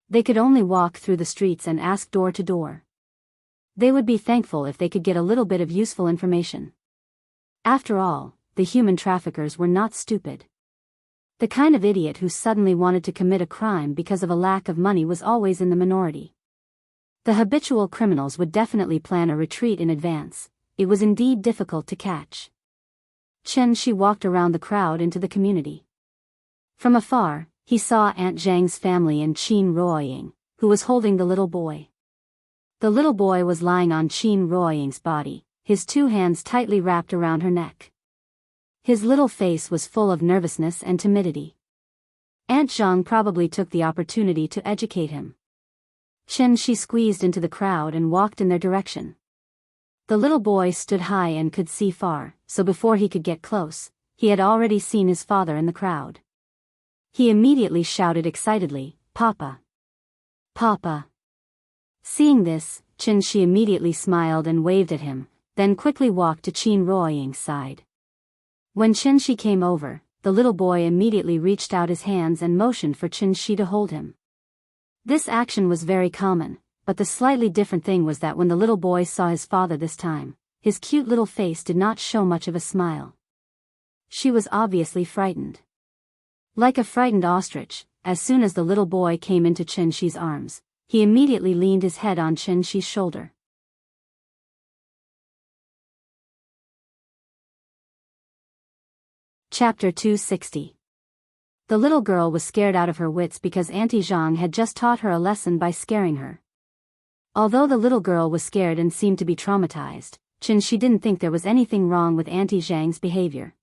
Speaker 1: They could only walk through the streets and ask door to door. They would be thankful if they could get a little bit of useful information. After all, the human traffickers were not stupid. The kind of idiot who suddenly wanted to commit a crime because of a lack of money was always in the minority. The habitual criminals would definitely plan a retreat in advance. It was indeed difficult to catch. Xianxia walked around the crowd into the community. From afar, he saw Aunt Zhang's family and Qin Ruoying, who was holding the little boy. The little boy was lying on Qin Ruoying's body, his two hands tightly wrapped around her neck. His little face was full of nervousness and timidity. Aunt Zhang probably took the opportunity to educate him. Xianxia squeezed into the crowd and walked in their direction. The little boy stood high and could see far, so before he could get close, he had already seen his father in the crowd. He immediately shouted excitedly, "Papa! Papa!" Seeing this, Xianxia immediately smiled and waved at him, then quickly walked to Qin Ruoying's side. When Xianxia came over, the little boy immediately reached out his hands and motioned for Xianxia to hold him. This action was very common, but the slightly different thing was that when the little boy saw his father this time, his cute little face did not show much of a smile. She was obviously frightened. Like a frightened ostrich, as soon as the little boy came into Xianxia's arms, he immediately leaned his head on Xianxia's shoulder. Chapter 260. The little girl was scared out of her wits because Auntie Zhang had just taught her a lesson by scaring her. Although the little girl was scared and seemed to be traumatized, Xianxia didn't think there was anything wrong with Auntie Zhang's behavior.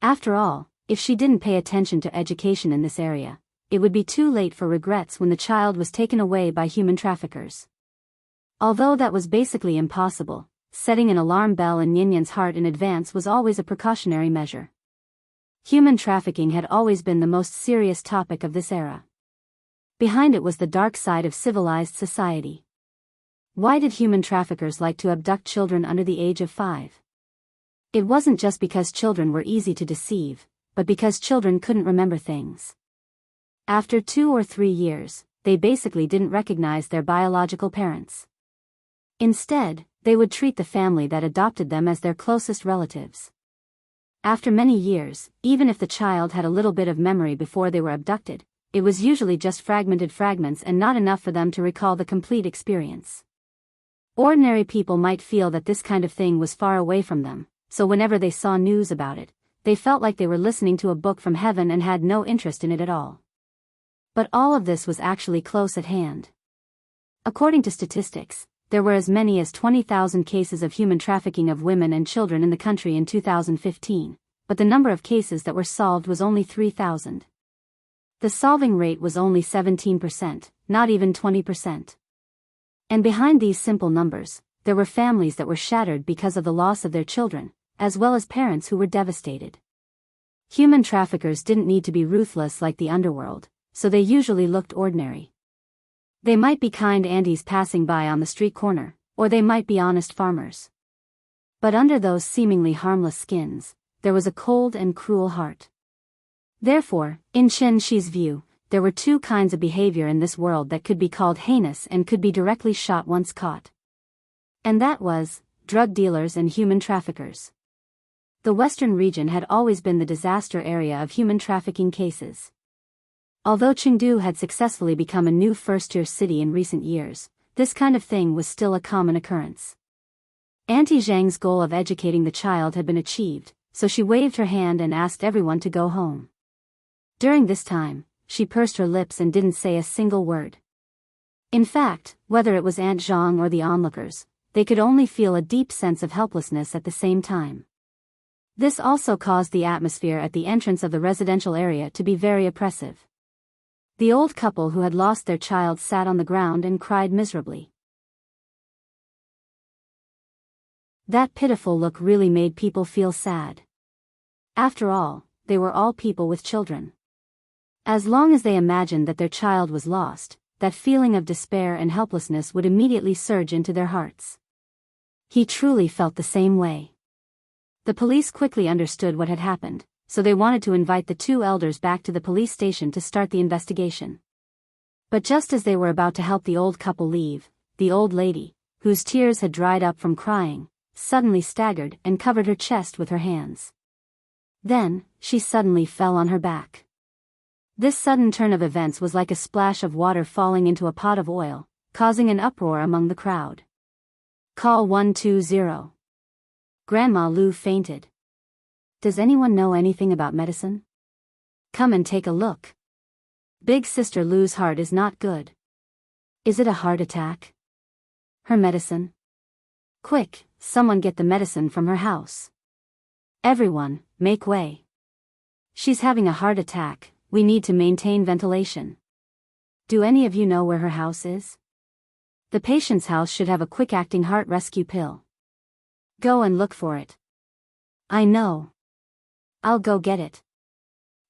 Speaker 1: After all, if she didn't pay attention to education in this area, it would be too late for regrets when the child was taken away by human traffickers. Although that was basically impossible, setting an alarm bell in Nyanyan's heart in advance was always a precautionary measure. Human trafficking had always been the most serious topic of this era. Behind it was the dark side of civilized society. Why did human traffickers like to abduct children under the age of 5? It wasn't just because children were easy to deceive, but because children couldn't remember things. After 2 or 3 years, they basically didn't recognize their biological parents. Instead, they would treat the family that adopted them as their closest relatives. After many years, even if the child had a little bit of memory before they were abducted, it was usually just fragmented fragments and not enough for them to recall the complete experience. Ordinary people might feel that this kind of thing was far away from them, so whenever they saw news about it, they felt like they were listening to a book from heaven and had no interest in it at all. But all of this was actually close at hand. According to statistics, there were as many as 20,000 cases of human trafficking of women and children in the country in 2015, but the number of cases that were solved was only 3,000. The solving rate was only 17%, not even 20%. And behind these simple numbers, there were families that were shattered because of the loss of their children, as well as parents who were devastated. Human traffickers didn't need to be ruthless like the underworld, so they usually looked ordinary. They might be kind aunties passing by on the street corner, or they might be honest farmers. But under those seemingly harmless skins, there was a cold and cruel heart. Therefore, in Xianxi's view, there were 2 kinds of behavior in this world that could be called heinous and could be directly shot once caught. And that was, drug dealers and human traffickers. The Western region had always been the disaster area of human trafficking cases. Although Chengdu had successfully become a new first-tier city in recent years, this kind of thing was still a common occurrence. Auntie Zhang's goal of educating the child had been achieved, so she waved her hand and asked everyone to go home. During this time, she pursed her lips and didn't say a single word. In fact, whether it was Aunt Zhang or the onlookers, they could only feel a deep sense of helplessness at the same time. This also caused the atmosphere at the entrance of the residential area to be very oppressive. The old couple who had lost their child sat on the ground and cried miserably. That pitiful look really made people feel sad. After all, they were all people with children. As long as they imagined that their child was lost, that feeling of despair and helplessness would immediately surge into their hearts. He truly felt the same way. The police quickly understood what had happened, so they wanted to invite the 2 elders back to the police station to start the investigation. But just as they were about to help the old couple leave, the old lady, whose tears had dried up from crying, suddenly staggered and covered her chest with her hands. Then, she suddenly fell on her back. This sudden turn of events was like a splash of water falling into a pot of oil, causing an uproar among the crowd. Call 120. Grandma Lu fainted. Does anyone know anything about medicine? Come and take a look. Big Sister Lu's heart is not good. Is it a heart attack? Her medicine? Quick, someone get the medicine from her house. Everyone, make way. She's having a heart attack, we need to maintain ventilation. Do any of you know where her house is? The patient's house should have a quick-acting heart rescue pill. Go and look for it. I know. I'll go get it.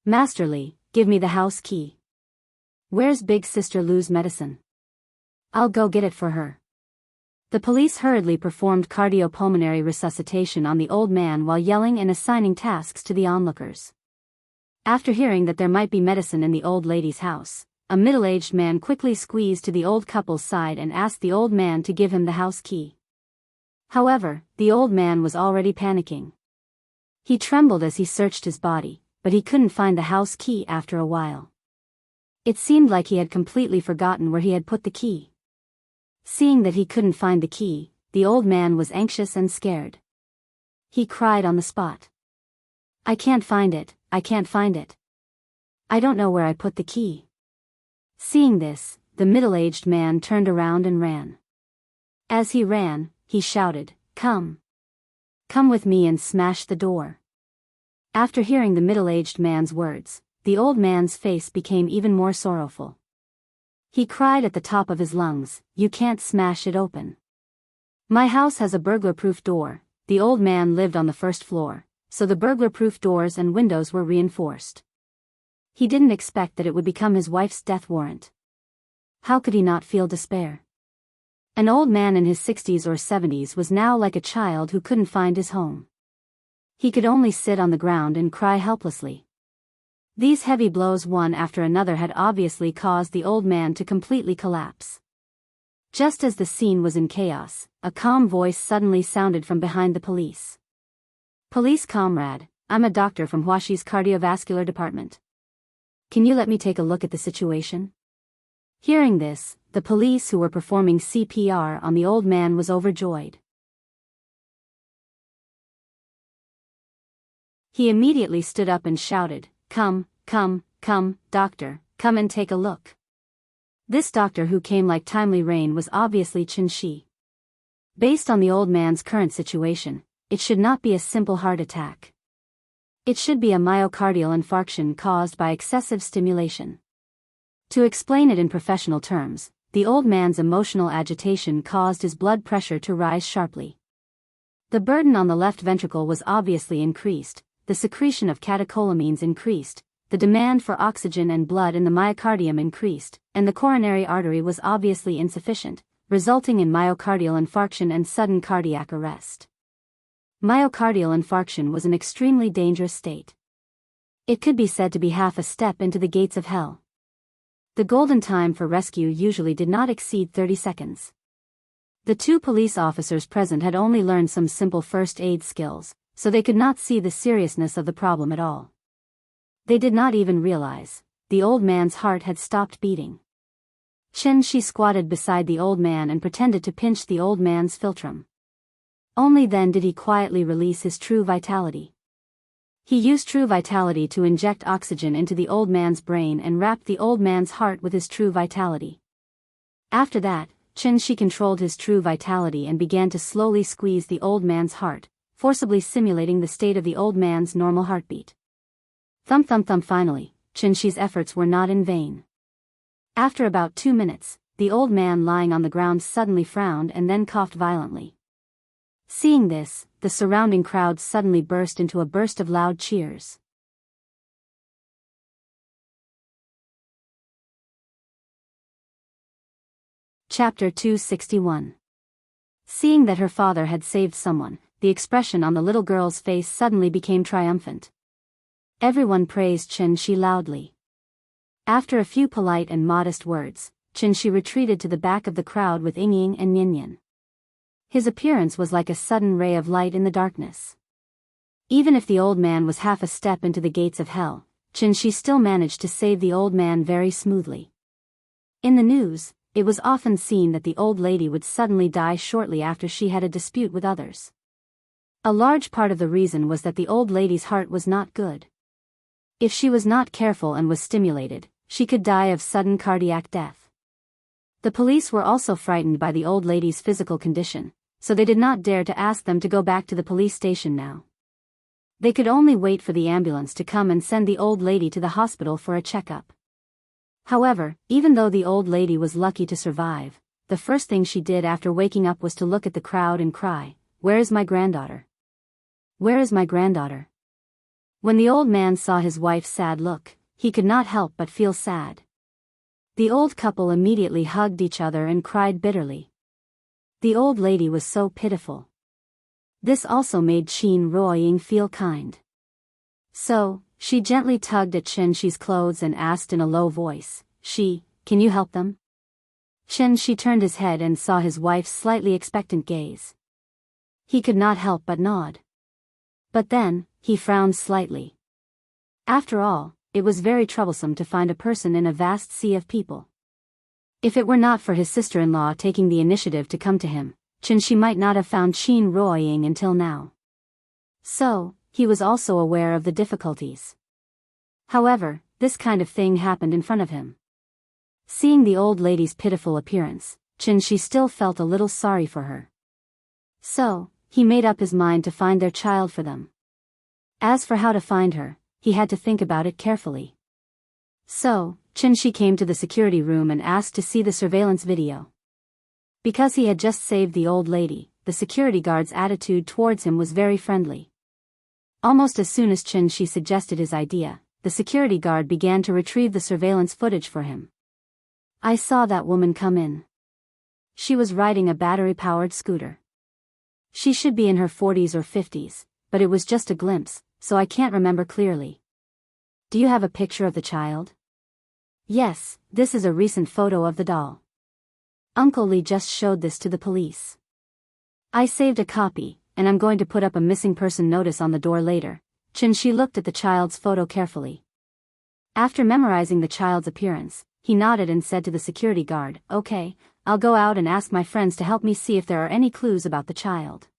Speaker 1: Masterly, give me the house key. Where's Big Sister Lu's medicine? I'll go get it for her. The police hurriedly performed cardiopulmonary resuscitation on the old man while yelling and assigning tasks to the onlookers. After hearing that there might be medicine in the old lady's house, a middle-aged man quickly squeezed to the old couple's side and asked the old man to give him the house key. However, the old man was already panicking. He trembled as he searched his body, but he couldn't find the house key after a while. It seemed like he had completely forgotten where he had put the key. Seeing that he couldn't find the key, the old man was anxious and scared. He cried on the spot. I can't find it, I can't find it. I don't know where I put the key. Seeing this, the middle-aged man turned around and ran. As he ran, he shouted, Come! Come with me and smash the door. After hearing the middle-aged man's words, the old man's face became even more sorrowful. He cried at the top of his lungs, "You can't smash it open. My house has a burglar-proof door." The old man lived on the first floor, so the burglar-proof doors and windows were reinforced. He didn't expect that it would become his wife's death warrant. How could he not feel despair? An old man in his 60s or 70s was now like a child who couldn't find his home. He could only sit on the ground and cry helplessly. These heavy blows one after another had obviously caused the old man to completely collapse. Just as the scene was in chaos, a calm voice suddenly sounded from behind the police. "Police comrade, I'm a doctor from Huaxi's cardiovascular department. Can you let me take a look at the situation?" Hearing this, the police who were performing CPR on the old man was overjoyed. He immediately stood up and shouted, Come, doctor, come and take a look." This doctor who came like timely rain was obviously Qin Shi. Based on the old man's current situation, it should not be a simple heart attack. It should be a myocardial infarction caused by excessive stimulation. To explain it in professional terms, the old man's emotional agitation caused his blood pressure to rise sharply. The burden on the left ventricle was obviously increased, the secretion of catecholamines increased, the demand for oxygen and blood in the myocardium increased, and the coronary artery was obviously insufficient, resulting in myocardial infarction and sudden cardiac arrest. Myocardial infarction was an extremely dangerous state. It could be said to be half a step into the gates of hell. The golden time for rescue usually did not exceed 30 seconds. The two police officers present had only learned some simple first aid skills, so they could not see the seriousness of the problem at all. They did not even realize the old man's heart had stopped beating. Qin Shi squatted beside the old man and pretended to pinch the old man's philtrum. Only then did he quietly release his true vitality. He used true vitality to inject oxygen into the old man's brain and wrapped the old man's heart with his true vitality. After that, Qin Shi controlled his true vitality and began to slowly squeeze the old man's heart, forcibly simulating the state of the old man's normal heartbeat. Thump thump thump. Finally, Qin Shi's efforts were not in vain. After about 2 minutes, the old man lying on the ground suddenly frowned and then coughed violently. Seeing this, the surrounding crowd suddenly burst into a burst of loud cheers. Chapter 261. Seeing that her father had saved someone, the expression on the little girl's face suddenly became triumphant. Everyone praised Qin Shi loudly. After a few polite and modest words, Qin Shi retreated to the back of the crowd with Yingying and Ninian. His appearance was like a sudden ray of light in the darkness. Even if the old man was half a step into the gates of hell, Qin Shi still managed to save the old man very smoothly. In the news, it was often seen that the old lady would suddenly die shortly after she had a dispute with others. A large part of the reason was that the old lady's heart was not good. If she was not careful and was stimulated, she could die of sudden cardiac death. The police were also frightened by the old lady's physical condition, so they did not dare to ask them to go back to the police station now. They could only wait for the ambulance to come and send the old lady to the hospital for a checkup. However, even though the old lady was lucky to survive, the first thing she did after waking up was to look at the crowd and cry, "Where is my granddaughter? Where is my granddaughter?" When the old man saw his wife's sad look, he could not help but feel sad. The old couple immediately hugged each other and cried bitterly. The old lady was so pitiful. This also made Qin Ruoying feel kind. So, she gently tugged at Qin Shi's clothes and asked in a low voice, Can you help them?" Qin Shi turned his head and saw his wife's slightly expectant gaze. He could not help but nod. But then, he frowned slightly. After all, it was very troublesome to find a person in a vast sea of people. If it were not for his sister-in-law taking the initiative to come to him, Qin Shi might not have found Qin Ruoying until now. So, he was also aware of the difficulties. However, this kind of thing happened in front of him. Seeing the old lady's pitiful appearance, Qin Shi still felt a little sorry for her. So, he made up his mind to find their child for them. As for how to find her, he had to think about it carefully. So, Qianxi came to the security room and asked to see the surveillance video. Because he had just saved the old lady, the security guard's attitude towards him was very friendly. Almost as soon as Qianxi suggested his idea, the security guard began to retrieve the surveillance footage for him. I saw that woman come in. She was riding a battery-powered scooter. She should be in her 40s or 50s, but it was just a glimpse, so I can't remember clearly. Do you have a picture of the child? Yes, this is a recent photo of the doll. Uncle Li just showed this to the police. I saved a copy, and I'm going to put up a missing person notice on the door later. Qianxi looked at the child's photo carefully. After memorizing the child's appearance, he nodded and said to the security guard, "Okay, I'll go out and ask my friends to help me see if there are any clues about the child."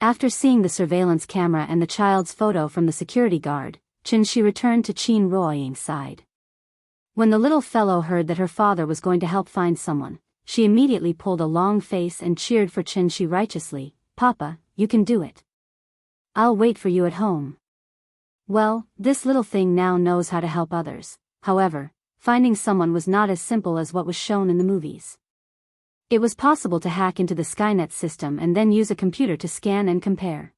Speaker 1: After seeing the surveillance camera and the child's photo from the security guard, Qianxi returned to Qin Ruoying's side. When the little fellow heard that her father was going to help find someone, she immediately pulled a long face and cheered for Qianxi righteously, "Papa, you can do it. I'll wait for you at home." Well, this little thing now knows how to help others. However, finding someone was not as simple as what was shown in the movies. It was possible to hack into the Skynet system and then use a computer to scan and compare.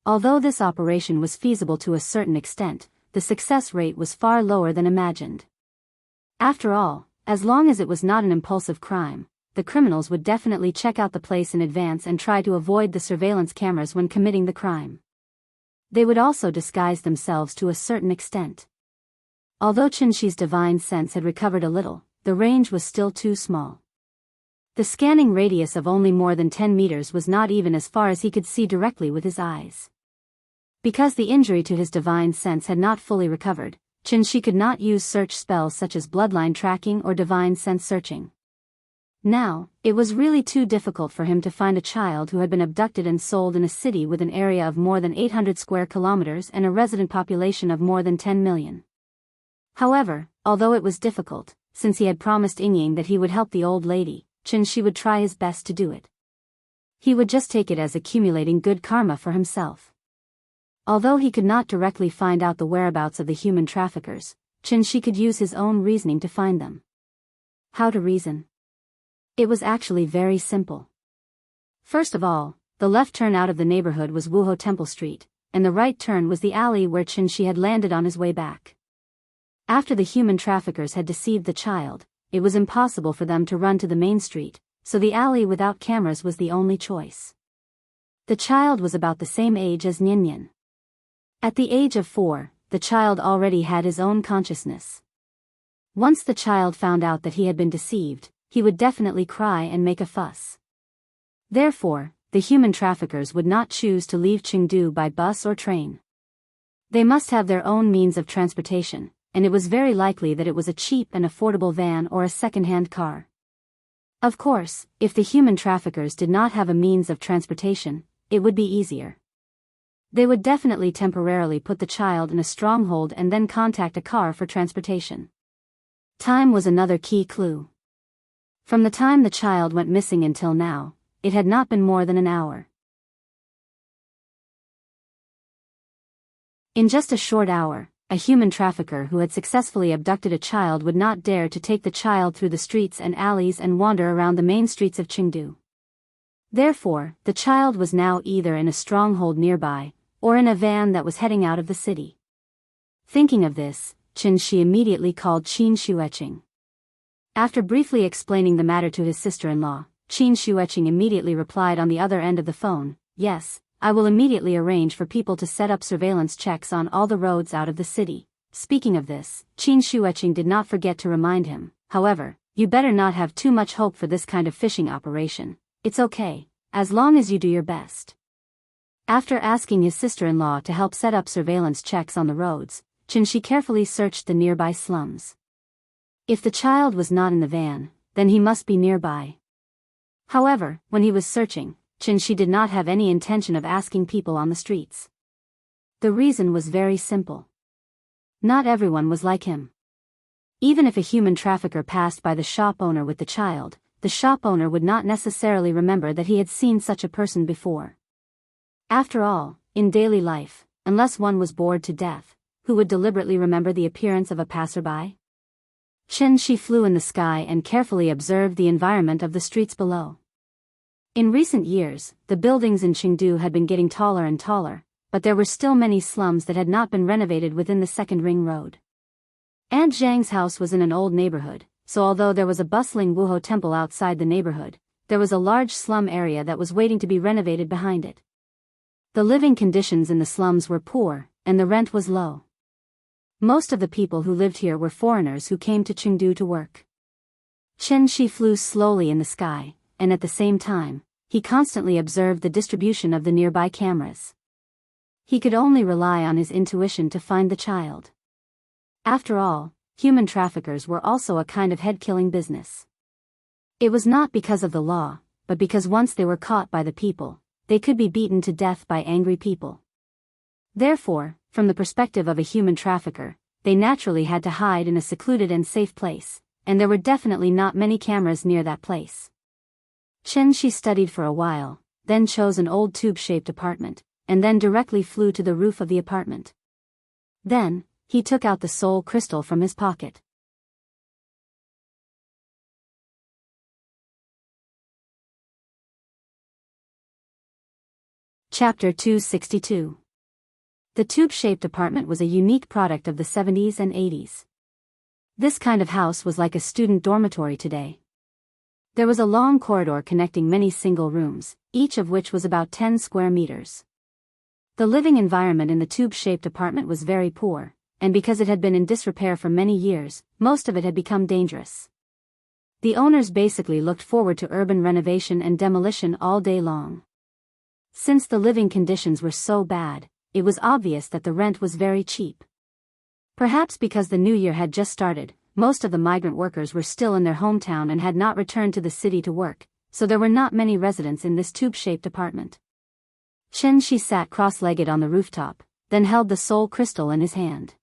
Speaker 1: Although this operation was feasible to a certain extent, the success rate was far lower than imagined. After all, as long as it was not an impulsive crime, the criminals would definitely check out the place in advance and try to avoid the surveillance cameras when committing the crime. They would also disguise themselves to a certain extent. Although Qianxi's divine sense had recovered a little, the range was still too small. The scanning radius of only more than 10 meters was not even as far as he could see directly with his eyes. Because the injury to his divine sense had not fully recovered, Qianxi could not use search spells such as bloodline tracking or divine sense searching. Now, it was really too difficult for him to find a child who had been abducted and sold in a city with an area of more than 800 square kilometers and a resident population of more than 10 million. However, although it was difficult, since he had promised Yingying that he would help the old lady, Qianxi would try his best to do it. He would just take it as accumulating good karma for himself. Although he could not directly find out the whereabouts of the human traffickers, Qianxi could use his own reasoning to find them. How to reason? It was actually very simple. First of all, the left turn out of the neighborhood was Wuho Temple Street, and the right turn was the alley where Qianxi had landed on his way back. After the human traffickers had deceived the child, it was impossible for them to run to the main street, so the alley without cameras was the only choice. The child was about the same age as Niannian. At the age of 4, the child already had his own consciousness. Once the child found out that he had been deceived, he would definitely cry and make a fuss. Therefore, the human traffickers would not choose to leave Chengdu by bus or train. They must have their own means of transportation, and it was very likely that it was a cheap and affordable van or a second-hand car. Of course, if the human traffickers did not have a means of transportation, it would be easier. They would definitely temporarily put the child in a stronghold and then contact a car for transportation. Time was another key clue. From the time the child went missing until now, it had not been more than an hour. In just a short hour, a human trafficker who had successfully abducted a child would not dare to take the child through the streets and alleys and wander around the main streets of Chengdu. Therefore, the child was now either in a stronghold nearby, or in a van that was heading out of the city. Thinking of this, Qianxi immediately called Qin Shueqing. After briefly explaining the matter to his sister-in-law, Qin Shueqing immediately replied on the other end of the phone, "Yes, I will immediately arrange for people to set up surveillance checks on all the roads out of the city." Speaking of this, Qin Shueqing did not forget to remind him, "However, you better not have too much hope for this kind of fishing operation. It's okay, as long as you do your best." After asking his sister-in-law to help set up surveillance checks on the roads, Qianxi carefully searched the nearby slums. If the child was not in the van, then he must be nearby. However, when he was searching, Qianxi did not have any intention of asking people on the streets. The reason was very simple. Not everyone was like him. Even if a human trafficker passed by the shop owner with the child, the shop owner would not necessarily remember that he had seen such a person before. After all, in daily life, unless one was bored to death, who would deliberately remember the appearance of a passerby? Xianxia flew in the sky and carefully observed the environment of the streets below. In recent years, the buildings in Chengdu had been getting taller and taller, but there were still many slums that had not been renovated within the second ring road. Aunt Zhang's house was in an old neighborhood, so although there was a bustling Wuho temple outside the neighborhood, there was a large slum area that was waiting to be renovated behind it. The living conditions in the slums were poor, and the rent was low. Most of the people who lived here were foreigners who came to Chengdu to work. Xianxia flew slowly in the sky, and at the same time, he constantly observed the distribution of the nearby cameras. He could only rely on his intuition to find the child. After all, human traffickers were also a kind of head-killing business. It was not because of the law, but because once they were caught by the people, they could be beaten to death by angry people. Therefore, from the perspective of a human trafficker, they naturally had to hide in a secluded and safe place, and there were definitely not many cameras near that place. Xianxia studied for a while, then chose an old tube-shaped apartment, and then directly flew to the roof of the apartment. Then, he took out the soul crystal from his pocket. Chapter 262. The tube-shaped apartment was a unique product of the 70s and 80s. This kind of house was like a student dormitory today. There was a long corridor connecting many single rooms, each of which was about 10 square meters. The living environment in the tube-shaped apartment was very poor, and because it had been in disrepair for many years, most of it had become dangerous. The owners basically looked forward to urban renovation and demolition all day long. Since the living conditions were so bad, it was obvious that the rent was very cheap. Perhaps because the new year had just started, most of the migrant workers were still in their hometown and had not returned to the city to work, so there were not many residents in this tube-shaped apartment. Xianxia sat cross-legged on the rooftop, then held the soul crystal in his hand.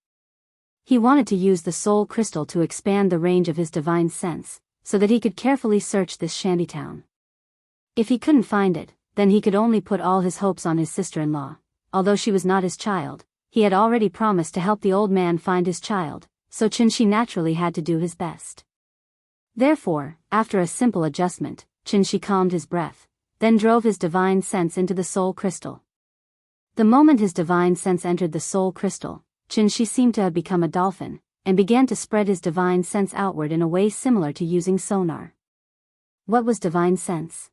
Speaker 1: He wanted to use the soul crystal to expand the range of his divine sense, so that he could carefully search this shantytown. If he couldn't find it, then he could only put all his hopes on his sister-in-law. Although she was not his child, he had already promised to help the old man find his child, so Xianxia naturally had to do his best. Therefore, after a simple adjustment, Xianxia calmed his breath, then drove his divine sense into the soul crystal. The moment his divine sense entered the soul crystal, Xianxia seemed to have become a dolphin, and began to spread his divine sense outward in a way similar to using sonar. What was divine sense?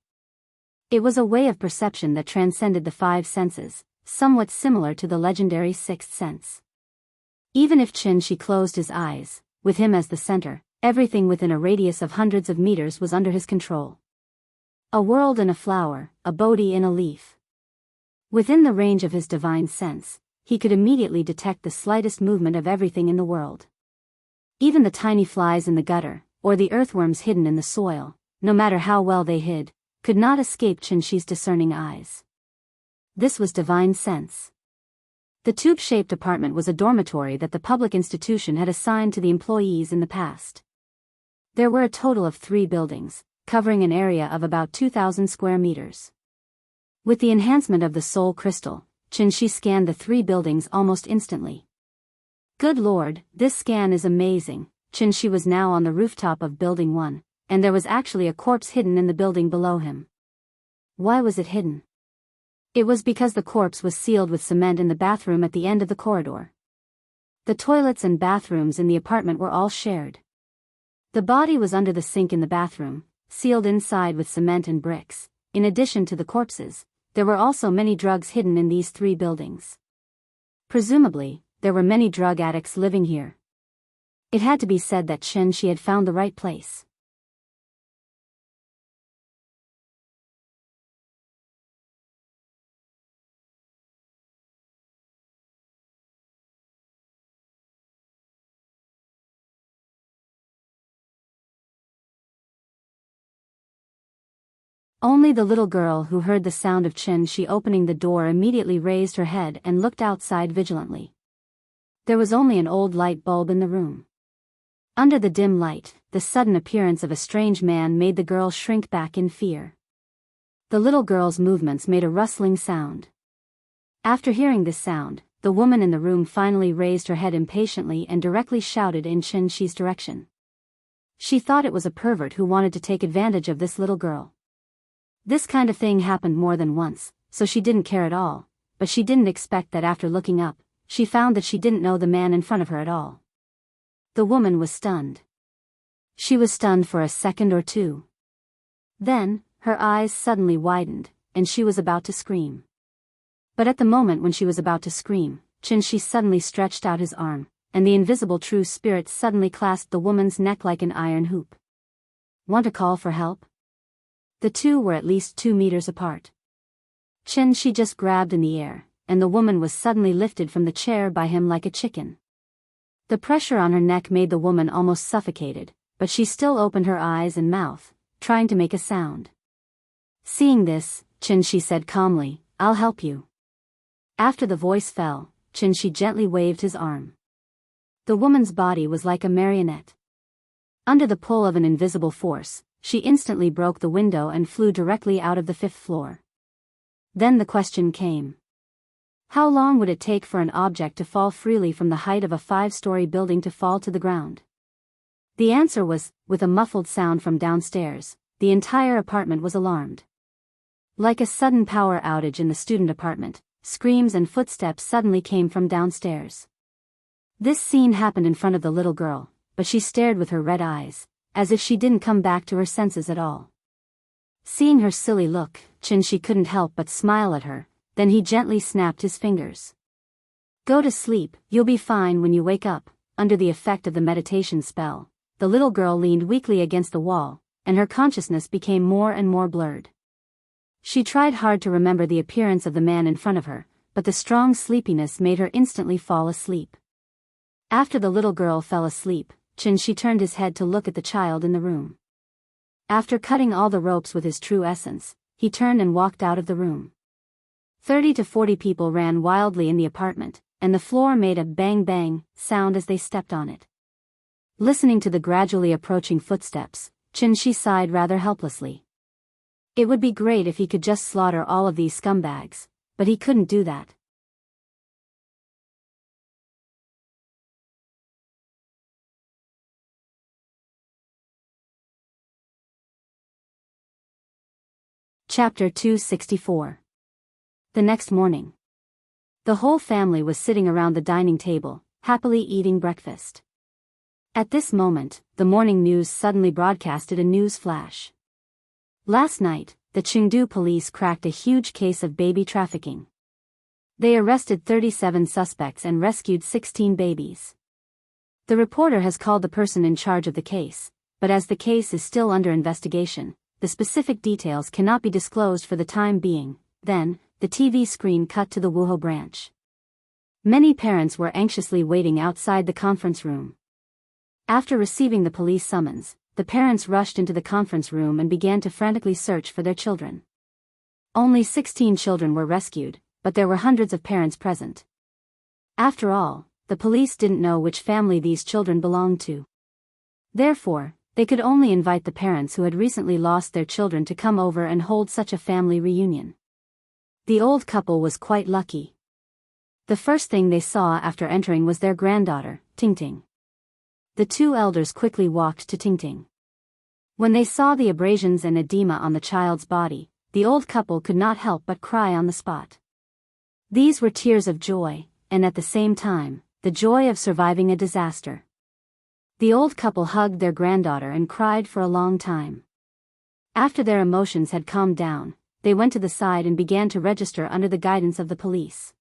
Speaker 1: It was a way of perception that transcended the five senses, somewhat similar to the legendary sixth sense. Even if Xianxia closed his eyes, with him as the center, everything within a radius of hundreds of meters was under his control. A world in a flower, a Bodhi in a leaf. Within the range of his divine sense, he could immediately detect the slightest movement of everything in the world. Even the tiny flies in the gutter, or the earthworms hidden in the soil, no matter how well they hid, could not escape Xianxia's discerning eyes. This was divine sense. The tube-shaped apartment was a dormitory that the public institution had assigned to the employees in the past. There were a total of 3 buildings, covering an area of about 2,000 square meters. With the enhancement of the soul crystal, Xianxia scanned the 3 buildings almost instantly. Good Lord, this scan is amazing. Xianxia was now on the rooftop of Building 1, and there was actually a corpse hidden in the building below him. Why was it hidden? It was because the corpse was sealed with cement in the bathroom at the end of the corridor. The toilets and bathrooms in the apartment were all shared. The body was under the sink in the bathroom, sealed inside with cement and bricks. In addition to the corpses, there were also many drugs hidden in these 3 buildings. Presumably, there were many drug addicts living here. It had to be said that Xianxia had found the right place. Only the little girl who heard the sound of Xianxia opening the door immediately raised her head and looked outside vigilantly. There was only an old light bulb in the room. Under the dim light, the sudden appearance of a strange man made the girl shrink back in fear. The little girl's movements made a rustling sound. After hearing this sound, the woman in the room finally raised her head impatiently and directly shouted in Xianxia's direction. She thought it was a pervert who wanted to take advantage of this little girl. This kind of thing happened more than once, so she didn't care at all, but she didn't expect that after looking up, she found that she didn't know the man in front of her at all. The woman was stunned. She was stunned for a second or two. Then, her eyes suddenly widened, and she was about to scream. But at the moment when she was about to scream, Xianxia suddenly stretched out his arm, and the invisible true spirit suddenly clasped the woman's neck like an iron hoop. Want to call for help? The two were at least 2 meters apart. Xianxia just grabbed in the air, and the woman was suddenly lifted from the chair by him like a chicken. The pressure on her neck made the woman almost suffocated, but she still opened her eyes and mouth, trying to make a sound. Seeing this, Xianxia said calmly, "I'll help you." After the voice fell, Xianxia gently waved his arm. The woman's body was like a marionette. Under the pull of an invisible force, she instantly broke the window and flew directly out of the 5th floor. Then the question came. How long would it take for an object to fall freely from the height of a 5-story building to fall to the ground? The answer was, with a muffled sound from downstairs, the entire apartment was alarmed. Like a sudden power outage in the student apartment, screams and footsteps suddenly came from downstairs. This scene happened in front of the little girl, but she stared with her red eyes, as if she didn't come back to her senses at all. Seeing her silly look, Xianxia couldn't help but smile at her. Then he gently snapped his fingers. Go to sleep, you'll be fine when you wake up. Under the effect of the meditation spell, the little girl leaned weakly against the wall, and her consciousness became more and more blurred. She tried hard to remember the appearance of the man in front of her, but the strong sleepiness made her instantly fall asleep. After the little girl fell asleep, Xianxia turned his head to look at the child in the room. After cutting all the ropes with his true essence, he turned and walked out of the room. 30 to 40 people ran wildly in the apartment, and the floor made a bang-bang sound as they stepped on it. Listening to the gradually approaching footsteps, Xianxia sighed rather helplessly. It would be great if he could just slaughter all of these scumbags, but he couldn't do that. Chapter 264. The next morning. The whole family was sitting around the dining table, happily eating breakfast. At this moment, the morning news suddenly broadcasted a news flash. Last night, the Chengdu police cracked a huge case of baby trafficking. They arrested 37 suspects and rescued 16 babies. The reporter has called the person in charge of the case, but as the case is still under investigation, the specific details cannot be disclosed for the time being. Then, the TV screen cut to the Wuhu branch. Many parents were anxiously waiting outside the conference room. After receiving the police summons, the parents rushed into the conference room and began to frantically search for their children. Only 16 children were rescued, but there were hundreds of parents present. After all, the police didn't know which family these children belonged to. Therefore, they could only invite the parents who had recently lost their children to come over and hold such a family reunion. The old couple was quite lucky. The first thing they saw after entering was their granddaughter, Tingting. The two elders quickly walked to Tingting. When they saw the abrasions and edema on the child's body, the old couple could not help but cry on the spot. These were tears of joy, and at the same time, the joy of surviving a disaster. The old couple hugged their granddaughter and cried for a long time. After their emotions had calmed down, they went to the side and began to register under the guidance of the police.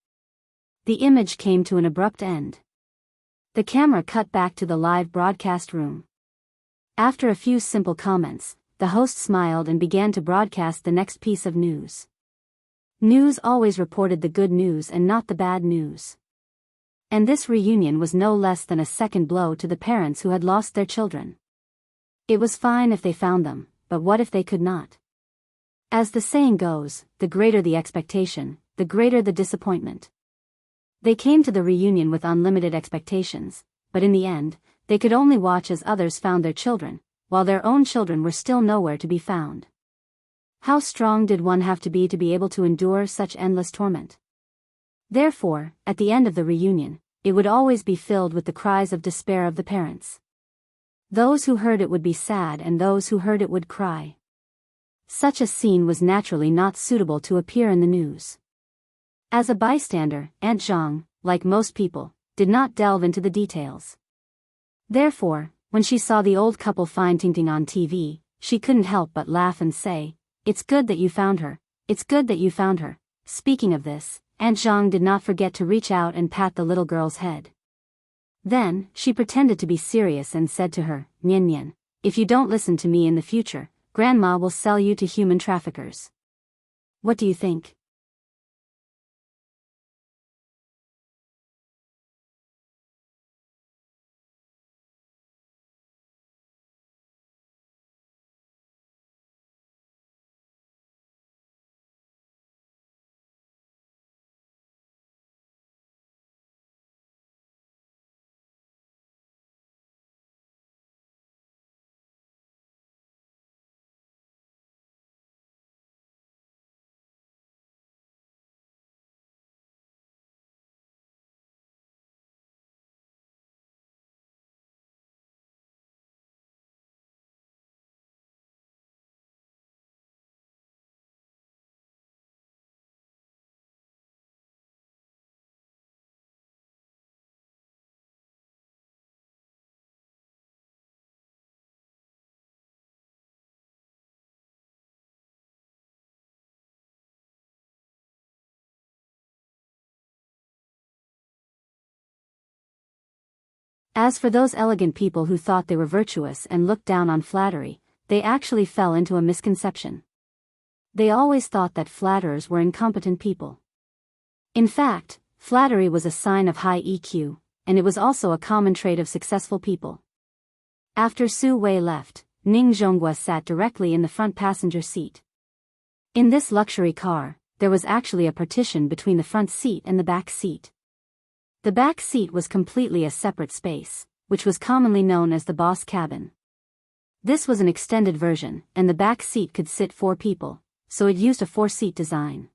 Speaker 1: The image came to an abrupt end. The camera cut back to the live broadcast room. After a few simple comments, the host smiled and began to broadcast the next piece of news. News always reported the good news and not the bad news. And this reunion was no less than a second blow to the parents who had lost their children. It was fine if they found them, but what if they could not? As the saying goes, the greater the expectation, the greater the disappointment. They came to the reunion with unlimited expectations, but in the end, they could only watch as others found their children, while their own children were still nowhere to be found. How strong did one have to be able to endure such endless torment? Therefore, at the end of the reunion, it would always be filled with the cries of despair of the parents. Those who heard it would be sad and those who heard it would cry. Such a scene was naturally not suitable to appear in the news. As a bystander, Aunt Zhang, like most people, did not delve into the details. Therefore, when she saw the old couple fighting on TV, she couldn't help but laugh and say, "It's good that you found her, it's good that you found her." Speaking of this, Aunt Zhang did not forget to reach out and pat the little girl's head. Then, she pretended to be serious and said to her, "Nian Nian, if you don't listen to me in the future, Grandma will sell you to human traffickers. What do you think?" As for those elegant people who thought they were virtuous and looked down on flattery, they actually fell into a misconception. They always thought that flatterers were incompetent people. In fact, flattery was a sign of high EQ, and it was also a common trait of successful people. After Su Wei left, Ning Zhonghua sat directly in the front passenger seat. In this luxury car, there was actually a partition between the front seat and the back seat. The back seat was completely a separate space, which was commonly known as the boss cabin. This was an extended version, and the back seat could sit 4 people, so it used a 4-seat design.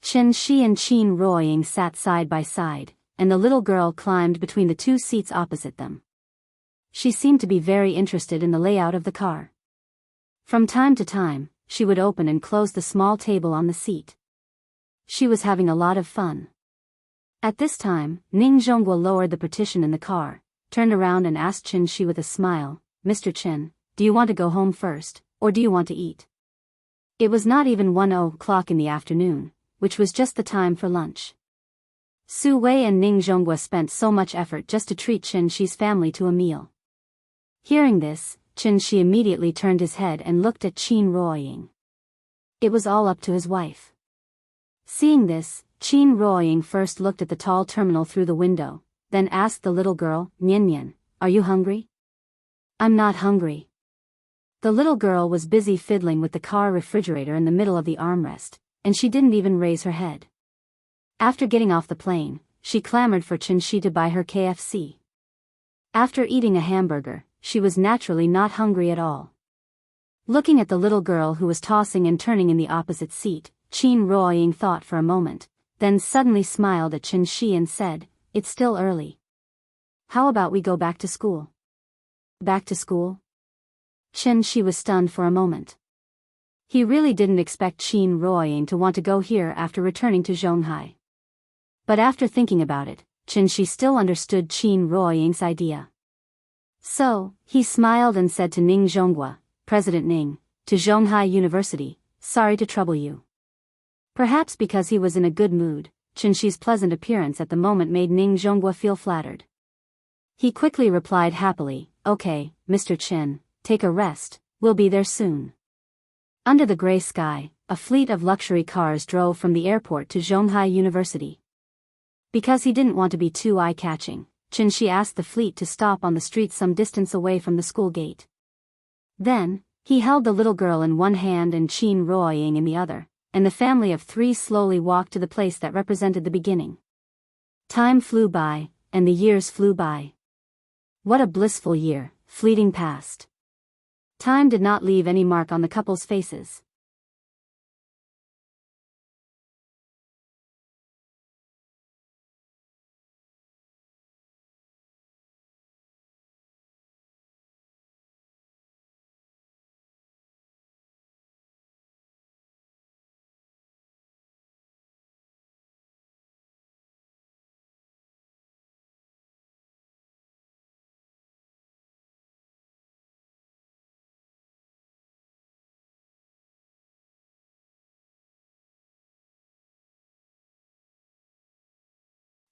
Speaker 1: Chen Shi and Qin Ruoying sat side by side, and the little girl climbed between the 2 seats opposite them. She seemed to be very interested in the layout of the car. From time to time, she would open and close the small table on the seat. She was having a lot of fun. At this time, Ning Zhonghua lowered the partition in the car, turned around and asked Chen Shi with a smile, "Mr. Chen, do you want to go home first, or do you want to eat?" It was not even 1 o'clock in the afternoon, which was just the time for lunch. Su Wei and Ning Zhonghua spent so much effort just to treat Chen Shi's family to a meal. Hearing this, Chen Shi immediately turned his head and looked at Qin Ruoying. It was all up to his wife. Seeing this, Qin Ruoying first looked at the tall terminal through the window, then asked the little girl, "Nian Nian, are you hungry?" "I'm not hungry." The little girl was busy fiddling with the car refrigerator in the middle of the armrest, and she didn't even raise her head. After getting off the plane, she clamored for Chen Shi to buy her KFC. After eating a hamburger, she was naturally not hungry at all. Looking at the little girl who was tossing and turning in the opposite seat, Qin Ruoying thought for a moment, then suddenly smiled at Chen Shi and said, "It's still early. How about we go back to school?" Back to school? Chen Shi was stunned for a moment. He really didn't expect Qin Ruoying to want to go here after returning to Zhonghai. But after thinking about it, Chen Shi still understood Qin Ruoying's idea. So, he smiled and said to Ning Zhonghua, "President Ning, to Zhonghai University, sorry to trouble you." Perhaps because he was in a good mood, Chen Shi's pleasant appearance at the moment made Ning Zhonghua feel flattered. He quickly replied happily, "Okay, Mr. Chen, take a rest, we'll be there soon." Under the gray sky, a fleet of luxury cars drove from the airport to Zhonghai University. Because he didn't want to be too eye-catching, Chen Shi asked the fleet to stop on the street some distance away from the school gate. Then, he held the little girl in one hand and Qin Ruoying in the other, and the family of 3 slowly walked to the place that represented the beginning. Time flew by, and the years flew by. What a blissful year, fleeting past. Time did not leave any mark on the couple's faces.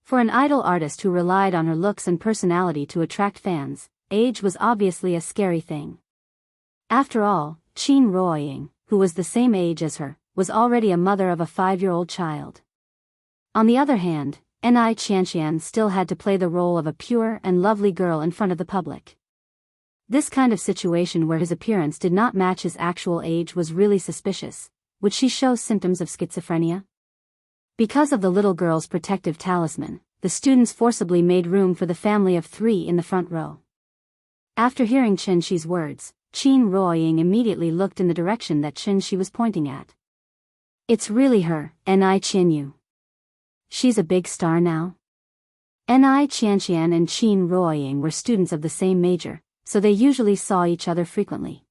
Speaker 1: For an idol artist who relied on her looks and personality to attract fans, age was obviously a scary thing. After all, Qin Ruoying, who was the same age as her, was already a mother of a 5-year-old child. On the other hand, Ni Qianxian still had to play the role of a pure and lovely girl in front of the public. This kind of situation where his appearance did not match his actual age was really suspicious. Would she show symptoms of schizophrenia? Because of the little girl's protective talisman, the students forcibly made room for the family of 3 in the front row. After hearing Chen Shi's words, Qin Ruoying immediately looked in the direction that Chen Shi was pointing at. It's really her, Ni Qianyu. She's a big star now? Ni Qianxian and Qin Ruoying were students of the same major, so they usually saw each other frequently.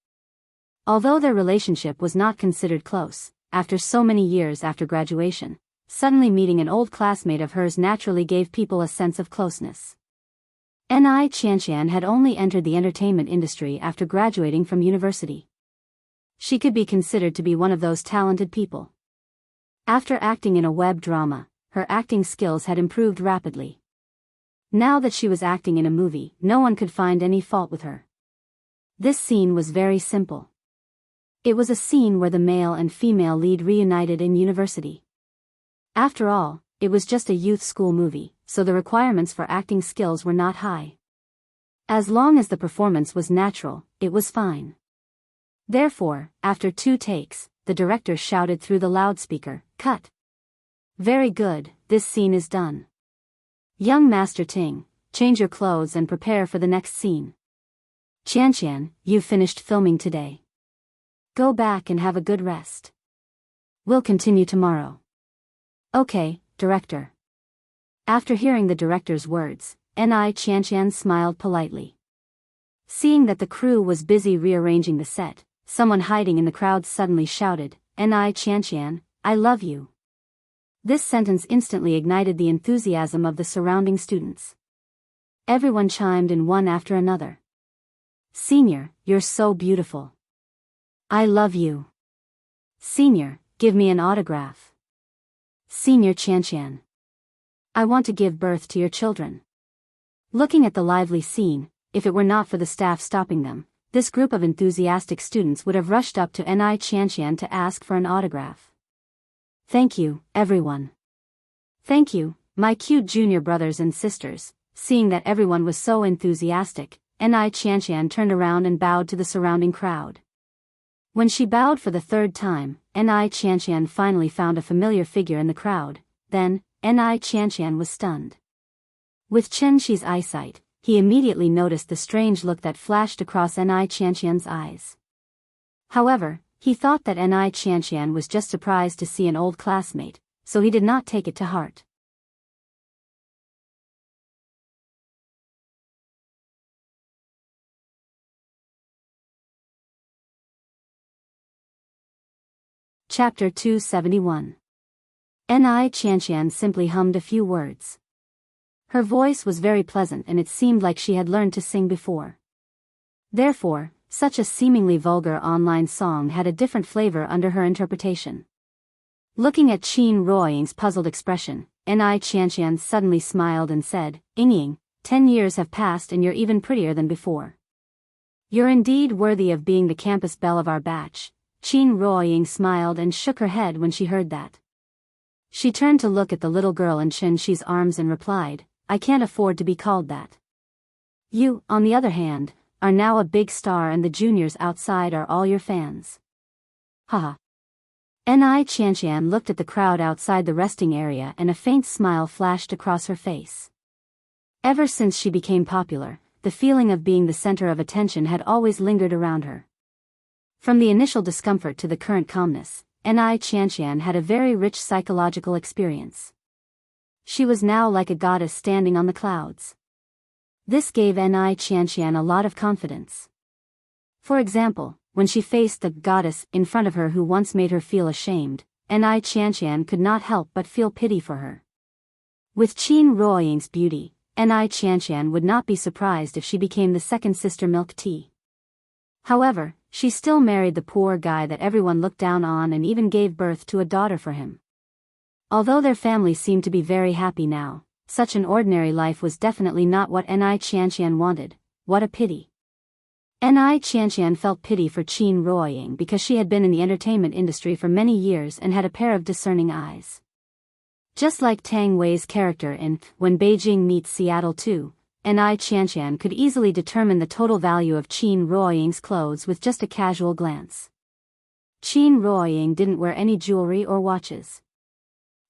Speaker 1: Although their relationship was not considered close, after so many years after graduation, suddenly meeting an old classmate of hers naturally gave people a sense of closeness. Ni Qianxian had only entered the entertainment industry after graduating from university. She could be considered to be one of those talented people. After acting in a web drama, her acting skills had improved rapidly. Now that she was acting in a movie, no one could find any fault with her. This scene was very simple. It was a scene where the male and female lead reunited in university. After all, it was just a youth school movie, so the requirements for acting skills were not high. As long as the performance was natural, it was fine. Therefore, after 2 takes, the director shouted through the loudspeaker, "Cut! Very good, this scene is done. Young Master Ting, change your clothes and prepare for the next scene. Qianxian, you've finished filming today. Go back and have a good rest. We'll continue tomorrow." "Okay, director." After hearing the director's words, Ni Qianxian smiled politely. Seeing that the crew was busy rearranging the set, someone hiding in the crowd suddenly shouted, "Ni Qianxian, I love you." This sentence instantly ignited the enthusiasm of the surrounding students. Everyone chimed in one after another. "Senior, you're so beautiful. I love you. Senior, give me an autograph. Senior Qianxian, I want to give birth to your children." Looking at the lively scene, if it were not for the staff stopping them, this group of enthusiastic students would have rushed up to Ni Qianxian to ask for an autograph. "Thank you, everyone. Thank you, my cute junior brothers and sisters." Seeing that everyone was so enthusiastic, Ni Qianxian turned around and bowed to the surrounding crowd. When she bowed for the 3rd time, Ni Qianxian finally found a familiar figure in the crowd. Then, Ni Qianxian was stunned. With Chen Shi's eyesight, he immediately noticed the strange look that flashed across Ni Qianxian's eyes. However, he thought that Ni Qianxian was just surprised to see an old classmate, so he did not take it to heart. Chapter 271. Ni Qianxian simply hummed a few words. Her voice was very pleasant and it seemed like she had learned to sing before. Therefore, such a seemingly vulgar online song had a different flavor under her interpretation. Looking at Qin Ruoying's puzzled expression, Ni Qianxian suddenly smiled and said, "Yingying, 10 years have passed and you're even prettier than before. You're indeed worthy of being the campus belle of our batch." Qin Ruoying smiled and shook her head when she heard that. She turned to look at the little girl in Chen Shi's arms and replied, "I can't afford to be called that. You, on the other hand, are now a big star and the juniors outside are all your fans." Haha. Ni Qianxian looked at the crowd outside the resting area and a faint smile flashed across her face. Ever since she became popular, the feeling of being the center of attention had always lingered around her. From the initial discomfort to the current calmness, Ni Qianxian had a very rich psychological experience. She was now like a goddess standing on the clouds. This gave Ni Qianxian a lot of confidence. For example, when she faced the goddess in front of her who once made her feel ashamed, Ni Qianxian could not help but feel pity for her. With Qin Ruoying's beauty, Ni Qianxian would not be surprised if she became the second sister Milk Tea. However, she still married the poor guy that everyone looked down on and even gave birth to a daughter for him. Although their family seemed to be very happy now, such an ordinary life was definitely not what Ni Qianxian wanted. What a pity. Ni Qianxian felt pity for Qin Ruoying because she had been in the entertainment industry for many years and had a pair of discerning eyes. Just like Tang Wei's character in When Beijing Meets Seattle 2, Ni Qianxian could easily determine the total value of Qin Ruoying's clothes with just a casual glance. Qin Ruoying didn't wear any jewelry or watches.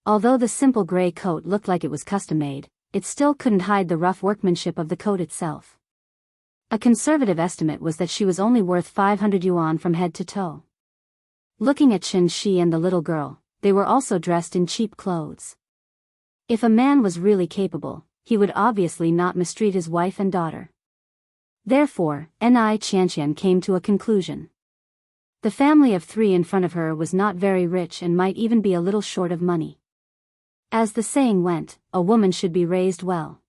Speaker 1: Although the simple gray coat looked like it was custom-made, it still couldn't hide the rough workmanship of the coat itself. A conservative estimate was that she was only worth 500 yuan from head to toe. Looking at Chen Shi and the little girl, they were also dressed in cheap clothes. If a man was really capable, he would obviously not mistreat his wife and daughter. Therefore, Ni Qianxian came to a conclusion. The family of three in front of her was not very rich and might even be a little short of money. As the saying went, a woman should be raised well.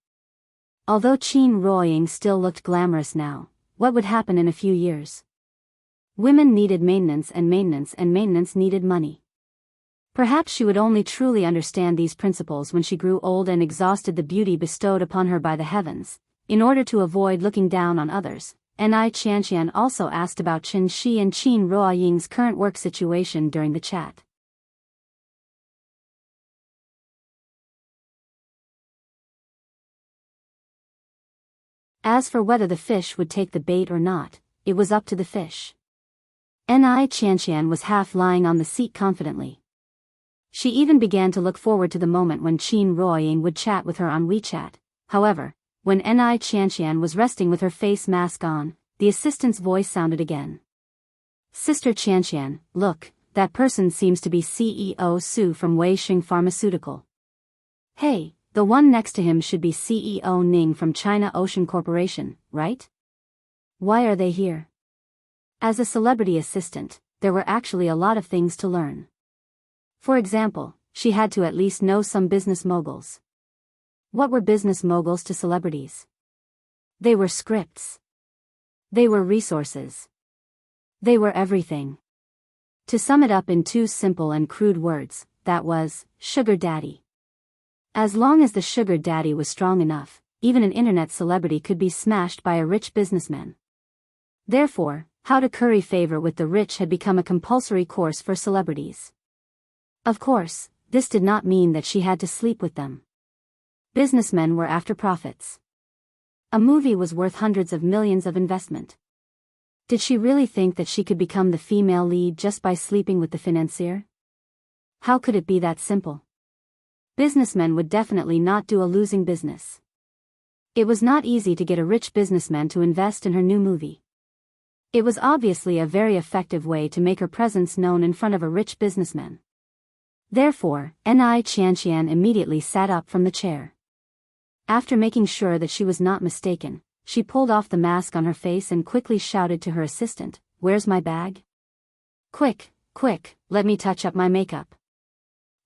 Speaker 1: Although Qin Ruoying still looked glamorous now, what would happen in a few years? Women needed maintenance and maintenance needed money. Perhaps she would only truly understand these principles when she grew old and exhausted the beauty bestowed upon her by the heavens. In order to avoid looking down on others, Ni Qianxian also asked about Chen Shi and Qin Ruoying's current work situation during the chat. As for whether the fish would take the bait or not, it was up to the fish. Ni Qianxian was half lying on the seat confidently. She even began to look forward to the moment when Qin Ruoying would chat with her on WeChat. However, when Ni Qianxian was resting with her face mask on, the assistant's voice sounded again. Sister Qianxian, look, that person seems to be CEO Su from Weixing Pharmaceutical. Hey, the one next to him should be CEO Ning from China Ocean Corporation, right? Why are they here? As a celebrity assistant, there were actually a lot of things to learn. For example, she had to at least know some business moguls. What were business moguls to celebrities? They were scripts. They were resources. They were everything. To sum it up in two simple and crude words, that was, sugar daddy. As long as the sugar daddy was strong enough, even an internet celebrity could be smashed by a rich businessman. Therefore, how to curry favor with the rich had become a compulsory course for celebrities. Of course, this did not mean that she had to sleep with them. Businessmen were after profits. A movie was worth hundreds of millions of investment. Did she really think that she could become the female lead just by sleeping with the financier? How could it be that simple? Businessmen would definitely not do a losing business. It was not easy to get a rich businessman to invest in her new movie. It was obviously a very effective way to make her presence known in front of a rich businessman. Therefore, Ni Qianxian immediately sat up from the chair. After making sure that she was not mistaken, she pulled off the mask on her face and quickly shouted to her assistant, "Where's my bag? Quick, quick, let me touch up my makeup."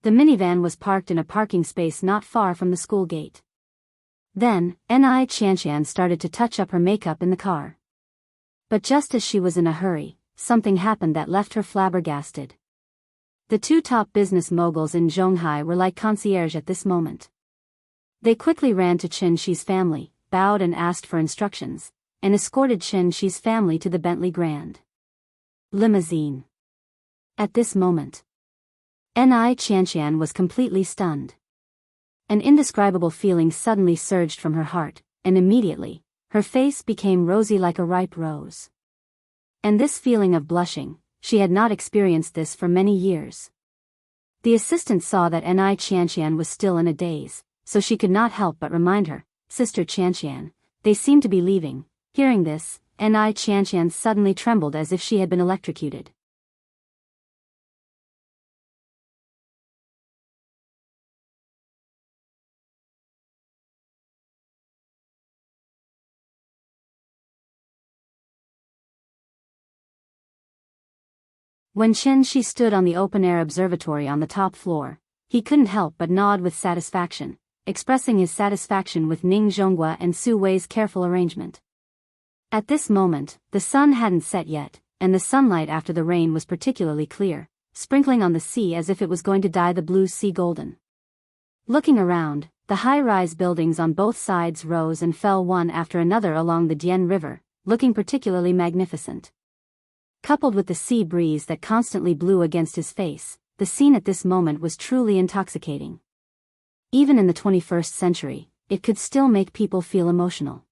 Speaker 1: The minivan was parked in a parking space not far from the school gate. Then, Ni Qianxian started to touch up her makeup in the car. But just as she was in a hurry, something happened that left her flabbergasted. The two top business moguls in Zhonghai were like concierge at this moment. They quickly ran to Chen Shi's family, bowed and asked for instructions, and escorted Chen Shi's family to the Bentley Grand limousine. At this moment, Ni Qianxian was completely stunned. An indescribable feeling suddenly surged from her heart, and immediately, her face became rosy like a ripe rose. And this feeling of blushing, she had not experienced this for many years. The assistant saw that Ni Qianxian was still in a daze, so she could not help but remind her, "Sister Qianxian, They seemed to be leaving. Hearing this, Wuxia Xianxia suddenly trembled as if she had been electrocuted. When Xianxia stood on the open-air observatory on the top floor, he couldn't help but nod with satisfaction, expressing his satisfaction with Ning Zhonghua and Su Wei's careful arrangement. At this moment, the sun hadn't set yet, and the sunlight after the rain was particularly clear, sprinkling on the sea as if it was going to dye the blue sea golden. Looking around, the high-rise buildings on both sides rose and fell one after another along the Dian River, looking particularly magnificent. Coupled with the sea breeze that constantly blew against his face, the scene at this moment was truly intoxicating. Even in the 21st century, it could still make people feel emotional.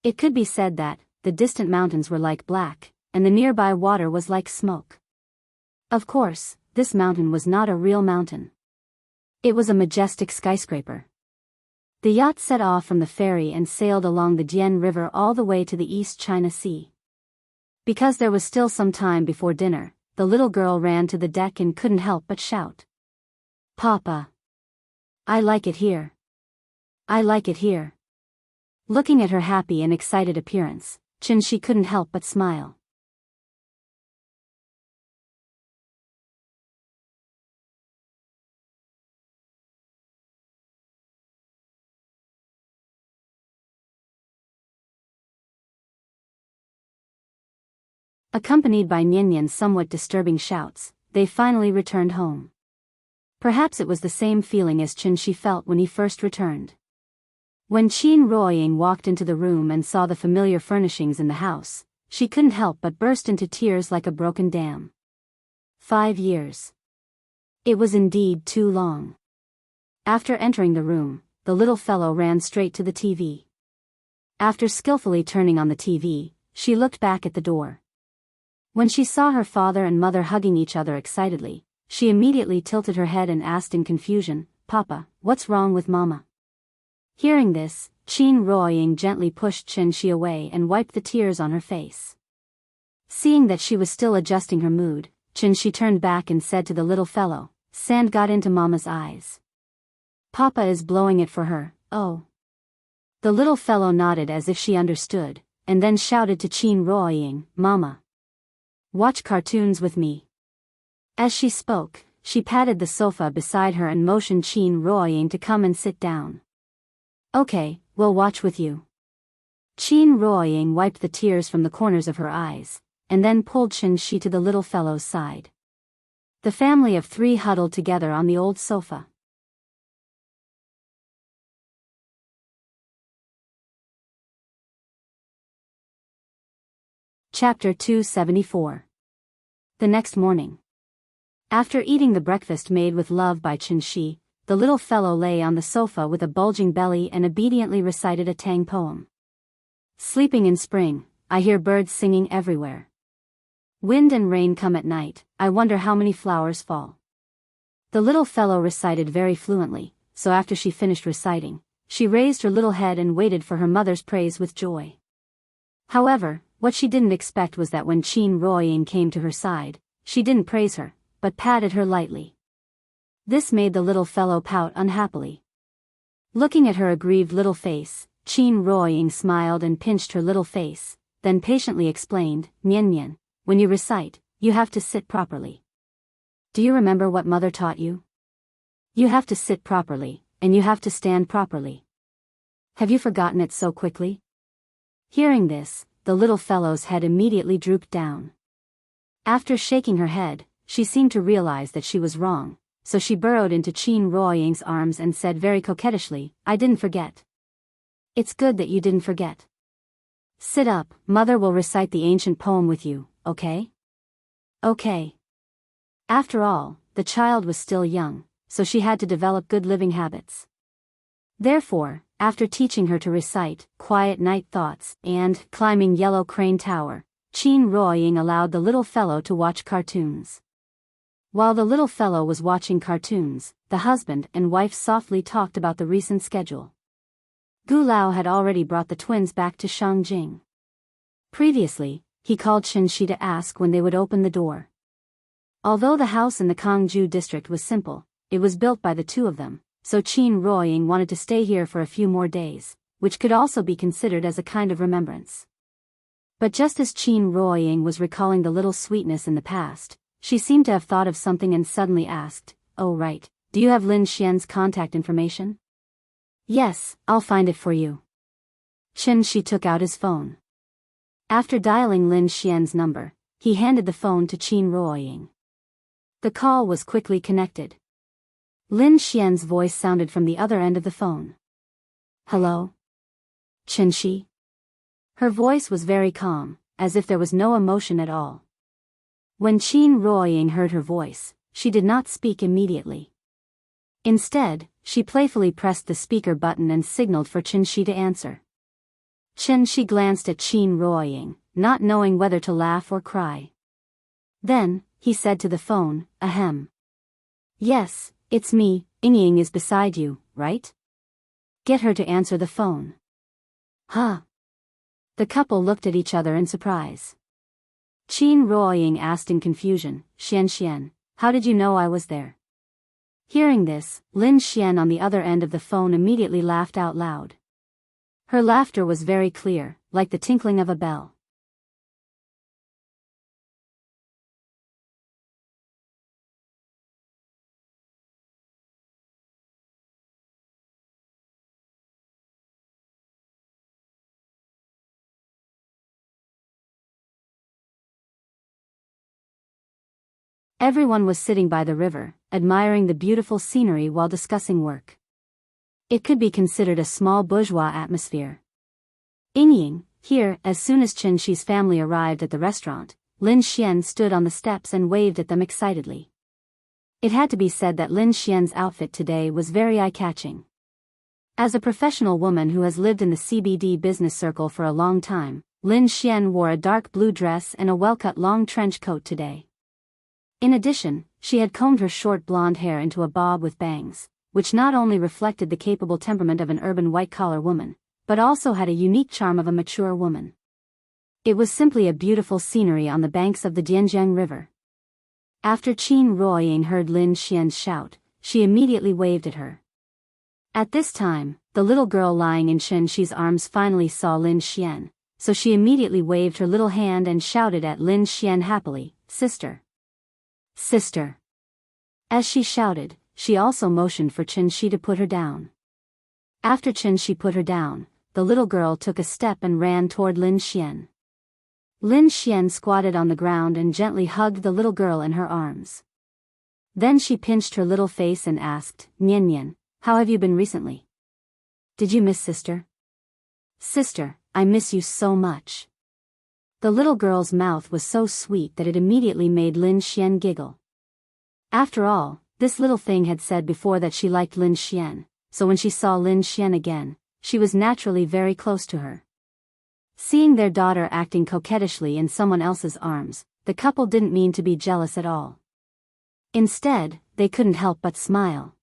Speaker 1: It could be said that the distant mountains were like black, and the nearby water was like smoke. Of course, this mountain was not a real mountain. It was a majestic skyscraper. The yacht set off from the ferry and sailed along the Dian River all the way to the East China Sea. Because there was still some time before dinner, the little girl ran to the deck and couldn't help but shout. "Papa! I like it here. I like it here." Looking at her happy and excited appearance, Xianxia couldn't help but smile. Accompanied by Nianyan's somewhat disturbing shouts, they finally returned home. Perhaps it was the same feeling as Xianxia felt when he first returned. When Qin Ruoying walked into the room and saw the familiar furnishings in the house, she couldn't help but burst into tears like a broken dam. 5 years. It was indeed too long. After entering the room, the little fellow ran straight to the TV. After skillfully turning on the TV, she looked back at the door. When she saw her father and mother hugging each other excitedly, she immediately tilted her head and asked in confusion, "Papa, what's wrong with Mama?" Hearing this, Qin Ruoying gently pushed Xianxia away and wiped the tears on her face. Seeing that she was still adjusting her mood, Xianxia turned back and said to the little fellow, "Sand got into Mama's eyes. Papa is blowing it for her, oh." The little fellow nodded as if she understood, and then shouted to Qin Ruoying, "Mama, watch cartoons with me." As she spoke, she patted the sofa beside her and motioned Qin Ruoying to come and sit down. "Okay, we'll watch with you." Qin Ruoying wiped the tears from the corners of her eyes, and then pulled Xianxia to the little fellow's side. The family of 3 huddled together on the old sofa. Chapter 274. The next morning. After eating the breakfast made with love by Xianxia, the little fellow lay on the sofa with a bulging belly and obediently recited a Tang poem. "Sleeping in spring, I hear birds singing everywhere. Wind and rain come at night, I wonder how many flowers fall." The little fellow recited very fluently, so after she finished reciting, she raised her little head and waited for her mother's praise with joy. However, what she didn't expect was that when Qin Ruoying came to her side, she didn't praise her, but patted her lightly. This made the little fellow pout unhappily. Looking at her aggrieved little face, Qin Ruoying smiled and pinched her little face, then patiently explained, "Nianyan, when you recite, you have to sit properly. Do you remember what mother taught you? You have to sit properly, and you have to stand properly. Have you forgotten it so quickly?" Hearing this, the little fellow's head immediately drooped down. After shaking her head, she seemed to realize that she was wrong, so she burrowed into Qin Ruoying's arms and said very coquettishly, "I didn't forget." "It's good that you didn't forget. Sit up, mother will recite the ancient poem with you, okay?" "Okay." After all, the child was still young, so she had to develop good living habits. Therefore, after teaching her to recite Quiet Night Thoughts and Climbing Yellow Crane Tower, Qin Ruoying allowed the little fellow to watch cartoons. While the little fellow was watching cartoons, the husband and wife softly talked about the recent schedule. Gu Lao had already brought the twins back to Shangjing. Previously, he called Qianxi to ask when they would open the door. Although the house in the Kangju district was simple, it was built by the two of them, so Qin Ruoying wanted to stay here for a few more days, which could also be considered as a kind of remembrance. But just as Qin Ruoying was recalling the little sweetness in the past, she seemed to have thought of something and suddenly asked, "Oh right, do you have Lin Xian's contact information?" "Yes, I'll find it for you." Qianxi took out his phone. After dialing Lin Xian's number, he handed the phone to Qin Ruoying. The call was quickly connected. Lin Xian's voice sounded from the other end of the phone. "Hello? Qianxi?" Her voice was very calm, as if there was no emotion at all. When Qin Ruoying heard her voice, she did not speak immediately. Instead, she playfully pressed the speaker button and signaled for Qianxi to answer. Qianxi glanced at Qin Ruoying, not knowing whether to laugh or cry. Then, he said to the phone, "Ahem. Yes, it's me, Ying is beside you, right? Get her to answer the phone." "Huh?" The couple looked at each other in surprise. Qin Ruoying asked in confusion, "Xianxian, how did you know I was there?" Hearing this, Lin Xian on the other end of the phone immediately laughed out loud. Her laughter was very clear, like the tinkling of a bell. Everyone was sitting by the river, admiring the beautiful scenery while discussing work. It could be considered a small bourgeois atmosphere. Ying, here, as soon as Qianxi's family arrived at the restaurant, Lin Xian stood on the steps and waved at them excitedly. It had to be said that Lin Xian's outfit today was very eye-catching. As a professional woman who has lived in the CBD business circle for a long time, Lin Xian wore a dark blue dress and a well-cut long trench coat today. In addition, she had combed her short blonde hair into a bob with bangs, which not only reflected the capable temperament of an urban white-collar woman, but also had a unique charm of a mature woman. It was simply a beautiful scenery on the banks of the Dianjiang River. After Qin Ruoying heard Lin Xian's shout, she immediately waved at her. At this time, the little girl lying in Qianxi's arms finally saw Lin Xian, so she immediately waved her little hand and shouted at Lin Xian happily, "Sister! Sister!" As she shouted, she also motioned for Qianxi to put her down. After Qianxi put her down, the little girl took a step and ran toward Lin Xian. Lin Xian squatted on the ground and gently hugged the little girl in her arms. Then she pinched her little face and asked, "Nian Nian, how have you been recently? Did you miss sister?" "Sister, I miss you so much." The little girl's mouth was so sweet that it immediately made Lin Xian giggle. After all, this little thing had said before that she liked Lin Xian, so when she saw Lin Xian again, she was naturally very close to her. Seeing their daughter acting coquettishly in someone else's arms, the couple didn't mean to be jealous at all. Instead, they couldn't help but smile.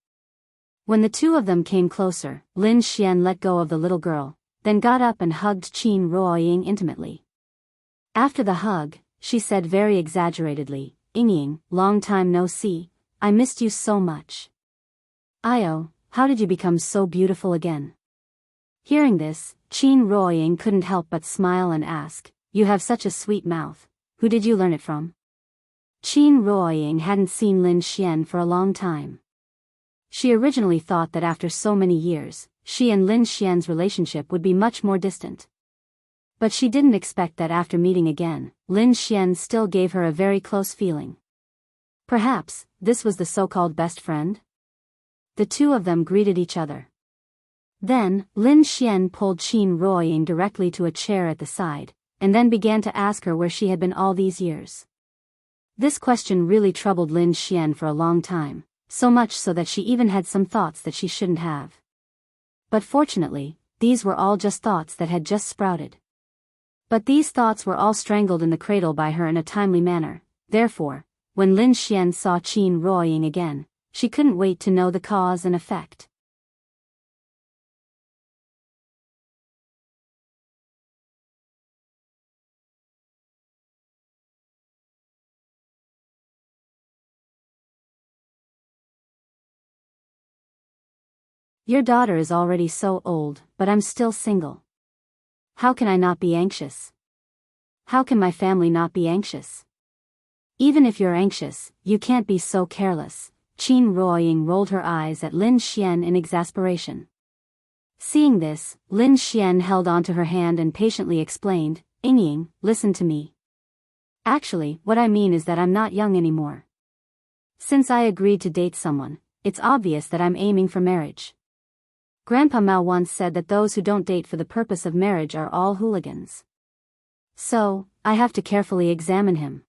Speaker 1: When the two of them came closer, Lin Xian let go of the little girl, then got up and hugged Qin Ruoying intimately. After the hug, she said very exaggeratedly, "Ying, long time no see, I missed you so much. Io, how did you become so beautiful again?" Hearing this, Qin Ruoying couldn't help but smile and ask, "You have such a sweet mouth, who did you learn it from?" Qin Ruoying hadn't seen Lin Xian for a long time. She originally thought that after so many years, she and Lin Xian's relationship would be much more distant. But she didn't expect that after meeting again, Lin Xian still gave her a very close feeling. Perhaps, this was the so-called best friend? The two of them greeted each other. Then, Lin Xian pulled Qin Ruoying directly to a chair at the side, and then began to ask her where she had been all these years. This question really troubled Lin Xian for a long time, so much so that she even had some thoughts that she shouldn't have. But fortunately, these were all just thoughts that had just sprouted. But these thoughts were all strangled in the cradle by her in a timely manner, therefore, when Lin Xian saw Qin Ruoying again, she couldn't wait to know the cause and effect. Your daughter is already so old, but I'm still single. How can I not be anxious? How can my family not be anxious? Even if you're anxious, you can't be so careless. Qin Ruoying rolled her eyes at Lin Xian in exasperation. Seeing this, Lin Xian held onto her hand and patiently explained, Yingying, listen to me. Actually, what I mean is that I'm not young anymore. Since I agreed to date someone, it's obvious that I'm aiming for marriage. Grandpa Mao once said that those who don't date for the purpose of marriage are all hooligans. So, I have to carefully examine him.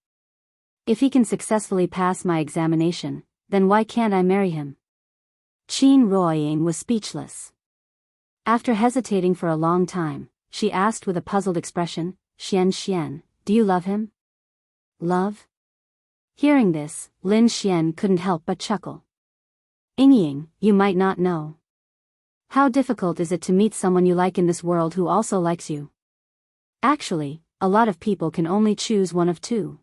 Speaker 1: If he can successfully pass my examination, then why can't I marry him? Qin Ruoying was speechless. After hesitating for a long time, she asked with a puzzled expression, Xian, do you love him? Love? Hearing this, Lin Xian couldn't help but chuckle. Yingying, you might not know. How difficult is it to meet someone you like in this world who also likes you? Actually, a lot of people can only choose one of two.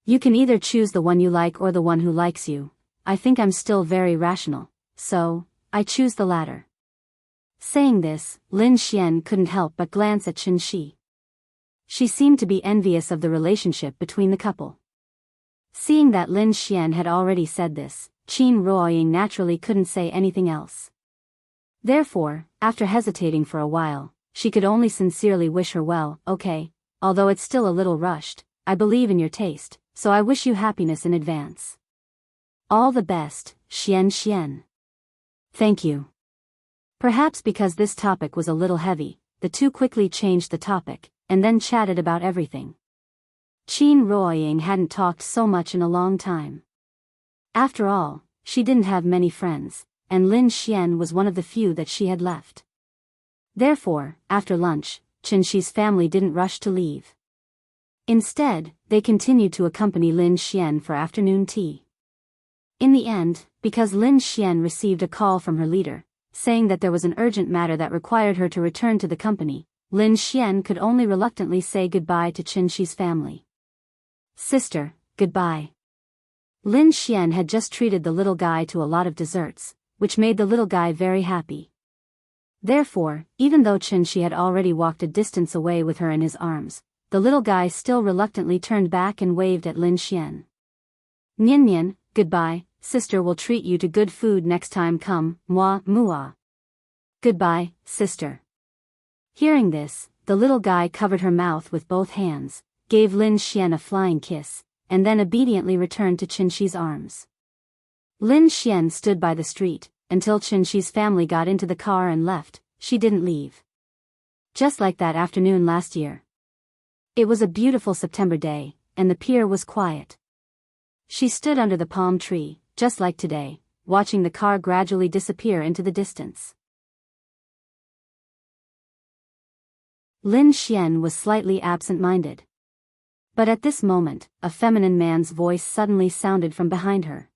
Speaker 1: You can either choose the one you like or the one who likes you. I think I'm still very rational, so, I choose the latter. Saying this, Lin Xian couldn't help but glance at Qin Shi. She seemed to be envious of the relationship between the couple. Seeing that Lin Xian had already said this, Qin Ruoying naturally couldn't say anything else. Therefore, after hesitating for a while, she could only sincerely wish her well. Okay, although it's still a little rushed, I believe in your taste, so I wish you happiness in advance. All the best, Xian. Thank you. Perhaps because this topic was a little heavy, the two quickly changed the topic, and then chatted about everything. Qin Ruoying hadn't talked so much in a long time. After all, she didn't have many friends, and Lin Xian was one of the few that she had left. Therefore, after lunch, Qin Shi's family didn't rush to leave. Instead, they continued to accompany Lin Xian for afternoon tea. In the end, because Lin Xian received a call from her leader, saying that there was an urgent matter that required her to return to the company, Lin Xian could only reluctantly say goodbye to Qin Shi's family. Sister, goodbye. Lin Xian had just treated the little guy to a lot of desserts, which made the little guy very happy. Therefore, even though Qin Shi had already walked a distance away with her in his arms, the little guy still reluctantly turned back and waved at Lin Xian. Nian, goodbye, sister will treat you to good food next time come, mua. Goodbye, sister. Hearing this, the little guy covered her mouth with both hands, gave Lin Xian a flying kiss, and then obediently returned to Qin Shi's arms. Lin Xian stood by the street, until Qin Shi's family got into the car and left. She didn't leave. Just like that afternoon last year. It was a beautiful September day, and the pier was quiet. She stood under the palm tree, just like today, watching the car gradually disappear into the distance. Lin Xian was slightly absent-minded. But at this moment, a feminine man's voice suddenly sounded from behind her.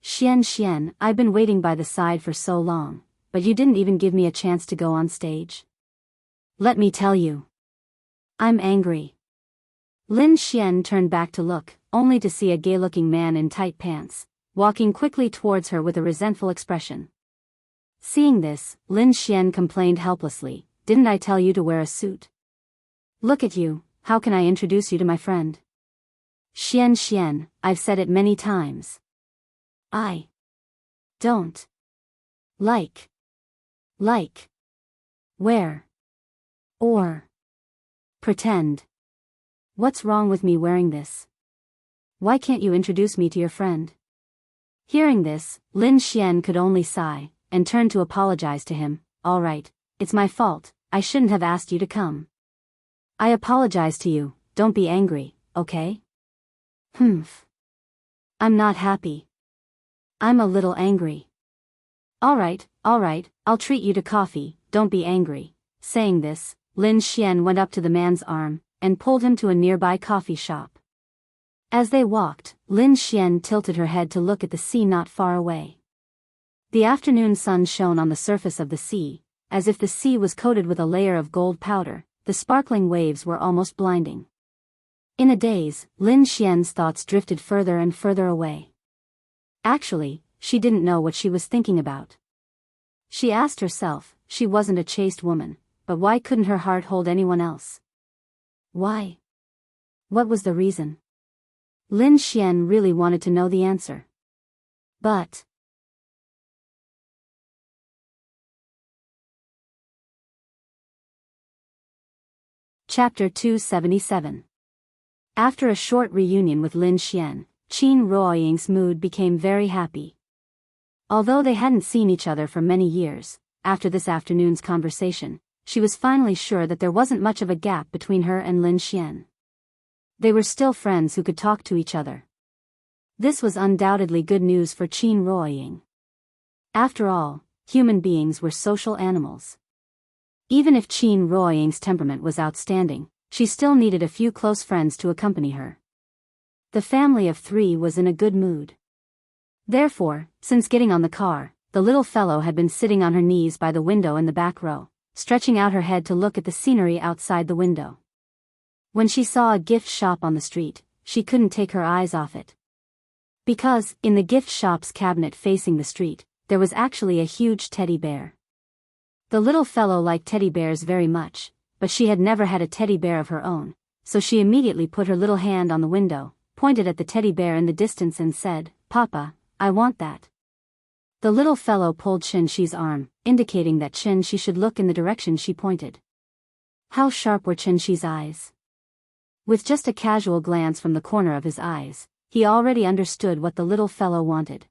Speaker 1: Xian, I've been waiting by the side for so long, but you didn't even give me a chance to go on stage. Let me tell you. I'm angry. Lin Xian turned back to look, only to see a gay-looking man in tight pants, walking quickly towards her with a resentful expression. Seeing this, Lin Xian complained helplessly, didn't I tell you to wear a suit? Look at you, how can I introduce you to my friend? Xian, I've said it many times. I don't like, wear, or pretend. What's wrong with me wearing this? Why can't you introduce me to your friend? Hearing this, Lin Xian could only sigh, and turned to apologize to him. All right, it's my fault, I shouldn't have asked you to come. I apologize to you, don't be angry, okay? I'm not happy. I'm a little angry. All right, I'll treat you to coffee, don't be angry. Saying this, Lin Xian went up to the man's arm, and pulled him to a nearby coffee shop. As they walked, Lin Xian tilted her head to look at the sea not far away. The afternoon sun shone on the surface of the sea, as if the sea was coated with a layer of gold powder. The sparkling waves were almost blinding. In a daze, Lin Xian's thoughts drifted further and further away. Actually, she didn't know what she was thinking about. She asked herself, she wasn't a chaste woman, but why couldn't her heart hold anyone else? Why? What was the reason? Lin Xian really wanted to know the answer. But Chapter 277. After a short reunion with Lin Xian, Qin Ruoying's mood became very happy. Although they hadn't seen each other for many years, after this afternoon's conversation, she was finally sure that there wasn't much of a gap between her and Lin Xian. They were still friends who could talk to each other. This was undoubtedly good news for Qin Ruoying. After all, human beings were social animals. Even if Qin Ruoying's temperament was outstanding, she still needed a few close friends to accompany her. The family of three was in a good mood. Therefore, since getting on the car, the little fellow had been sitting on her knees by the window in the back row, stretching out her head to look at the scenery outside the window. When she saw a gift shop on the street, she couldn't take her eyes off it. Because, in the gift shop's cabinet facing the street, there was actually a huge teddy bear. The little fellow liked teddy bears very much, but she had never had a teddy bear of her own, so she immediately put her little hand on the window, pointed at the teddy bear in the distance and said, "Papa, I want that." The little fellow pulled Qianxi's arm, indicating that Qianxi should look in the direction she pointed. How sharp were Qianxi's eyes! With just a casual glance from the corner of his eyes, he already understood what the little fellow wanted.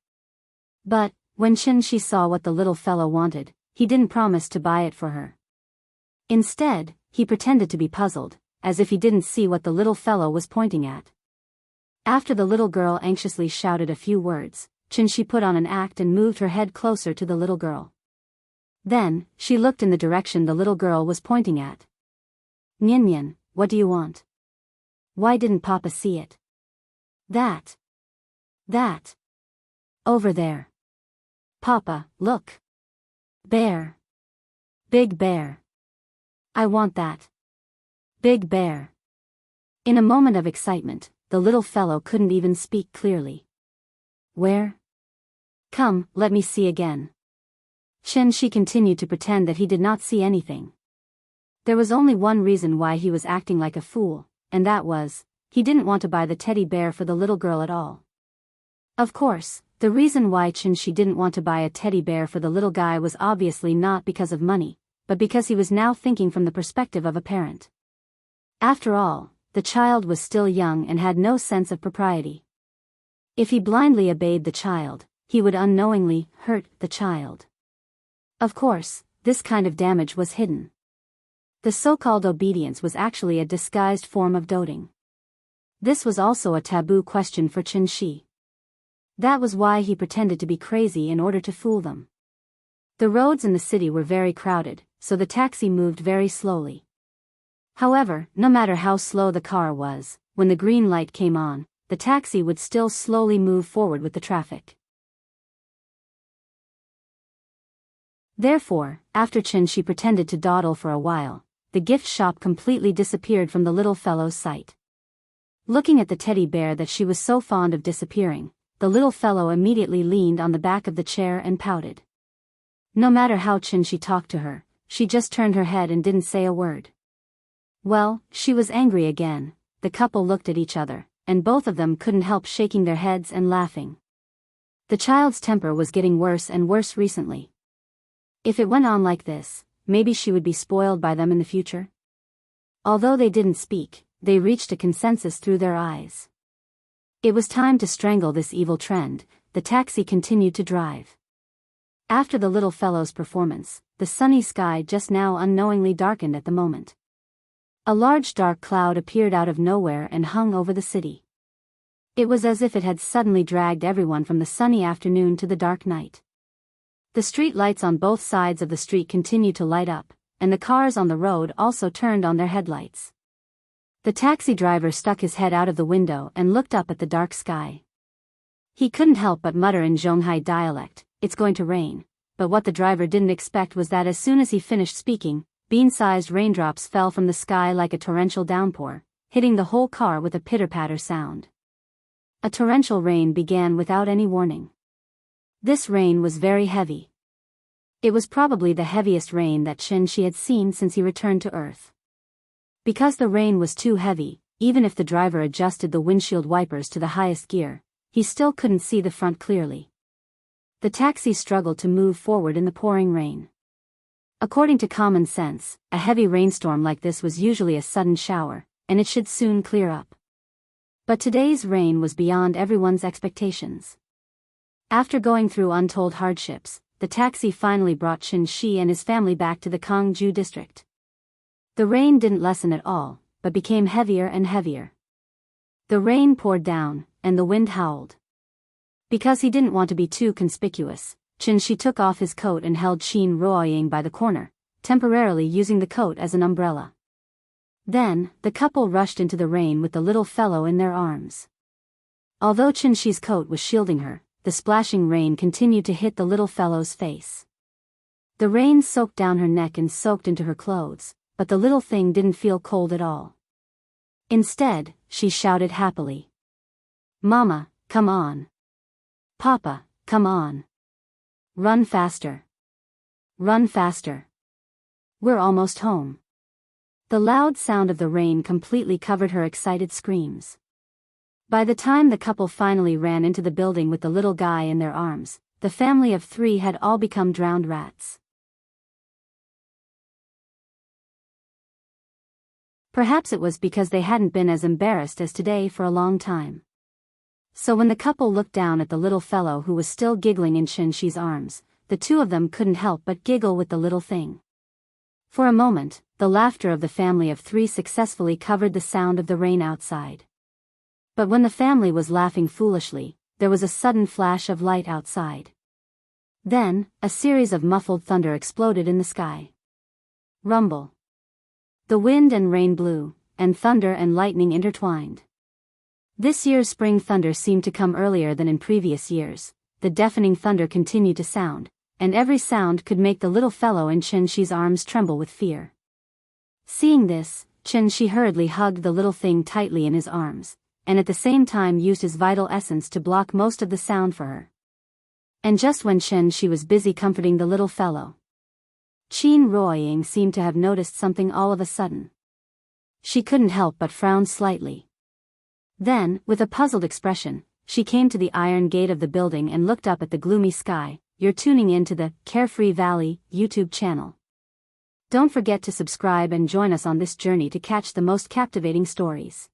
Speaker 1: But, when Qianxi saw what the little fellow wanted, he didn't promise to buy it for her. Instead, he pretended to be puzzled, as if he didn't see what the little fellow was pointing at. After the little girl anxiously shouted a few words, Qianxi put on an act and moved her head closer to the little girl. Then, she looked in the direction the little girl was pointing at. "Nian Nian, what do you want? Why didn't Papa see it?" That. Over there. Papa, look. Bear. Big bear. I want that. Big bear. In a moment of excitement, the little fellow couldn't even speak clearly. Where? Come, let me see again. Qianxi continued to pretend that he did not see anything. There was only one reason why he was acting like a fool, and that was, he didn't want to buy the teddy bear for the little girl at all. Of course, the reason why Qianxi didn't want to buy a teddy bear for the little guy was obviously not because of money, but because he was now thinking from the perspective of a parent. After all, the child was still young and had no sense of propriety. If he blindly obeyed the child, he would unknowingly hurt the child. Of course, this kind of damage was hidden. The so-called obedience was actually a disguised form of doting. This was also a taboo question for Qianxi. That was why he pretended to be crazy in order to fool them. The roads in the city were very crowded, so the taxi moved very slowly. However, no matter how slow the car was, when the green light came on, the taxi would still slowly move forward with the traffic. Therefore, after Qianxi pretended to dawdle for a while, the gift shop completely disappeared from the little fellow's sight. Looking at the teddy bear that she was so fond of disappearing, the little fellow immediately leaned on the back of the chair and pouted. No matter how Qianxi talked to her, she just turned her head and didn't say a word. Well, she was angry again. The couple looked at each other, and both of them couldn't help shaking their heads and laughing. The child's temper was getting worse and worse recently. If it went on like this, maybe she would be spoiled by them in the future. Although they didn't speak, they reached a consensus through their eyes. It was time to strangle this evil trend. The taxi continued to drive. After the little fellow's performance, the sunny sky just now unknowingly darkened at the moment. A large dark cloud appeared out of nowhere and hung over the city. It was as if it had suddenly dragged everyone from the sunny afternoon to the dark night. The street lights on both sides of the street continued to light up, and the cars on the road also turned on their headlights. The taxi driver stuck his head out of the window and looked up at the dark sky. He couldn't help but mutter in Zhonghai dialect, "It's going to rain," but what the driver didn't expect was that as soon as he finished speaking, bean-sized raindrops fell from the sky like a torrential downpour, hitting the whole car with a pitter-patter sound. A torrential rain began without any warning. This rain was very heavy. It was probably the heaviest rain that Xianxia had seen since he returned to Earth. Because the rain was too heavy, even if the driver adjusted the windshield wipers to the highest gear, he still couldn't see the front clearly. The taxi struggled to move forward in the pouring rain. According to common sense, a heavy rainstorm like this was usually a sudden shower, and it should soon clear up. But today's rain was beyond everyone's expectations. After going through untold hardships, the taxi finally brought Xianxia and his family back to the Kangju district. The rain didn't lessen at all, but became heavier and heavier. The rain poured down, and the wind howled. Because he didn't want to be too conspicuous, Xianxia took off his coat and held Qin Ruoying by the corner, temporarily using the coat as an umbrella. Then, the couple rushed into the rain with the little fellow in their arms. Although Xianxia's coat was shielding her, the splashing rain continued to hit the little fellow's face. The rain soaked down her neck and soaked into her clothes, but the little thing didn't feel cold at all. Instead, she shouted happily. "Mama, come on. Papa, come on. Run faster. Run faster. We're almost home." The loud sound of the rain completely covered her excited screams. By the time the couple finally ran into the building with the little guy in their arms, the family of 3 had all become drowned rats. Perhaps it was because they hadn't been as embarrassed as today for a long time. So when the couple looked down at the little fellow who was still giggling in Xianxia's arms, the two of them couldn't help but giggle with the little thing. For a moment, the laughter of the family of 3 successfully covered the sound of the rain outside. But when the family was laughing foolishly, there was a sudden flash of light outside. Then, a series of muffled thunder exploded in the sky. Rumble. The wind and rain blew, and thunder and lightning intertwined. This year's spring thunder seemed to come earlier than in previous years. The deafening thunder continued to sound, and every sound could make the little fellow in Xianxia's arms tremble with fear. Seeing this, Xianxia hurriedly hugged the little thing tightly in his arms, and at the same time used his vital essence to block most of the sound for her. And just when Xianxia was busy comforting the little fellow, Qin Ruoying seemed to have noticed something all of a sudden. She couldn't help but frown slightly. Then, with a puzzled expression, she came to the iron gate of the building and looked up at the gloomy sky. You're tuning in to the Carefree Valley YouTube channel. Don't forget to subscribe and join us on this journey to catch the most captivating stories.